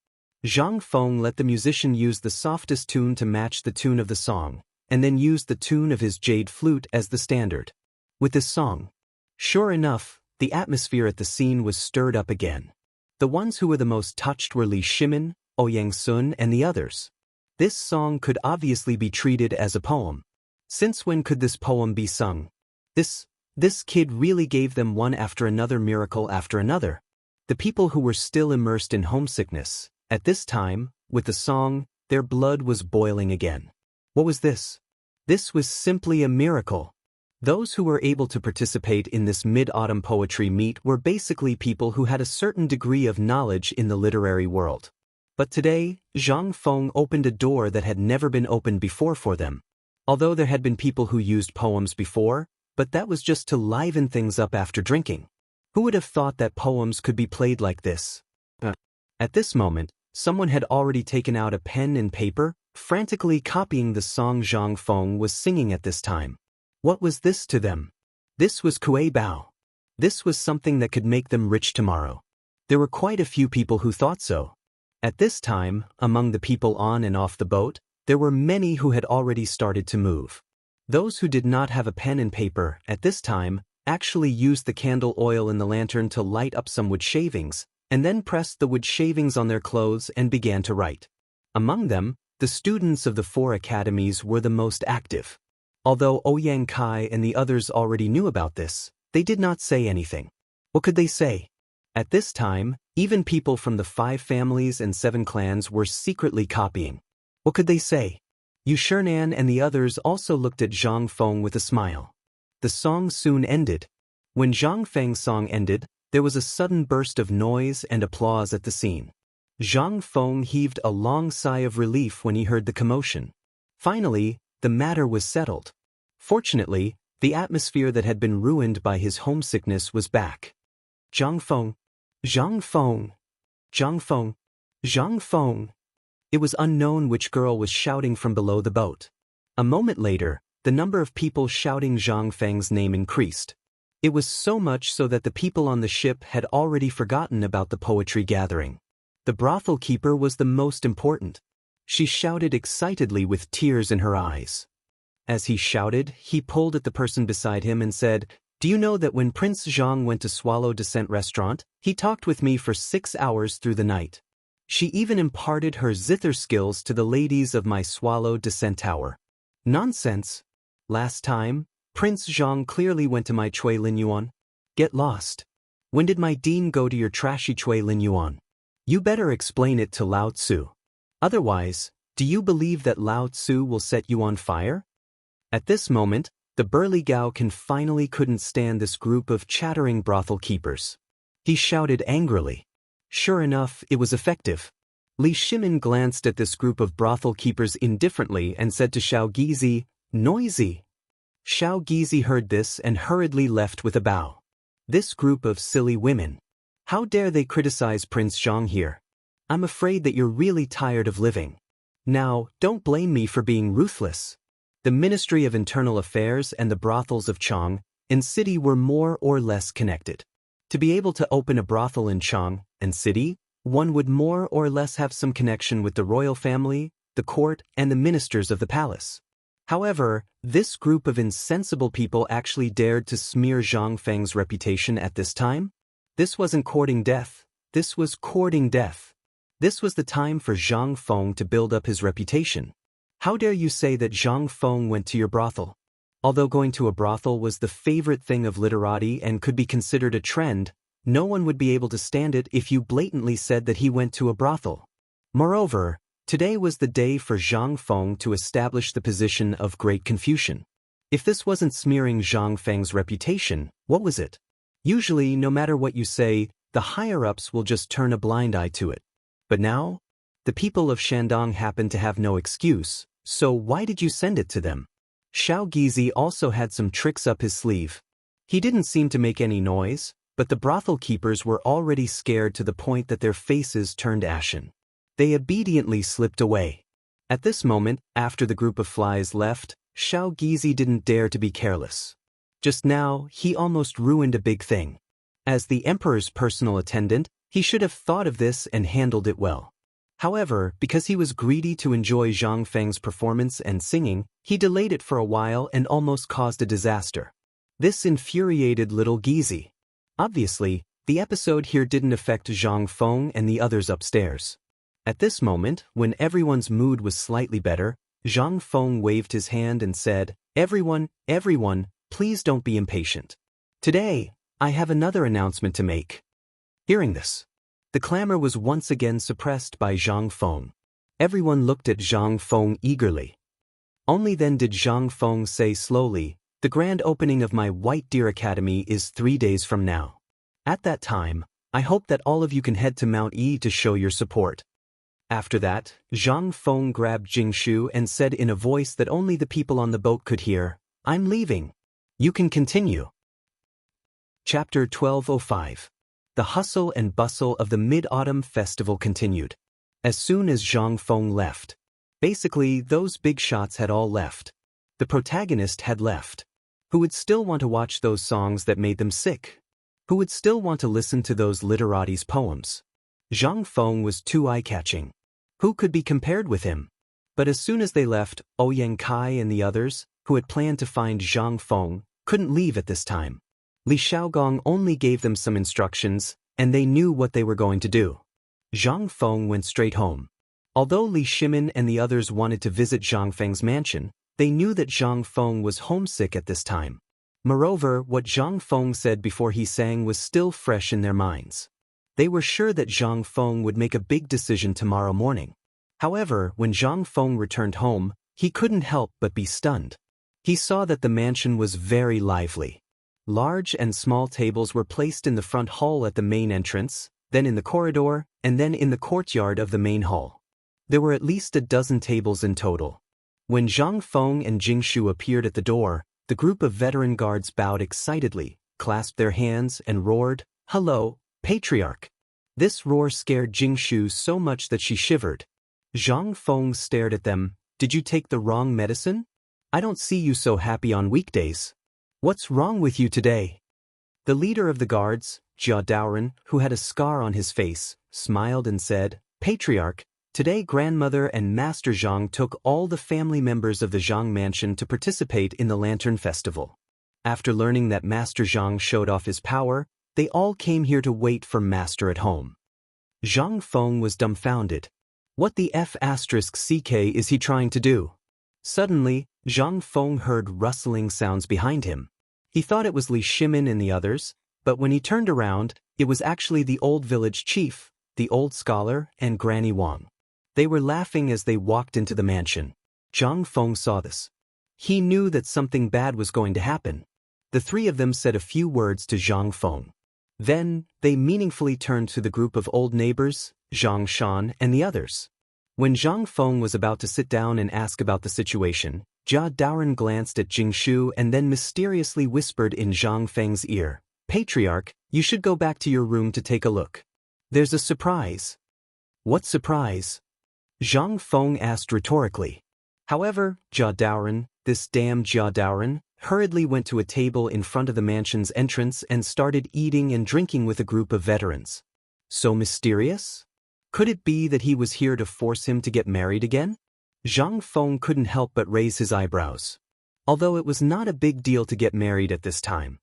Zhang Feng let the musician use the softest tune to match the tune of the song, and then used the tune of his jade flute as the standard. With this song, sure enough, the atmosphere at the scene was stirred up again. The ones who were the most touched were Li Shimin, Ouyang Sun, and the others. This song could obviously be treated as a poem. Since when could this poem be sung? This kid really gave them one after another miracle after another. The people who were still immersed in homesickness, at this time, with the song, their blood was boiling again. What was this? This was simply a miracle. Those who were able to participate in this mid-autumn poetry meet were basically people who had a certain degree of knowledge in the literary world. But today, Zhang Feng opened a door that had never been opened before for them. Although there had been people who used poems before, but that was just to liven things up after drinking. Who would have thought that poems could be played like this? At this moment, someone had already taken out a pen and paper, frantically copying the song Zhang Feng was singing at this time. What was this to them? This was Kuei Bao. This was something that could make them rich tomorrow. There were quite a few people who thought so. At this time, among the people on and off the boat, there were many who had already started to move. Those who did not have a pen and paper, at this time, actually used the candle oil in the lantern to light up some wood shavings, and then pressed the wood shavings on their clothes and began to write. Among them, the students of the 4 academies were the most active. Although Ouyang Kai and the others already knew about this, they did not say anything. What could they say? At this time, even people from the 5 families and 7 clans were secretly copying. What could they say? Chang'an and the others also looked at Zhang Feng with a smile. The song soon ended. When Zhang Feng's song ended, there was a sudden burst of noise and applause at the scene. Zhang Feng heaved a long sigh of relief when he heard the commotion. Finally, the matter was settled. Fortunately, the atmosphere that had been ruined by his homesickness was back. Zhang Feng, Zhang Feng, Zhang Feng, Zhang Feng. It was unknown which girl was shouting from below the boat. A moment later, the number of people shouting Zhang Feng's name increased. It was so much so that the people on the ship had already forgotten about the poetry gathering. The brothel keeper was the most important. She shouted excitedly with tears in her eyes. As he shouted, he pulled at the person beside him and said, "Do you know that when Prince Zhang went to Swallow Descent Restaurant, he talked with me for 6 hours through the night. She even imparted her zither skills to the ladies of my Swallow Descent Tower." Nonsense. Last time, Prince Zhang clearly went to my Chui Lin Yuan. Get lost. When did my dean go to your trashy Chui Lin Yuan? You better explain it to Lao Tzu. Otherwise, do you believe that Lao Tzu will set you on fire? At this moment, the burly Gaokan finally couldn't stand this group of chattering brothel keepers. He shouted angrily. Sure enough, it was effective. Li Shimin glanced at this group of brothel keepers indifferently and said to Xiao Gizi, "Noisy." Xiao Gizi heard this and hurriedly left with a bow. This group of silly women. How dare they criticize Prince Zhang here? I'm afraid that you're really tired of living. Now, don't blame me for being ruthless. The Ministry of Internal Affairs and the brothels of Chang'an city were more or less connected. To be able to open a brothel in Chang'an city, one would more or less have some connection with the royal family, the court, and the ministers of the palace. However, this group of insensible people actually dared to smear Zhang Feng's reputation at this time. This wasn't courting death, this was courting death. This was the time for Zhang Feng to build up his reputation. How dare you say that Zhang Feng went to your brothel? Although going to a brothel was the favorite thing of literati and could be considered a trend, no one would be able to stand it if you blatantly said that he went to a brothel. Moreover, today was the day for Zhang Feng to establish the position of great Confucian. If this wasn't smearing Zhang Feng's reputation, what was it? Usually, no matter what you say, the higher-ups will just turn a blind eye to it. But now, the people of Shandong happen to have no excuse, so why did you send it to them? Xiao Gizi also had some tricks up his sleeve. He didn't seem to make any noise, but the brothel keepers were already scared to the point that their faces turned ashen. They obediently slipped away. At this moment, after the group of flies left, Xiao Gizi didn't dare to be careless. Just now, he almost ruined a big thing. As the emperor's personal attendant, he should have thought of this and handled it well. However, because he was greedy to enjoy Zhang Feng's performance and singing, he delayed it for a while and almost caused a disaster. This infuriated little Gizi. Obviously, the episode here didn't affect Zhang Feng and the others upstairs. At this moment, when everyone's mood was slightly better, Zhang Feng waved his hand and said, everyone, please don't be impatient. Today, I have another announcement to make." Hearing this, the clamor was once again suppressed by Zhang Feng. Everyone looked at Zhang Feng eagerly. Only then did Zhang Feng say slowly, "The grand opening of my White Deer Academy is 3 days from now. At that time, I hope that all of you can head to Mount E to show your support." After that, Zhang Feng grabbed Jingshu and said in a voice that only the people on the boat could hear, "I'm leaving. You can continue." Chapter 1205. The hustle and bustle of the Mid-Autumn Festival continued. As soon as Zhang Feng left, basically those big shots had all left. The protagonist had left. Who would still want to watch those songs that made them sick? Who would still want to listen to those literatis' poems? Zhang Feng was too eye-catching. Who could be compared with him? But as soon as they left, Ouyang Kai and the others, who had planned to find Zhang Feng, couldn't leave at this time. Li Xiaogong only gave them some instructions, and they knew what they were going to do. Zhang Feng went straight home. Although Li Shimin and the others wanted to visit Zhang Feng's mansion, they knew that Zhang Feng was homesick at this time. Moreover, what Zhang Feng said before he sang was still fresh in their minds. They were sure that Zhang Feng would make a big decision tomorrow morning. However, when Zhang Feng returned home, He couldn't help but be stunned. He saw that the mansion was very lively. Large and small tables were placed in the front hall at the main entrance, then in the corridor, and then in the courtyard of the main hall. There were at least a dozen tables in total. When Zhang Feng and Jing Shu appeared at the door, the group of veteran guards bowed excitedly, clasped their hands, and roared, "Hello, Patriarch!" This roar scared Jing Shu so much that she shivered. Zhang Feng stared at them. "Did you take the wrong medicine? I don't see you so happy on weekdays. What's wrong with you today?" The leader of the guards, Jia Daoren, who had a scar on his face, smiled and said, "Patriarch, today grandmother and Master Zhang took all the family members of the Zhang mansion to participate in the Lantern Festival. After learning that Master Zhang showed off his power, they all came here to wait for Master at home." Zhang Feng was dumbfounded. What the F***ck is he trying to do? Suddenly, Zhang Feng heard rustling sounds behind him. He thought it was Li Shimin and the others, but when he turned around, it was actually the old village chief, the old scholar, and Granny Wang. They were laughing as they walked into the mansion. Zhang Feng saw this. He knew that something bad was going to happen. The three of them said a few words to Zhang Feng. Then, they meaningfully turned to the group of old neighbors, Zhang Shan, and the others. When Zhang Feng was about to sit down and ask about the situation, Jia Daoren glanced at Jing Shu and then mysteriously whispered in Zhang Feng's ear, "Patriarch, you should go back to your room to take a look. There's a surprise." "What surprise?" Zhang Feng asked rhetorically. However, Jia Daoren, this damn Jia Daoren, hurriedly went to a table in front of the mansion's entrance and started eating and drinking with a group of veterans. So mysterious? Could it be that he was here to force him to get married again? Zhang Feng couldn't help but raise his eyebrows. Although it was not a big deal to get married at this time.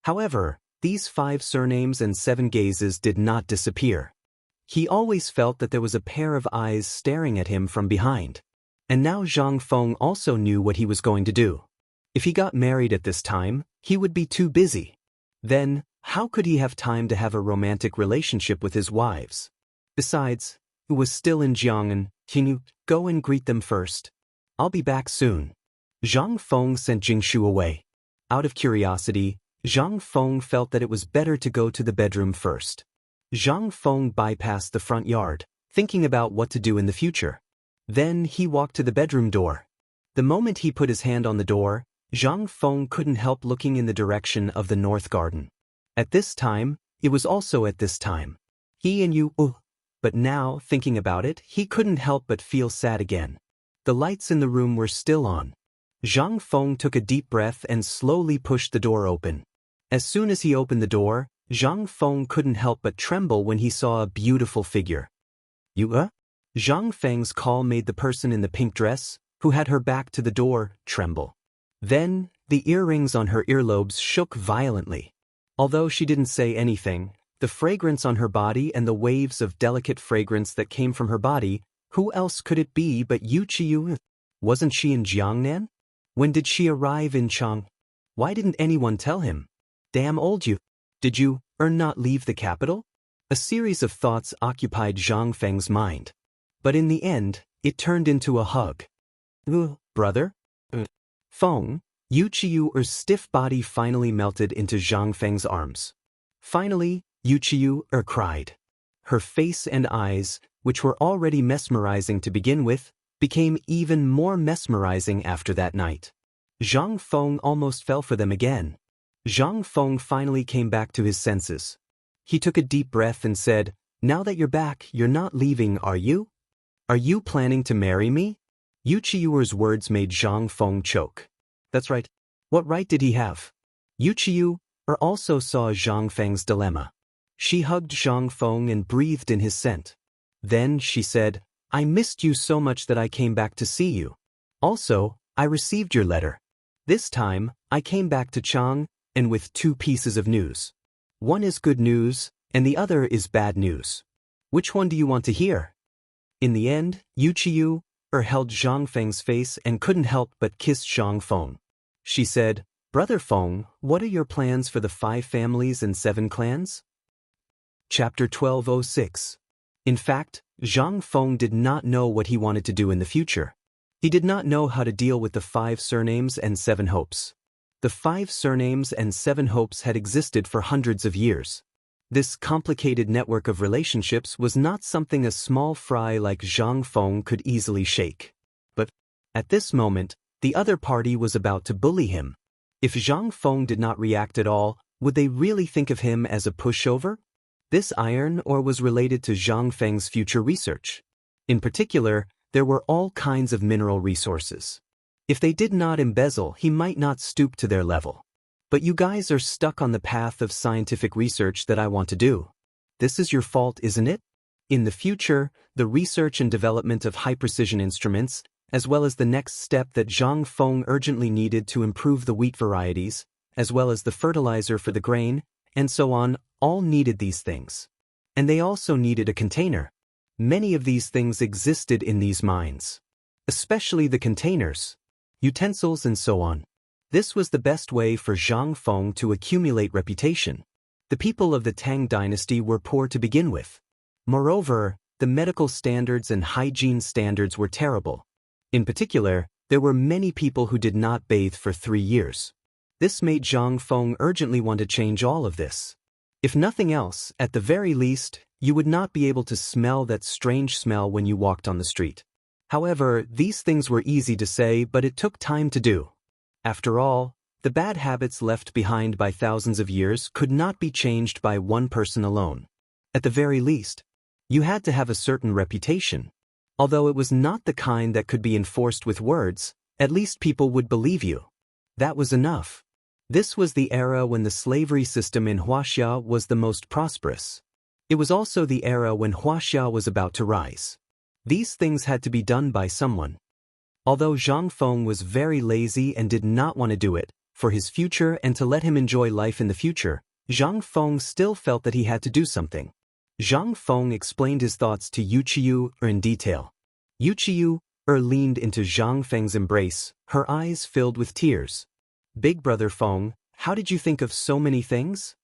However, these 5 surnames and 7 gazes did not disappear. He always felt that there was a pair of eyes staring at him from behind. And now Zhang Feng also knew what he was going to do. If he got married at this time, he would be too busy. Then, how could he have time to have a romantic relationship with his wives? Besides, he was still in Chang'an. He knew, "Go and greet them first. I'll be back soon." Zhang Feng sent Jing Shu away. Out of curiosity, Zhang Feng felt that it was better to go to the bedroom first. Zhang Feng bypassed the front yard, thinking about what to do in the future. Then he walked to the bedroom door. The moment he put his hand on the door, Zhang Feng couldn't help looking in the direction of the north garden. At this time, it was also at this time. But now, thinking about it, he couldn't help but feel sad again. The lights in the room were still on. Zhang Feng took a deep breath and slowly pushed the door open. As soon as he opened the door, Zhang Feng couldn't help but tremble when he saw a beautiful figure. Zhang Feng's call made the person in the pink dress, who had her back to the door, tremble. Then, the earrings on her earlobes shook violently. Although she didn't say anything, the fragrance on her body and the waves of delicate fragrance that came from her body, who else could it be but Yu Qiyu? Wasn't she in Jiangnan? When did she arrive in Chang? Why didn't anyone tell him? Damn old you. Did you, or not leave the capital? A series of thoughts occupied Zhang Feng's mind. But in the end, it turned into a hug. Brother? Feng, Yu Qiu's stiff body finally melted into Zhang Feng's arms. Finally, Yu Qiu cried. Her face and eyes, which were already mesmerizing to begin with, became even more mesmerizing after that night. Zhang Feng almost fell for them again. Zhang Feng finally came back to his senses. He took a deep breath and said, "Now that you're back, you're not leaving, are you? Are you planning to marry me?" Yu Qiu's words made Zhang Feng choke. That's right. What right did he have? Yu Qiu also saw Zhang Feng's dilemma. She hugged Zhang Feng and breathed in his scent. Then she said, "I missed you so much that I came back to see you. Also, I received your letter. This time, I came back to Chang, and with 2 pieces of news. One is good news, and the other is bad news. Which one do you want to hear?" In the end, Yu Qiu held Zhang Feng's face and couldn't help but kiss Zhang Feng. She said, "Brother Feng, what are your plans for the 5 families and 7 clans?" Chapter 1206. In fact, Zhang Feng did not know what he wanted to do in the future. He did not know how to deal with the 5 surnames and 7 hopes. The 5 surnames and 7 hopes had existed for hundreds of years. This complicated network of relationships was not something a small fry like Zhang Feng could easily shake. But, at this moment, the other party was about to bully him. If Zhang Feng did not react at all, would they really think of him as a pushover? This iron ore was related to Zhang Feng's future research. In particular, there were all kinds of mineral resources. If they did not embezzle, he might not stoop to their level. But you guys are stuck on the path of scientific research that I want to do. This is your fault, isn't it? In the future, the research and development of high-precision instruments, as well as the next step that Zhang Feng urgently needed to improve the wheat varieties, as well as the fertilizer for the grain, and so on, all needed these things. And they also needed a container. Many of these things existed in these mines. Especially the containers, utensils and so on. This was the best way for Zhang Feng to accumulate reputation. The people of the Tang dynasty were poor to begin with. Moreover, the medical standards and hygiene standards were terrible. In particular, there were many people who did not bathe for 3 years. This made Zhang Feng urgently want to change all of this. If nothing else, at the very least, you would not be able to smell that strange smell when you walked on the street. However, these things were easy to say, but it took time to do. After all, the bad habits left behind by thousands of years could not be changed by one person alone. At the very least, you had to have a certain reputation. Although it was not the kind that could be enforced with words, at least people would believe you. That was enough. This was the era when the slavery system in Wuxia was the most prosperous. It was also the era when Wuxia was about to rise. These things had to be done by someone. Although Zhang Feng was very lazy and did not want to do it, for his future and to let him enjoy life in the future, Zhang Feng still felt that he had to do something. Zhang Feng explained his thoughts to Wuxia in detail. Wuxia leaned into Zhang Feng's embrace, her eyes filled with tears. Big brother Feng, how did you think of so many things?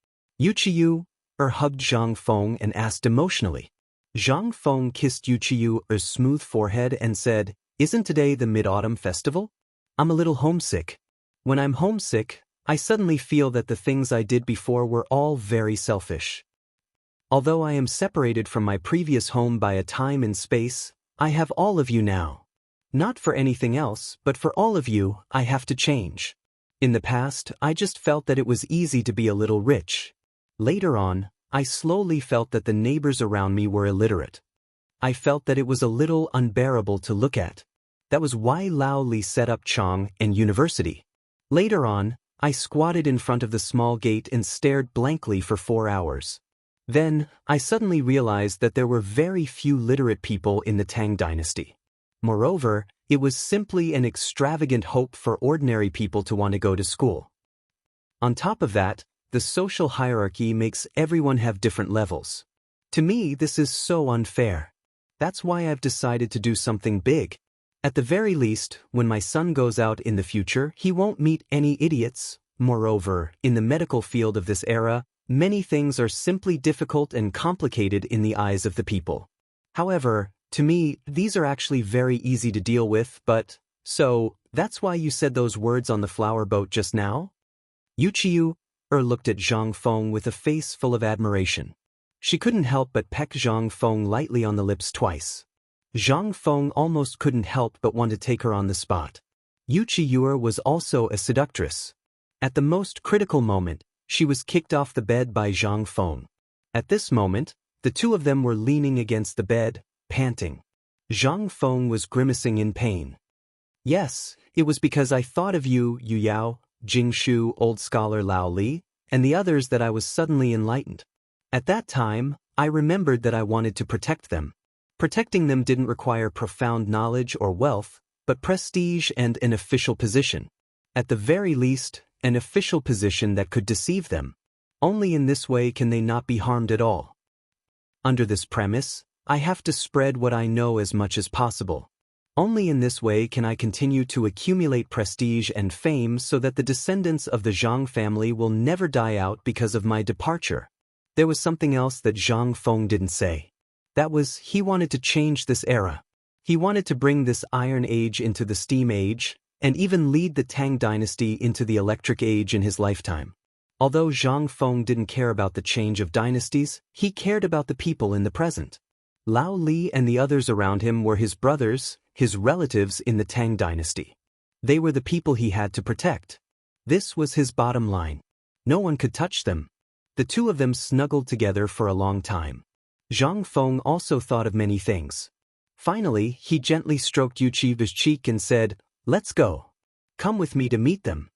Wuxia hugged Zhang Feng and asked emotionally. Zhang Feng kissed Wuxia's smooth forehead and said, "Isn't today the Mid-Autumn Festival? I'm a little homesick. When I'm homesick, I suddenly feel that the things I did before were all very selfish. Although I am separated from my previous home by a time and space, I have all of you now. Not for anything else, but for all of you, I have to change. In the past, I just felt that it was easy to be a little rich. Later on, I slowly felt that the neighbors around me were illiterate. I felt that it was a little unbearable to look at. That was why Lao Li set up Chang'an University. Later on, I squatted in front of the small gate and stared blankly for 4 hours. Then, I suddenly realized that there were very few literate people in the Tang dynasty. Moreover, it was simply an extravagant hope for ordinary people to want to go to school. On top of that, the social hierarchy makes everyone have different levels. To me, this is so unfair. That's why I've decided to do something big. At the very least, when my son goes out in the future, he won't meet any idiots. Moreover, in the medical field of this era, many things are simply difficult and complicated in the eyes of the people. However, to me, these are actually very easy to deal with, but, so, that's why you said those words on the flower boat just now? Wuxia looked at Zhang Feng with a face full of admiration. She couldn't help but peck Zhang Feng lightly on the lips twice. Zhang Feng almost couldn't help but want to take her on the spot. Wuxia was also a seductress. At the most critical moment, she was kicked off the bed by Zhang Feng. At this moment, the two of them were leaning against the bed, panting. Zhang Feng was grimacing in pain. Yes, it was because I thought of you, Yu Yao, Jingshu, old scholar Lao Li, and the others that I was suddenly enlightened. At that time, I remembered that I wanted to protect them. Protecting them didn't require profound knowledge or wealth, but prestige and an official position. At the very least, an official position that could deceive them. Only in this way can they not be harmed at all. Under this premise, I have to spread what I know as much as possible. Only in this way can I continue to accumulate prestige and fame so that the descendants of the Zhang family will never die out because of my departure. There was something else that Zhang Feng didn't say. That was, he wanted to change this era. He wanted to bring this Iron Age into the Steam Age, and even lead the Tang dynasty into the Electric Age in his lifetime. Although Zhang Feng didn't care about the change of dynasties, he cared about the people in the present. Lao Li and the others around him were his brothers, his relatives in the Tang dynasty. They were the people he had to protect. This was his bottom line. No one could touch them. The two of them snuggled together for a long time. Zhang Feng also thought of many things. Finally, he gently stroked Yu Qi's cheek and said, "Let's go. Come with me to meet them."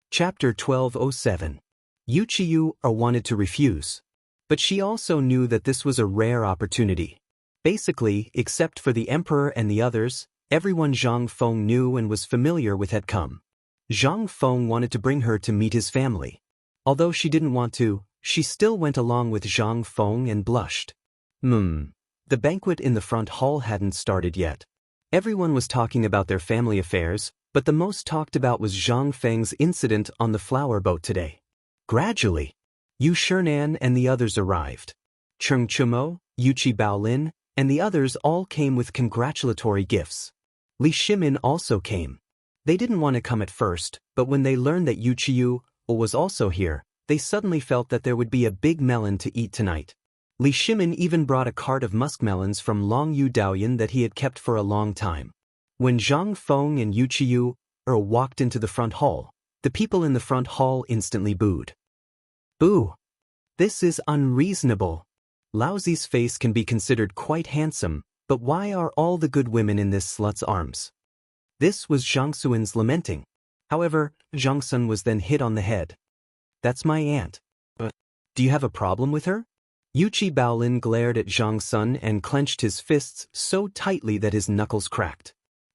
Chapter 1207. Yu Qiyu wanted to refuse. But she also knew that this was a rare opportunity. Basically, except for the emperor and the others, everyone Zhang Feng knew and was familiar with had come. Zhang Feng wanted to bring her to meet his family. Although she didn't want to, she still went along with Zhang Feng and blushed. The banquet in the front hall hadn't started yet. Everyone was talking about their family affairs, but the most talked about was Zhang Feng's incident on the flower boat today. Gradually, Yu Shinan and the others arrived. Cheng Chumo, Yu Baolin, and the others all came with congratulatory gifts. Li Shimin also came. They didn't want to come at first, but when they learned that Yu Qiyu was also here, they suddenly felt that there would be a big melon to eat tonight. Li Shimin even brought a cart of muskmelons from Longyu Daoyin that he had kept for a long time. When Zhang Feng and Yu Qiyu walked into the front hall, the people in the front hall instantly booed. Boo! This is unreasonable. Lao Zi's face can be considered quite handsome, but why are all the good women in this slut's arms? This was Zhang Xuan's lamenting. However, Zhang Sun was then hit on the head. That's my aunt. But do you have a problem with her? Yu Baolin glared at Zhang Sun and clenched his fists so tightly that his knuckles cracked.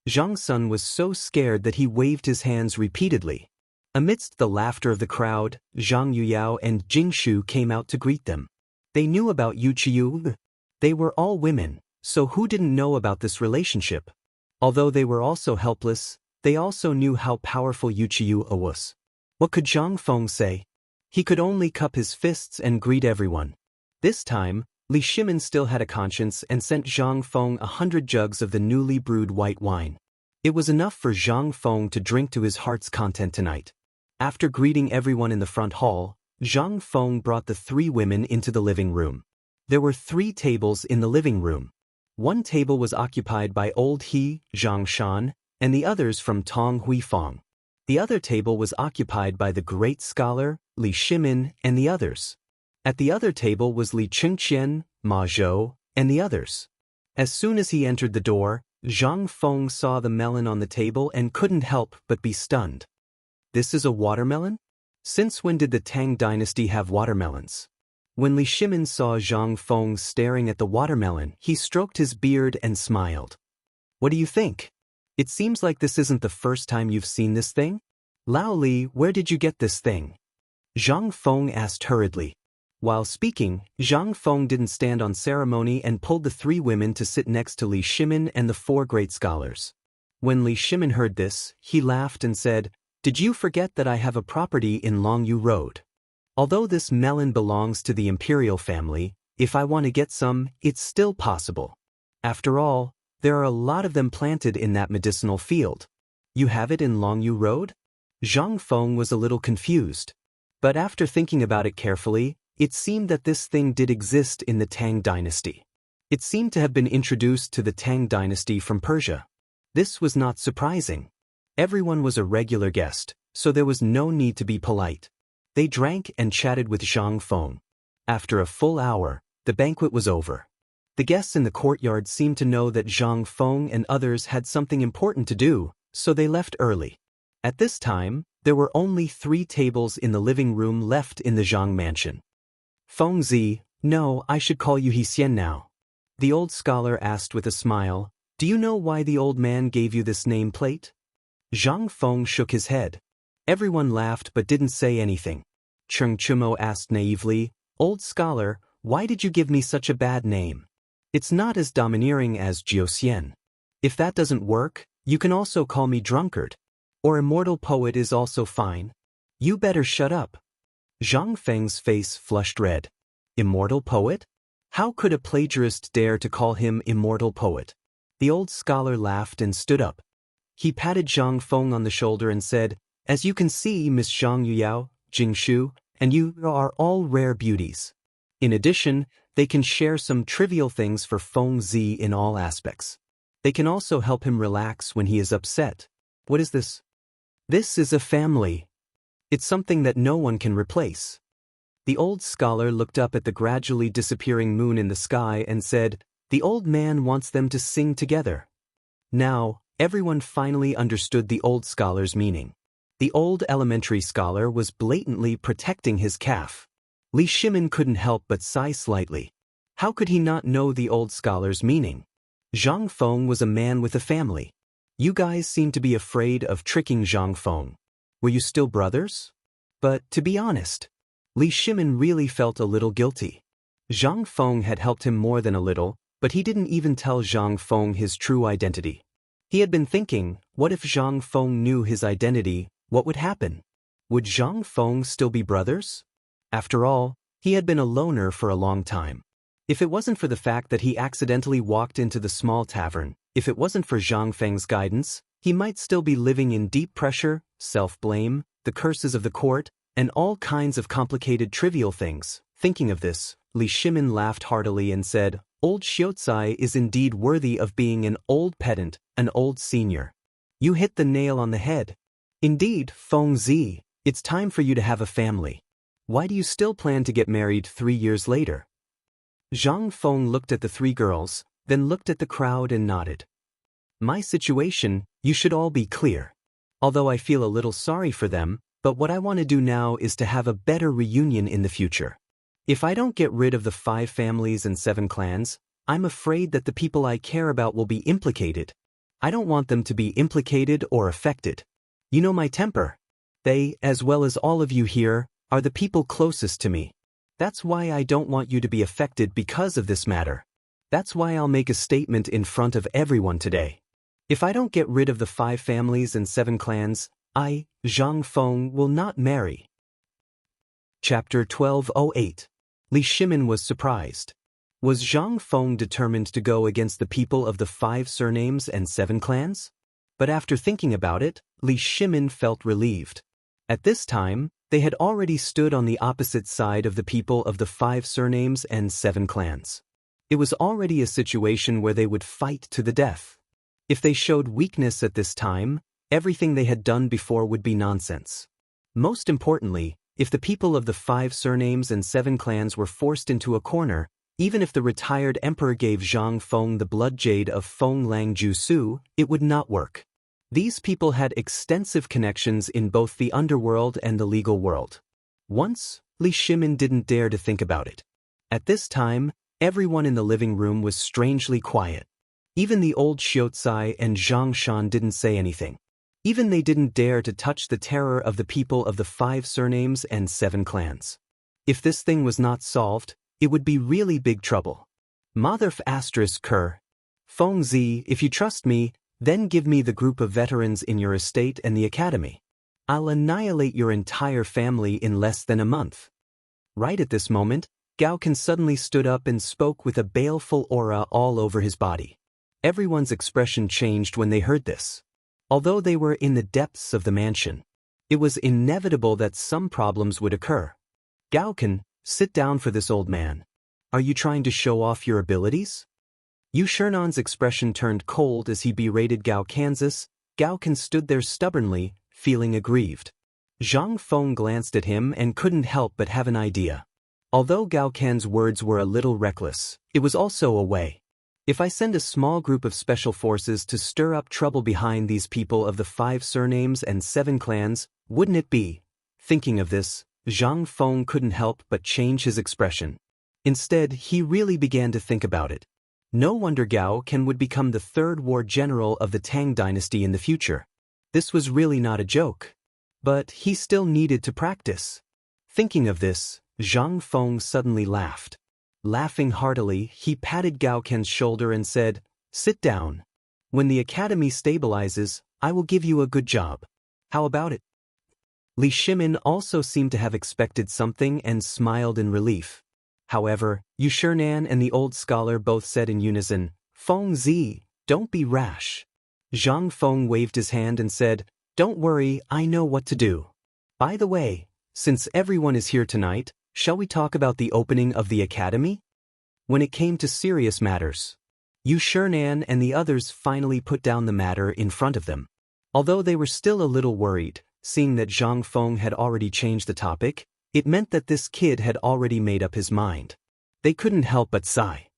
Zhang Sun was so scared that he waved his hands repeatedly. Amidst the laughter of the crowd, Zhang Yuyao and Jing Shu came out to greet them. They knew about Yu Qiyu. They were all women, so who didn't know about this relationship? Although they were also helpless, they also knew how powerful Yu Qiyu was. What could Zhang Feng say? He could only cup his fists and greet everyone. This time, Li Shimin still had a conscience and sent Zhang Feng 100 jugs of the newly brewed white wine. It was enough for Zhang Feng to drink to his heart's content tonight. After greeting everyone in the front hall, Zhang Feng brought the three women into the living room. There were 3 tables in the living room. One table was occupied by old He, Zhang Shan, and the others from Tong Huifang. The other table was occupied by the great scholar, Li Shimin, and the others. At the other table was Li Chengqian, Ma Zhou, and the others. As soon as he entered the door, Zhang Feng saw the melon on the table and couldn't help but be stunned. This is a watermelon? Since when did the Tang dynasty have watermelons? When Li Shimin saw Zhang Feng staring at the watermelon, he stroked his beard and smiled. What do you think? It seems like this isn't the first time you've seen this thing? Lao Li, where did you get this thing? Zhang Feng asked hurriedly. While speaking, Zhang Feng didn't stand on ceremony and pulled the 3 women to sit next to Li Shimin and the 4 great scholars. When Li Shimin heard this, he laughed and said, "Did you forget that I have a property in Longyu Road? Although this melon belongs to the imperial family, if I want to get some, it's still possible. After all, there are a lot of them planted in that medicinal field. You have it in Longyu Road?" Zhang Feng was a little confused. But after thinking about it carefully, it seemed that this thing did exist in the Tang dynasty. It seemed to have been introduced to the Tang dynasty from Persia. This was not surprising. Everyone was a regular guest, so there was no need to be polite. They drank and chatted with Zhang Feng. After a full hour, the banquet was over. The guests in the courtyard seemed to know that Zhang Feng and others had something important to do, so they left early. At this time, there were only 3 tables in the living room left in the Zhang mansion. Feng Zi, no, I should call you Xian now. The old scholar asked with a smile, "Do you know why the old man gave you this nameplate?" Zhang Feng shook his head. Everyone laughed but didn't say anything. Cheng Chumo asked naively, "Old scholar, why did you give me such a bad name? It's not as domineering as Jiuxian. If that doesn't work, you can also call me drunkard. Or immortal poet is also fine. You better shut up." Zhang Feng's face flushed red. Immortal poet? How could a plagiarist dare to call him immortal poet? The old scholar laughed and stood up. He patted Zhang Feng on the shoulder and said, "As you can see, Miss Zhang Yuyao, Jingshu, and you are all rare beauties. In addition, they can share some trivial things for Feng Zi in all aspects. They can also help him relax when he is upset. What is this?" "This is a family. It's something that no one can replace." The old scholar looked up at the gradually disappearing moon in the sky and said, "The old man wants them to sing together." Now, everyone finally understood the old scholar's meaning. The old elementary scholar was blatantly protecting his calf. Li Shimin couldn't help but sigh slightly. How could he not know the old scholar's meaning? Zhang Feng was a man with a family. You guys seem to be afraid of tricking Zhang Feng. Were you still brothers? But, to be honest, Li Shimin really felt a little guilty. Zhang Feng had helped him more than a little, but he didn't even tell Zhang Feng his true identity. He had been thinking, what if Zhang Feng knew his identity, what would happen? Would Zhang Feng still be brothers? After all, he had been a loner for a long time. If it wasn't for the fact that he accidentally walked into the small tavern, if it wasn't for Zhang Feng's guidance, he might still be living in deep pressure, self-blame, the curses of the court, and all kinds of complicated trivial things. Thinking of this, Li Shimin laughed heartily and said, "Old Xiaozai is indeed worthy of being an old pedant, an old senior. You hit the nail on the head. Indeed, Feng Zi, it's time for you to have a family. Why do you still plan to get married 3 years later?" Zhang Feng looked at the three girls, then looked at the crowd and nodded. "My situation, you should all be clear. Although I feel a little sorry for them, but what I want to do now is to have a better reunion in the future. If I don't get rid of the 5 families and 7 clans, I'm afraid that the people I care about will be implicated. I don't want them to be implicated or affected. You know my temper. They, as well as all of you here, are the people closest to me. That's why I don't want you to be affected because of this matter. That's why I'll make a statement in front of everyone today. If I don't get rid of the 5 families and 7 clans, I, Zhang Feng, will not marry." Chapter 1208. Li Shimin was surprised. Was Zhang Feng determined to go against the people of the 5 surnames and 7 clans? But after thinking about it, Li Shimin felt relieved. At this time, they had already stood on the opposite side of the people of the 5 surnames and 7 clans. It was already a situation where they would fight to the death. If they showed weakness at this time, everything they had done before would be nonsense. Most importantly, if the people of the 5 surnames and 7 clans were forced into a corner, even if the retired emperor gave Zhang Feng the blood jade of Feng Lang Jusu, it would not work. These people had extensive connections in both the underworld and the legal world. Once, Li Shimin didn't dare to think about it. At this time, everyone in the living room was strangely quiet. Even the old Xiaozai and Zhang Shan didn't say anything. Even they didn't dare to touch the terror of the people of the 5 surnames and 7 clans. If this thing was not solved, it would be really big trouble. Motherf asterisk Ker. Feng Zi, if you trust me, then give me the group of veterans in your estate and the academy. I'll annihilate your entire family in less than a month. Right at this moment, Gaokan suddenly stood up and spoke with a baleful aura all over his body. Everyone's expression changed when they heard this. Although they were in the depths of the mansion, it was inevitable that some problems would occur. Gaokan, sit down for this old man. Are you trying to show off your abilities? Yu Shernan's expression turned cold as he berated Gao Kansas. Gaokan stood there stubbornly, feeling aggrieved. Zhang Feng glanced at him and couldn't help but have an idea. Although Gao Kan's words were a little reckless, it was also a way. If I send a small group of special forces to stir up trouble behind these people of the 5 surnames and 7 clans, wouldn't it be? Thinking of this, Zhang Feng couldn't help but change his expression. Instead, he really began to think about it. No wonder Gao Kan would become the 3rd war general of the Tang dynasty in the future. This was really not a joke. But he still needed to practice. Thinking of this, Zhang Feng suddenly laughed. Laughing heartily, he patted Gao Kan's shoulder and said, "Sit down. When the academy stabilizes, I will give you a good job. How about it?" Li Shimin also seemed to have expected something and smiled in relief. However, Yu Shernan and the old scholar both said in unison, "Feng Zi, Don't be rash. Zhang Feng waved his hand and said, Don't worry, I know what to do. By the way, since everyone is here tonight, shall we talk about the opening of the academy? When it came to serious matters, Chang'an and the others finally put down the matter in front of them. Although they were still a little worried, seeing that Zhang Feng had already changed the topic, it meant that this kid had already made up his mind. They couldn't help but sigh.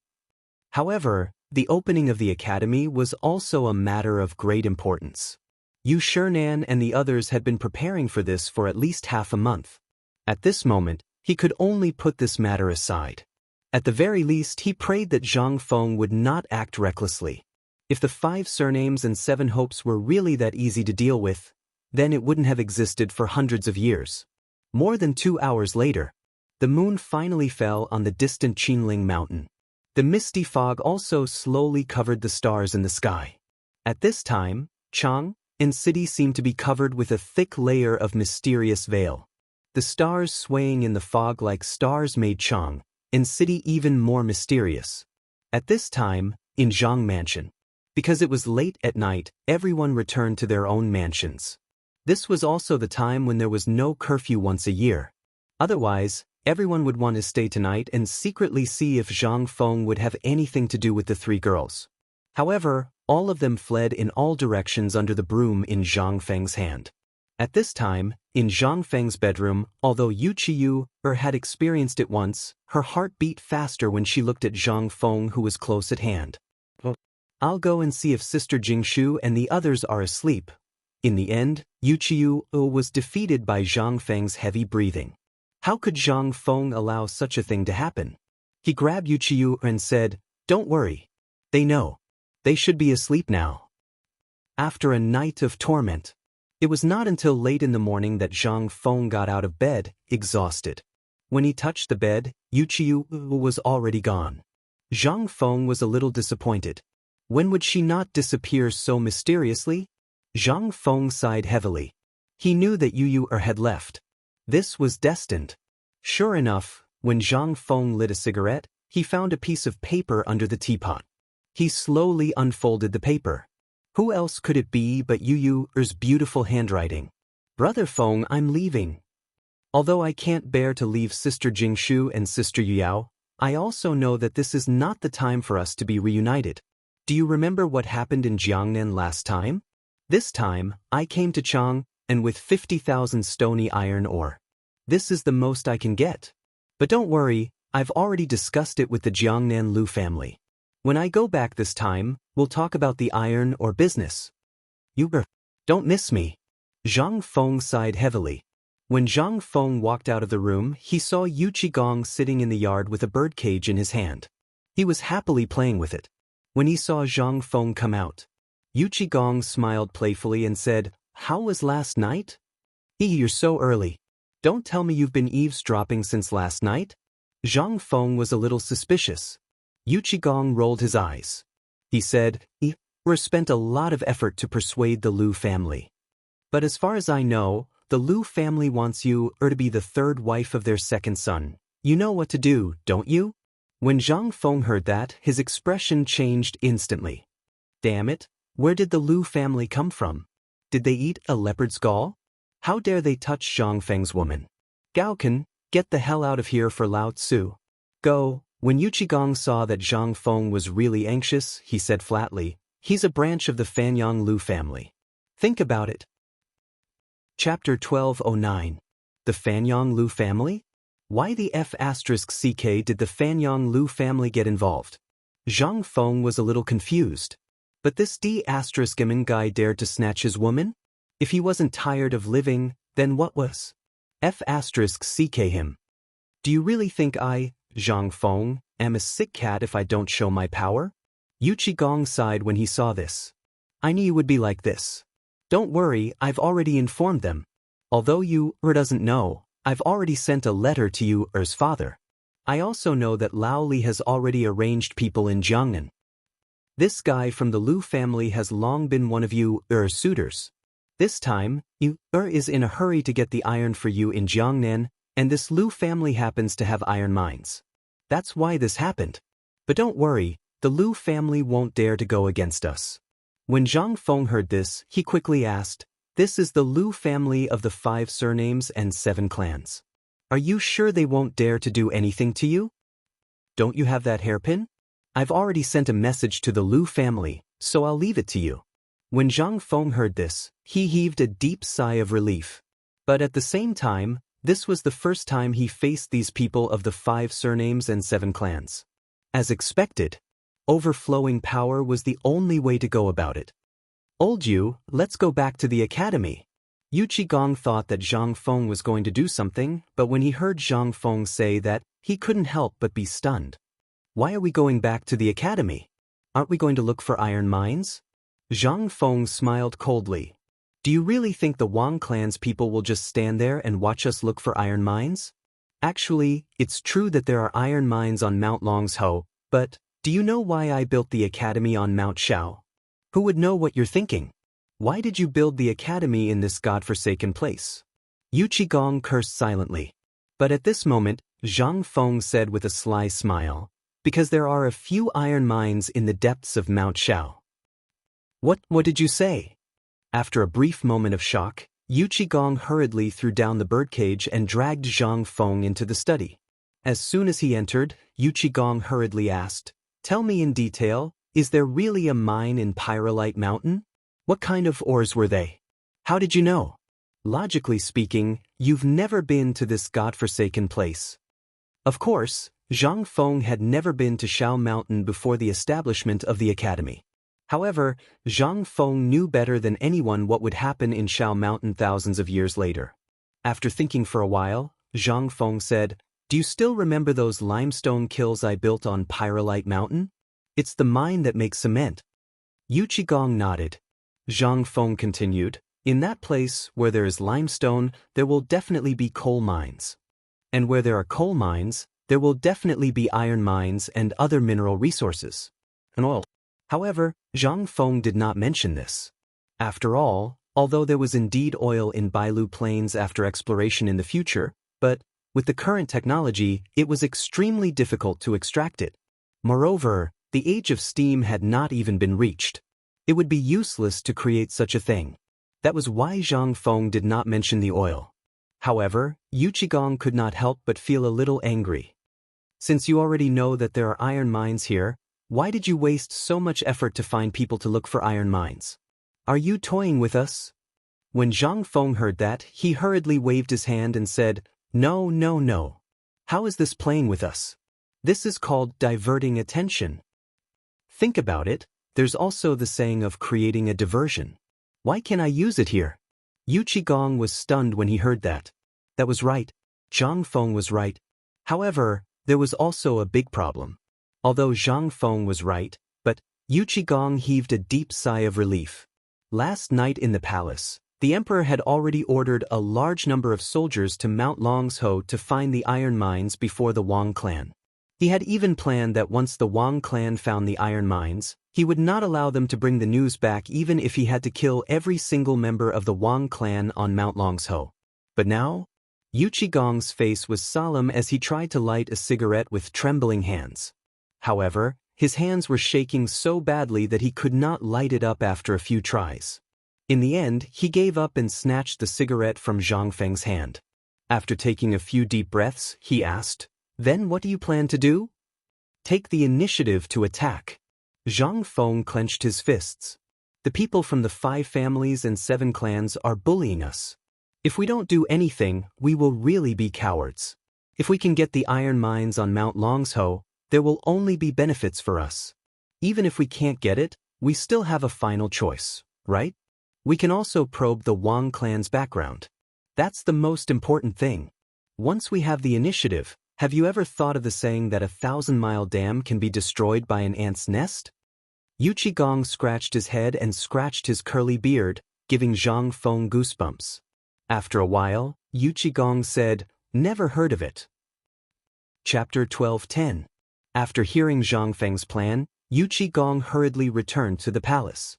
However, the opening of the academy was also a matter of great importance. Chang'an and the others had been preparing for this for at least half a month. At this moment, he could only put this matter aside. At the very least, he prayed that Zhang Feng would not act recklessly. If the 5 surnames and 7 hopes were really that easy to deal with, then it wouldn't have existed for hundreds of years. More than 2 hours later, the moon finally fell on the distant Qinling mountain. The misty fog also slowly covered the stars in the sky. At this time, Chang'an city seemed to be covered with a thick layer of mysterious veil. The stars swaying in the fog like stars made Chang'an city even more mysterious. At this time, in Zhang Mansion, because it was late at night, everyone returned to their own mansions. This was also the time when there was no curfew once a year. Otherwise, everyone would want to stay tonight and secretly see if Zhang Feng would have anything to do with the 3 girls. However, all of them fled in all directions under the broom in Zhang Feng's hand. At this time, in Zhang Feng's bedroom, although Wuxia had experienced it once, her heart beat faster when she looked at Zhang Feng, who was close at hand. I'll go and see if Sister Jingshu and the others are asleep. In the end, Wuxia was defeated by Zhang Feng's heavy breathing. How could Zhang Feng allow such a thing to happen? He grabbed Wuxia and said, Don't worry. They know. They should be asleep now. After a night of torment, it was not until late in the morning that Zhang Feng got out of bed, exhausted. When he touched the bed, Wuxia was already gone. Zhang Feng was a little disappointed. When would she not disappear so mysteriously? Zhang Feng sighed heavily. He knew that Yu had left. This was destined. Sure enough, when Zhang Feng lit a cigarette, he found a piece of paper under the teapot. He slowly unfolded the paper. Who else could it be but Yu's beautiful handwriting? Brother Feng, I'm leaving. Although I can't bear to leave Sister Jingshu and Sister Yuyao, I also know that this is not the time for us to be reunited. Do you remember what happened in Jiangnan last time? This time, I came to Chang'an and with 50,000 stony iron ore. This is the most I can get. But don't worry, I've already discussed it with the Jiangnan Lu family. When I go back this time, we'll talk about the iron ore business. Don't miss me. Zhang Feng sighed heavily. When Zhang Feng walked out of the room, he saw Yu Qigong sitting in the yard with a birdcage in his hand. He was happily playing with it. When he saw Zhang Feng come out, Yu Qigong smiled playfully and said, How was last night? You're so early. Don't tell me you've been eavesdropping since last night? Zhang Feng was a little suspicious. Yu Qigong rolled his eyes. He said, We've spent a lot of effort to persuade the Lu family. But as far as I know, the Lu family wants you to be the 3rd wife of their 2nd son. You know what to do, don't you? When Zhang Feng heard that, his expression changed instantly. Damn it, where did the Lu family come from? Did they eat a leopard's gall? How dare they touch Zhang Feng's woman? Gaokan, get the hell out of here for Lao Tzu. Go. When Yu Qigong saw that Zhang Feng was really anxious, he said flatly, He's a branch of the Fanyang Lu family. Think about it. Chapter 1209. The Fanyang Lu family? Why the F***ck did the Fanyang Lu family get involved? Zhang Feng was a little confused. But this D***man guy dared to snatch his woman? If he wasn't tired of living, then what was? F***ck him. Do you really think I, Zhang Feng, am a sick cat if I don't show my power? Yu Qigong sighed when he saw this. I knew you would be like this. Don't worry, I've already informed them. Although you doesn't know, I've already sent a letter to Yu's father. I also know that Lao Li has already arranged people in Jiangnan. This guy from the Lu family has long been one of Yu's suitors. This time, Yu is in a hurry to get the iron for you in Jiangnan, and this Lu family happens to have iron mines. That's why this happened. But don't worry, the Lu family won't dare to go against us. When Zhang Feng heard this, he quickly asked, "This is the Lu family of the 5 surnames and 7 clans. Are you sure they won't dare to do anything to you? Don't you have that hairpin? I've already sent a message to the Lu family, so I'll leave it to you." When Zhang Feng heard this, he heaved a deep sigh of relief. But at the same time, this was the first time he faced these people of the 5 surnames and 7 clans. As expected, overflowing power was the only way to go about it. "Old Yu, let's go back to the academy." Yu Qigong thought that Zhang Feng was going to do something, but when he heard Zhang Feng say that, he couldn't help but be stunned. "Why are we going back to the academy? Aren't we going to look for iron mines?" Zhang Feng smiled coldly. "Do you really think the Wang clan's people will just stand there and watch us look for iron mines? Actually, it's true that there are iron mines on Mount Longsho, but do you know why I built the academy on Mount Shao? Who would know what you're thinking? Why did you build the academy in this godforsaken place?" Yu Qigong cursed silently. But at this moment, Zhang Feng said with a sly smile, "Because there are a few iron mines in the depths of Mount Shao." What did you say?" After a brief moment of shock, Yu Qigong hurriedly threw down the birdcage and dragged Zhang Feng into the study. As soon as he entered, Yu Qigong hurriedly asked, "Tell me in detail, is there really a mine in Pyrolite Mountain? What kind of ores were they? How did you know? Logically speaking, you've never been to this godforsaken place." Of course, Zhang Feng had never been to Shao Mountain before the establishment of the academy. However, Zhang Feng knew better than anyone what would happen in Shao Mountain thousands of years later. After thinking for a while, Zhang Feng said, "Do you still remember those limestone kilns I built on Pyrolite Mountain? It's the mine that makes cement." Yu Qigong nodded. Zhang Feng continued, "In that place where there is limestone, there will definitely be coal mines. And where there are coal mines, there will definitely be iron mines and other mineral resources. And oil." However, Zhang Feng did not mention this. After all, although there was indeed oil in Bailu Plains after exploration in the future, but with the current technology, it was extremely difficult to extract it. Moreover, the age of steam had not even been reached. It would be useless to create such a thing. That was why Zhang Feng did not mention the oil. However, Yu Qigong could not help but feel a little angry. "Since you already know that there are iron mines here, why did you waste so much effort to find people to look for iron mines? Are you toying with us?" When Zhang Feng heard that, he hurriedly waved his hand and said, "No, no, no. How is this playing with us? This is called diverting attention. Think about it. There's also the saying of creating a diversion. Why can't I use it here?" Yu Qigong was stunned when he heard that. That was right. Zhang Feng was right. However, there was also a big problem. Although Zhang Feng was right, but Yu Qigong heaved a deep sigh of relief. Last night in the palace, the emperor had already ordered a large number of soldiers to Mount Longsho to find the iron mines before the Wang clan. He had even planned that once the Wang clan found the iron mines, he would not allow them to bring the news back even if he had to kill every single member of the Wang clan on Mount Longsho. But now, Yu Qigong's face was solemn as he tried to light a cigarette with trembling hands. However, his hands were shaking so badly that he could not light it up after a few tries. In the end, he gave up and snatched the cigarette from Zhang Feng's hand. After taking a few deep breaths, he asked, "Then what do you plan to do?" "Take the initiative to attack." Zhang Feng clenched his fists. "The people from the 5 families and 7 clans are bullying us. If we don't do anything, we will really be cowards. If we can get the iron mines on Mount Longsho, there will only be benefits for us. Even if we can't get it, we still have a final choice, right? We can also probe the Wang clan's background. That's the most important thing. Once we have the initiative, have you ever thought of the saying that a 1,000-mile dam can be destroyed by an ant's nest?" Yu Qigong scratched his head and scratched his curly beard, giving Zhang Feng goosebumps. After a while, Yu Qigong said, "Never heard of it." Chapter 12:10. After hearing Zhang Feng's plan, Yu Qigong hurriedly returned to the palace.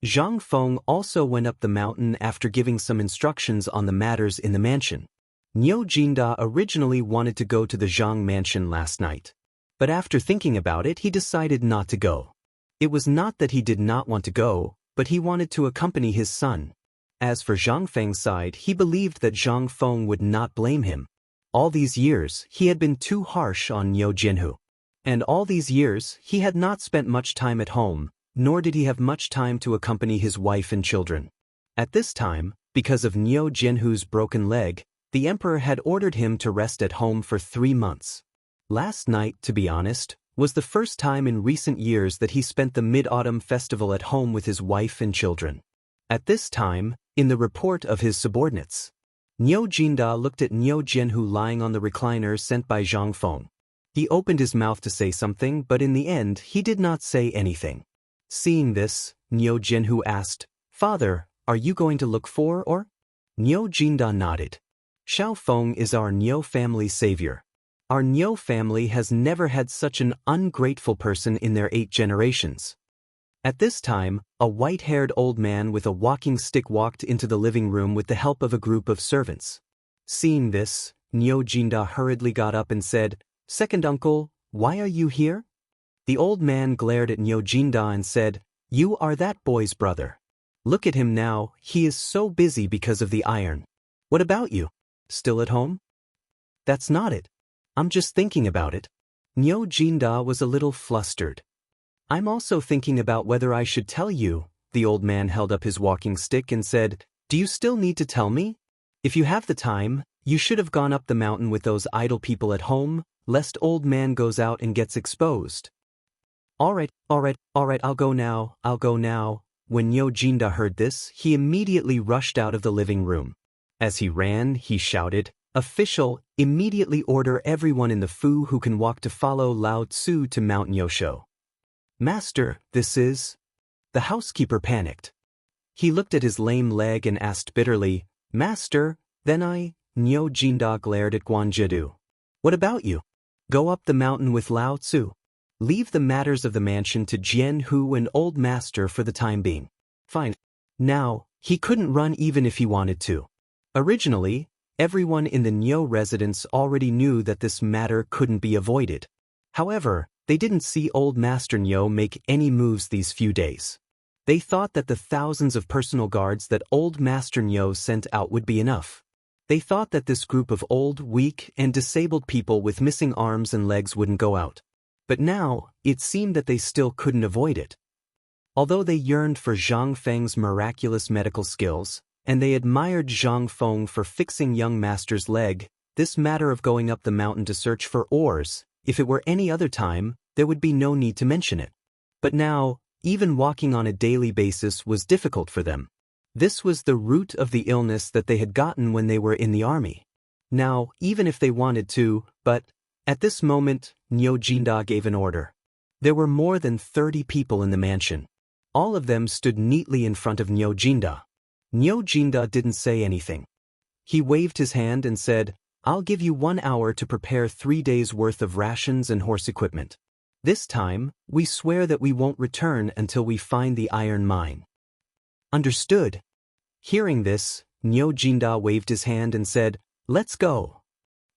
Zhang Feng also went up the mountain after giving some instructions on the matters in the mansion. Niu Jinda originally wanted to go to the Zhang mansion last night. But after thinking about it, he decided not to go. It was not that he did not want to go, but he wanted to accompany his son. As for Zhang Feng's side, he believed that Zhang Feng would not blame him. All these years, he had been too harsh on Niu Jinhu. And all these years, he had not spent much time at home, nor did he have much time to accompany his wife and children. At this time, because of Niu Jinhu's broken leg, the emperor had ordered him to rest at home for 3 months. Last night, to be honest, was the first time in recent years that he spent the Mid-Autumn Festival at home with his wife and children. At this time, in the report of his subordinates, Niu Jinda looked at Niu Jinhu lying on the recliner sent by Zhang Feng. He opened his mouth to say something, but in the end he did not say anything. Seeing this, Niu Jinhu asked, "Father, are you going to look for or?" Niu Jinda nodded. "Xiao Feng is our Niu family savior. Our Niu family has never had such an ungrateful person in their 8 generations." At this time, a white-haired old man with a walking stick walked into the living room with the help of a group of servants. Seeing this, Niu Jinda hurriedly got up and said, "Second uncle, why are you here?" The old man glared at Niu Jinda and said, "You are that boy's brother. Look at him now, he is so busy because of the iron. What about you? Still at home?" "That's not it. I'm just thinking about it." Niu Jinda was a little flustered. "I'm also thinking about whether I should tell you." The old man held up his walking stick and said, "Do you still need to tell me? If you have the time, you should have gone up the mountain with those idle people at home, lest old man goes out and gets exposed." All right, I'll go now. When Niu Jinda heard this, he immediately rushed out of the living room. As he ran, he shouted, "Official, immediately order everyone in the Fu who can walk to follow Lao Tzu to Mount Nyosho." "Master, this is..." The housekeeper panicked. He looked at his lame leg and asked bitterly, "Master, then I..." Niu Jinda glared at Guanzhidu. "What about you? Go up the mountain with Lao Tzu. Leave the matters of the mansion to Jian Hu and old master for the time being." Fine. Now, he couldn't run even if he wanted to. Originally, everyone in the Niu residence already knew that this matter couldn't be avoided. However, they didn't see old Master Niu make any moves these few days. They thought that the thousands of personal guards that old Master Niu sent out would be enough. They thought that this group of old, weak, and disabled people with missing arms and legs wouldn't go out. But now, it seemed that they still couldn't avoid it. Although they yearned for Zhang Feng's miraculous medical skills, and they admired Zhang Feng for fixing young master's leg, this matter of going up the mountain to search for ores, if it were any other time, there would be no need to mention it. But now, even walking on a daily basis was difficult for them. This was the root of the illness that they had gotten when they were in the army. Now, even if they wanted to, but at this moment, Niu Jinda gave an order. There were more than 30 people in the mansion. All of them stood neatly in front of Niu Jinda. Niu Jinda didn't say anything. He waved his hand and said, "I'll give you 1 hour to prepare 3 days' worth of rations and horse equipment. This time, we swear that we won't return until we find the iron mine." "Understood." Hearing this, Niu Jinda waved his hand and said, "Let's go."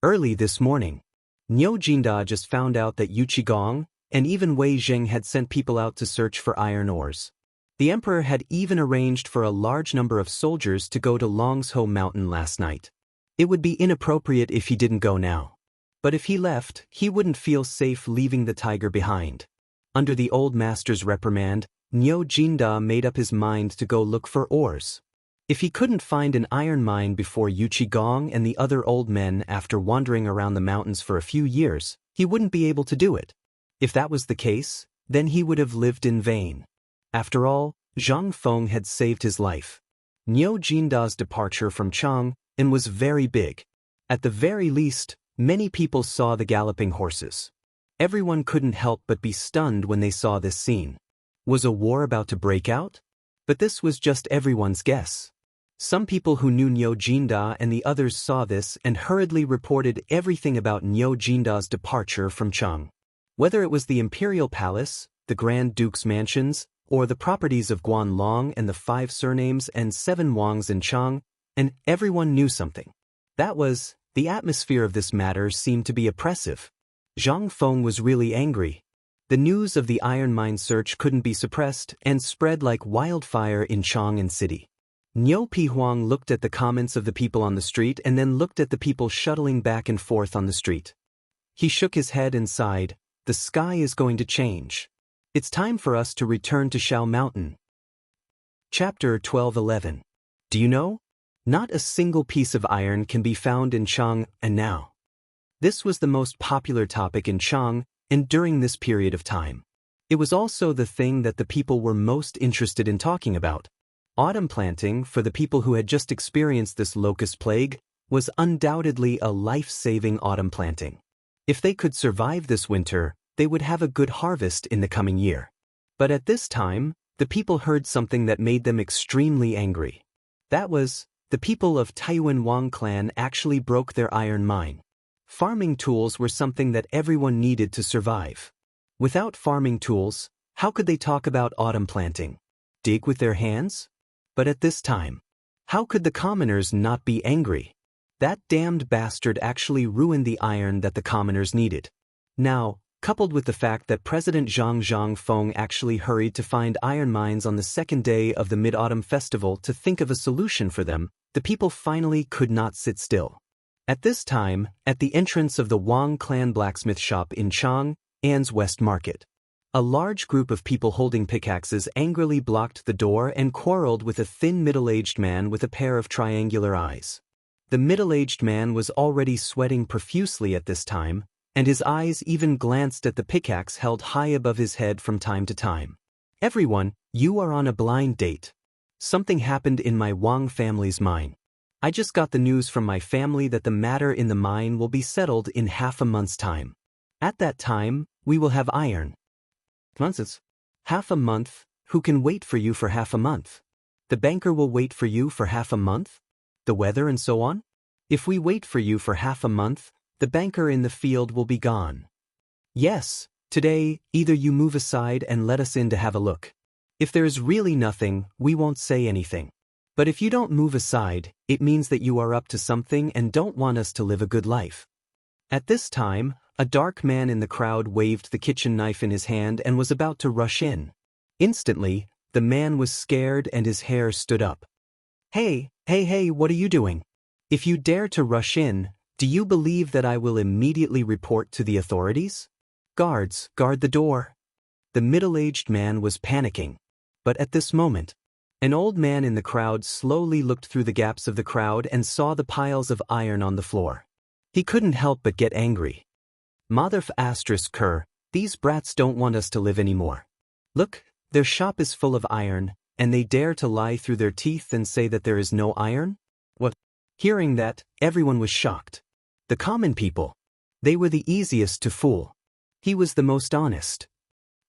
Early this morning, Niu Jinda just found out that Yu Qigong and even Wei Zheng had sent people out to search for iron ores. The emperor had even arranged for a large number of soldiers to go to Longsho Mountain last night. It would be inappropriate if he didn't go now. But if he left, he wouldn't feel safe leaving the tiger behind. Under the old master's reprimand, Niu Jinda made up his mind to go look for ores. If he couldn't find an iron mine before Yu Qigong and the other old men after wandering around the mountains for a few years, he wouldn't be able to do it. If that was the case, then he would have lived in vain. After all, Zhang Feng had saved his life. Niu Jinda's departure from Chang'an was very big. At the very least, many people saw the galloping horses. Everyone couldn't help but be stunned when they saw this scene. Was a war about to break out? But this was just everyone's guess. Some people who knew Niu Jinda and the others saw this and hurriedly reported everything about Niu Jinda's departure from Chang'an. Whether it was the imperial palace, the Grand Duke's mansions, or the properties of Guan Long and the 5 surnames and 7 Wangs in Chang'an, and everyone knew something. That was, the atmosphere of this matter seemed to be oppressive. Zhang Feng was really angry. The news of the iron mine search couldn't be suppressed and spread like wildfire in Chang'an city. Niu Pihuang looked at the comments of the people on the street and then looked at the people shuttling back and forth on the street. He shook his head and sighed. The sky is going to change. It's time for us to return to Shao Mountain. Chapter 12:11. Do you know? Not a single piece of iron can be found in Chang'an now. This was the most popular topic in Chang'an and during this period of time. It was also the thing that the people were most interested in talking about. Autumn planting, for the people who had just experienced this locust plague, was undoubtedly a life-saving autumn planting. If they could survive this winter, they would have a good harvest in the coming year. But at this time, the people heard something that made them extremely angry. That was, the people of Taiyuan Wang clan actually broke their iron mine. Farming tools were something that everyone needed to survive. Without farming tools, how could they talk about autumn planting? Dig with their hands? But at this time, how could the commoners not be angry? That damned bastard actually ruined the iron that the commoners needed. Now, coupled with the fact that President Zhang Feng actually hurried to find iron mines on the second day of the Mid-Autumn Festival to think of a solution for them, the people finally could not sit still. At this time, at the entrance of the Wang clan blacksmith shop in Chang'an's West Market, a large group of people holding pickaxes angrily blocked the door and quarreled with a thin middle-aged man with a pair of triangular eyes. The middle-aged man was already sweating profusely at this time, and his eyes even glanced at the pickaxe held high above his head from time to time. Everyone, you are on a blind date. Something happened in my Wang family's mine. I just got the news from my family that the matter in the mine will be settled in half a month's time. At that time, we will have iron. Nonsense. Half a month? Who can wait for you for half a month? The banker will wait for you for half a month? The weather and so on? If we wait for you for half a month, the banker in the field will be gone. Yes, today, either you move aside and let us in to have a look. If there is really nothing, we won't say anything. But if you don't move aside, it means that you are up to something and don't want us to live a good life. At this time, a dark man in the crowd waved the kitchen knife in his hand and was about to rush in. Instantly, the man was scared and his hair stood up. Hey, what are you doing? If you dare to rush in, do you believe that I will immediately report to the authorities? Guards, guard the door. The middle-aged man was panicking. But at this moment, an old man in the crowd slowly looked through the gaps of the crowd and saw the piles of iron on the floor. He couldn't help but get angry. Mother***, these brats don't want us to live anymore. Look, their shop is full of iron, and they dare to lie through their teeth and say that there is no iron? What? Hearing that, everyone was shocked. The common people. They were the easiest to fool. He was the most honest.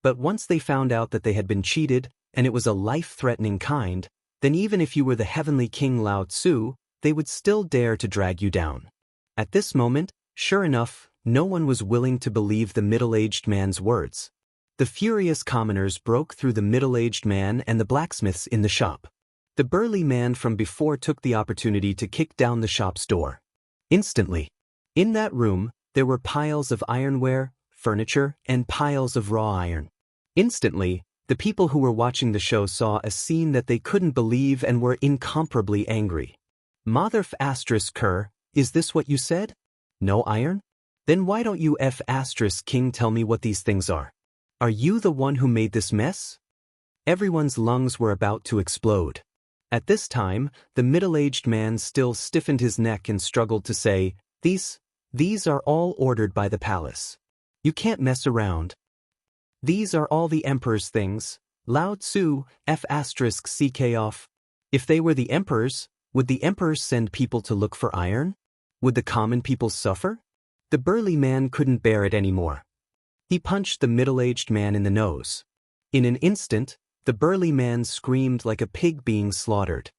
But once they found out that they had been cheated, and it was a life-threatening kind, then even if you were the heavenly king Lao Tzu, they would still dare to drag you down. At this moment, sure enough, no one was willing to believe the middle-aged man's words. The furious commoners broke through the middle-aged man and the blacksmiths in the shop. The burly man from before took the opportunity to kick down the shop's door. Instantly, in that room, there were piles of ironware, furniture, and piles of raw iron. Instantly, the people who were watching the show saw a scene that they couldn't believe and were incomparably angry. Mother***, is this what you said? No iron? Then why don't you king tell me what these things are? Are you the one who made this mess? Everyone's lungs were about to explode. At this time, the middle-aged man still stiffened his neck and struggled to say, These are all ordered by the palace. You can't mess around. These are all the emperor's things. Lao Tzu, ***ck off. If they were the emperor's, would the emperor send people to look for iron? Would the common people suffer? The burly man couldn't bear it anymore. He punched the middle-aged man in the nose. In an instant, the burly man screamed like a pig being slaughtered.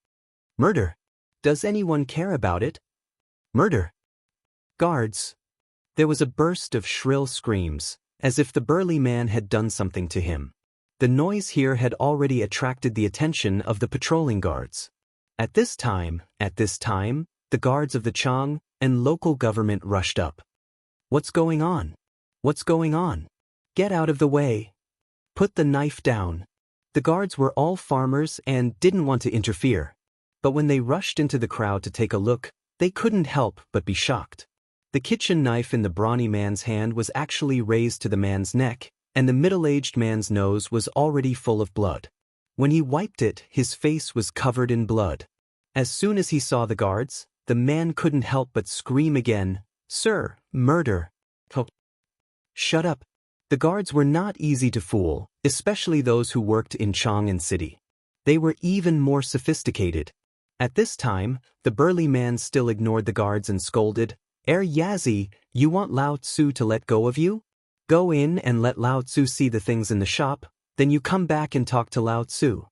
Murder! Does anyone care about it? Murder! Guards! There was a burst of shrill screams, as if the burly man had done something to him. The noise here had already attracted the attention of the patrolling guards. At this time, the guards of the Chang'an and local government rushed up. What's going on? What's going on? Get out of the way. Put the knife down. The guards were all farmers and didn't want to interfere. But when they rushed into the crowd to take a look, they couldn't help but be shocked. The kitchen knife in the brawny man's hand was actually raised to the man's neck, and the middle-aged man's nose was already full of blood. When he wiped it, his face was covered in blood. As soon as he saw the guards, the man couldn't help but scream again, "Sir, murder!" Oh. Shut up. The guards were not easy to fool, especially those who worked in Chang'an city. They were even more sophisticated. At this time, the burly man still ignored the guards and scolded, Yazi, you want Lao Tzu to let go of you? Go in and let Lao Tzu see the things in the shop, then you come back and talk to Lao Tzu.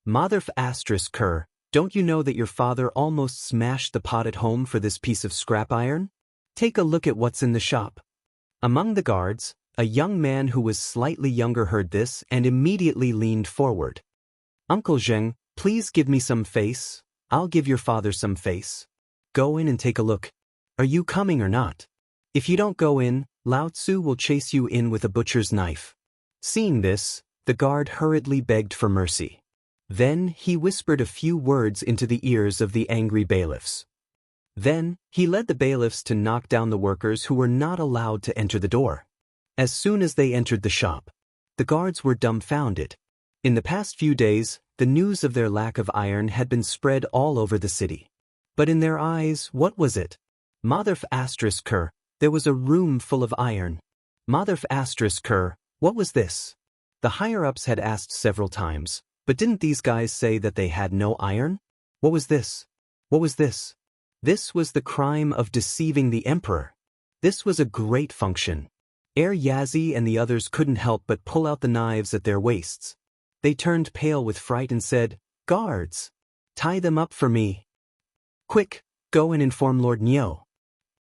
Mother ***, don't you know that your father almost smashed the pot at home for this piece of scrap iron? Take a look at what's in the shop. Among the guards, a young man who was slightly younger heard this and immediately leaned forward. Uncle Zheng, please give me some face. I'll give your father some face. Go in and take a look. Are you coming or not? If you don't go in, Lao Tzu will chase you in with a butcher's knife. Seeing this, the guard hurriedly begged for mercy. Then he whispered a few words into the ears of the angry bailiffs. Then he led the bailiffs to knock down the workers who were not allowed to enter the door. As soon as they entered the shop, the guards were dumbfounded. In the past few days, the news of their lack of iron had been spread all over the city. But in their eyes, what was it? Mother ***, there was a room full of iron. Mother ***, what was this? The higher-ups had asked several times, but didn't these guys say that they had no iron? What was this? What was this? This was the crime of deceiving the emperor. This was a great function. Yazi and the others couldn't help but pull out the knives at their waists. They turned pale with fright and said, Guards, tie them up for me. Quick, go and inform Lord Niu.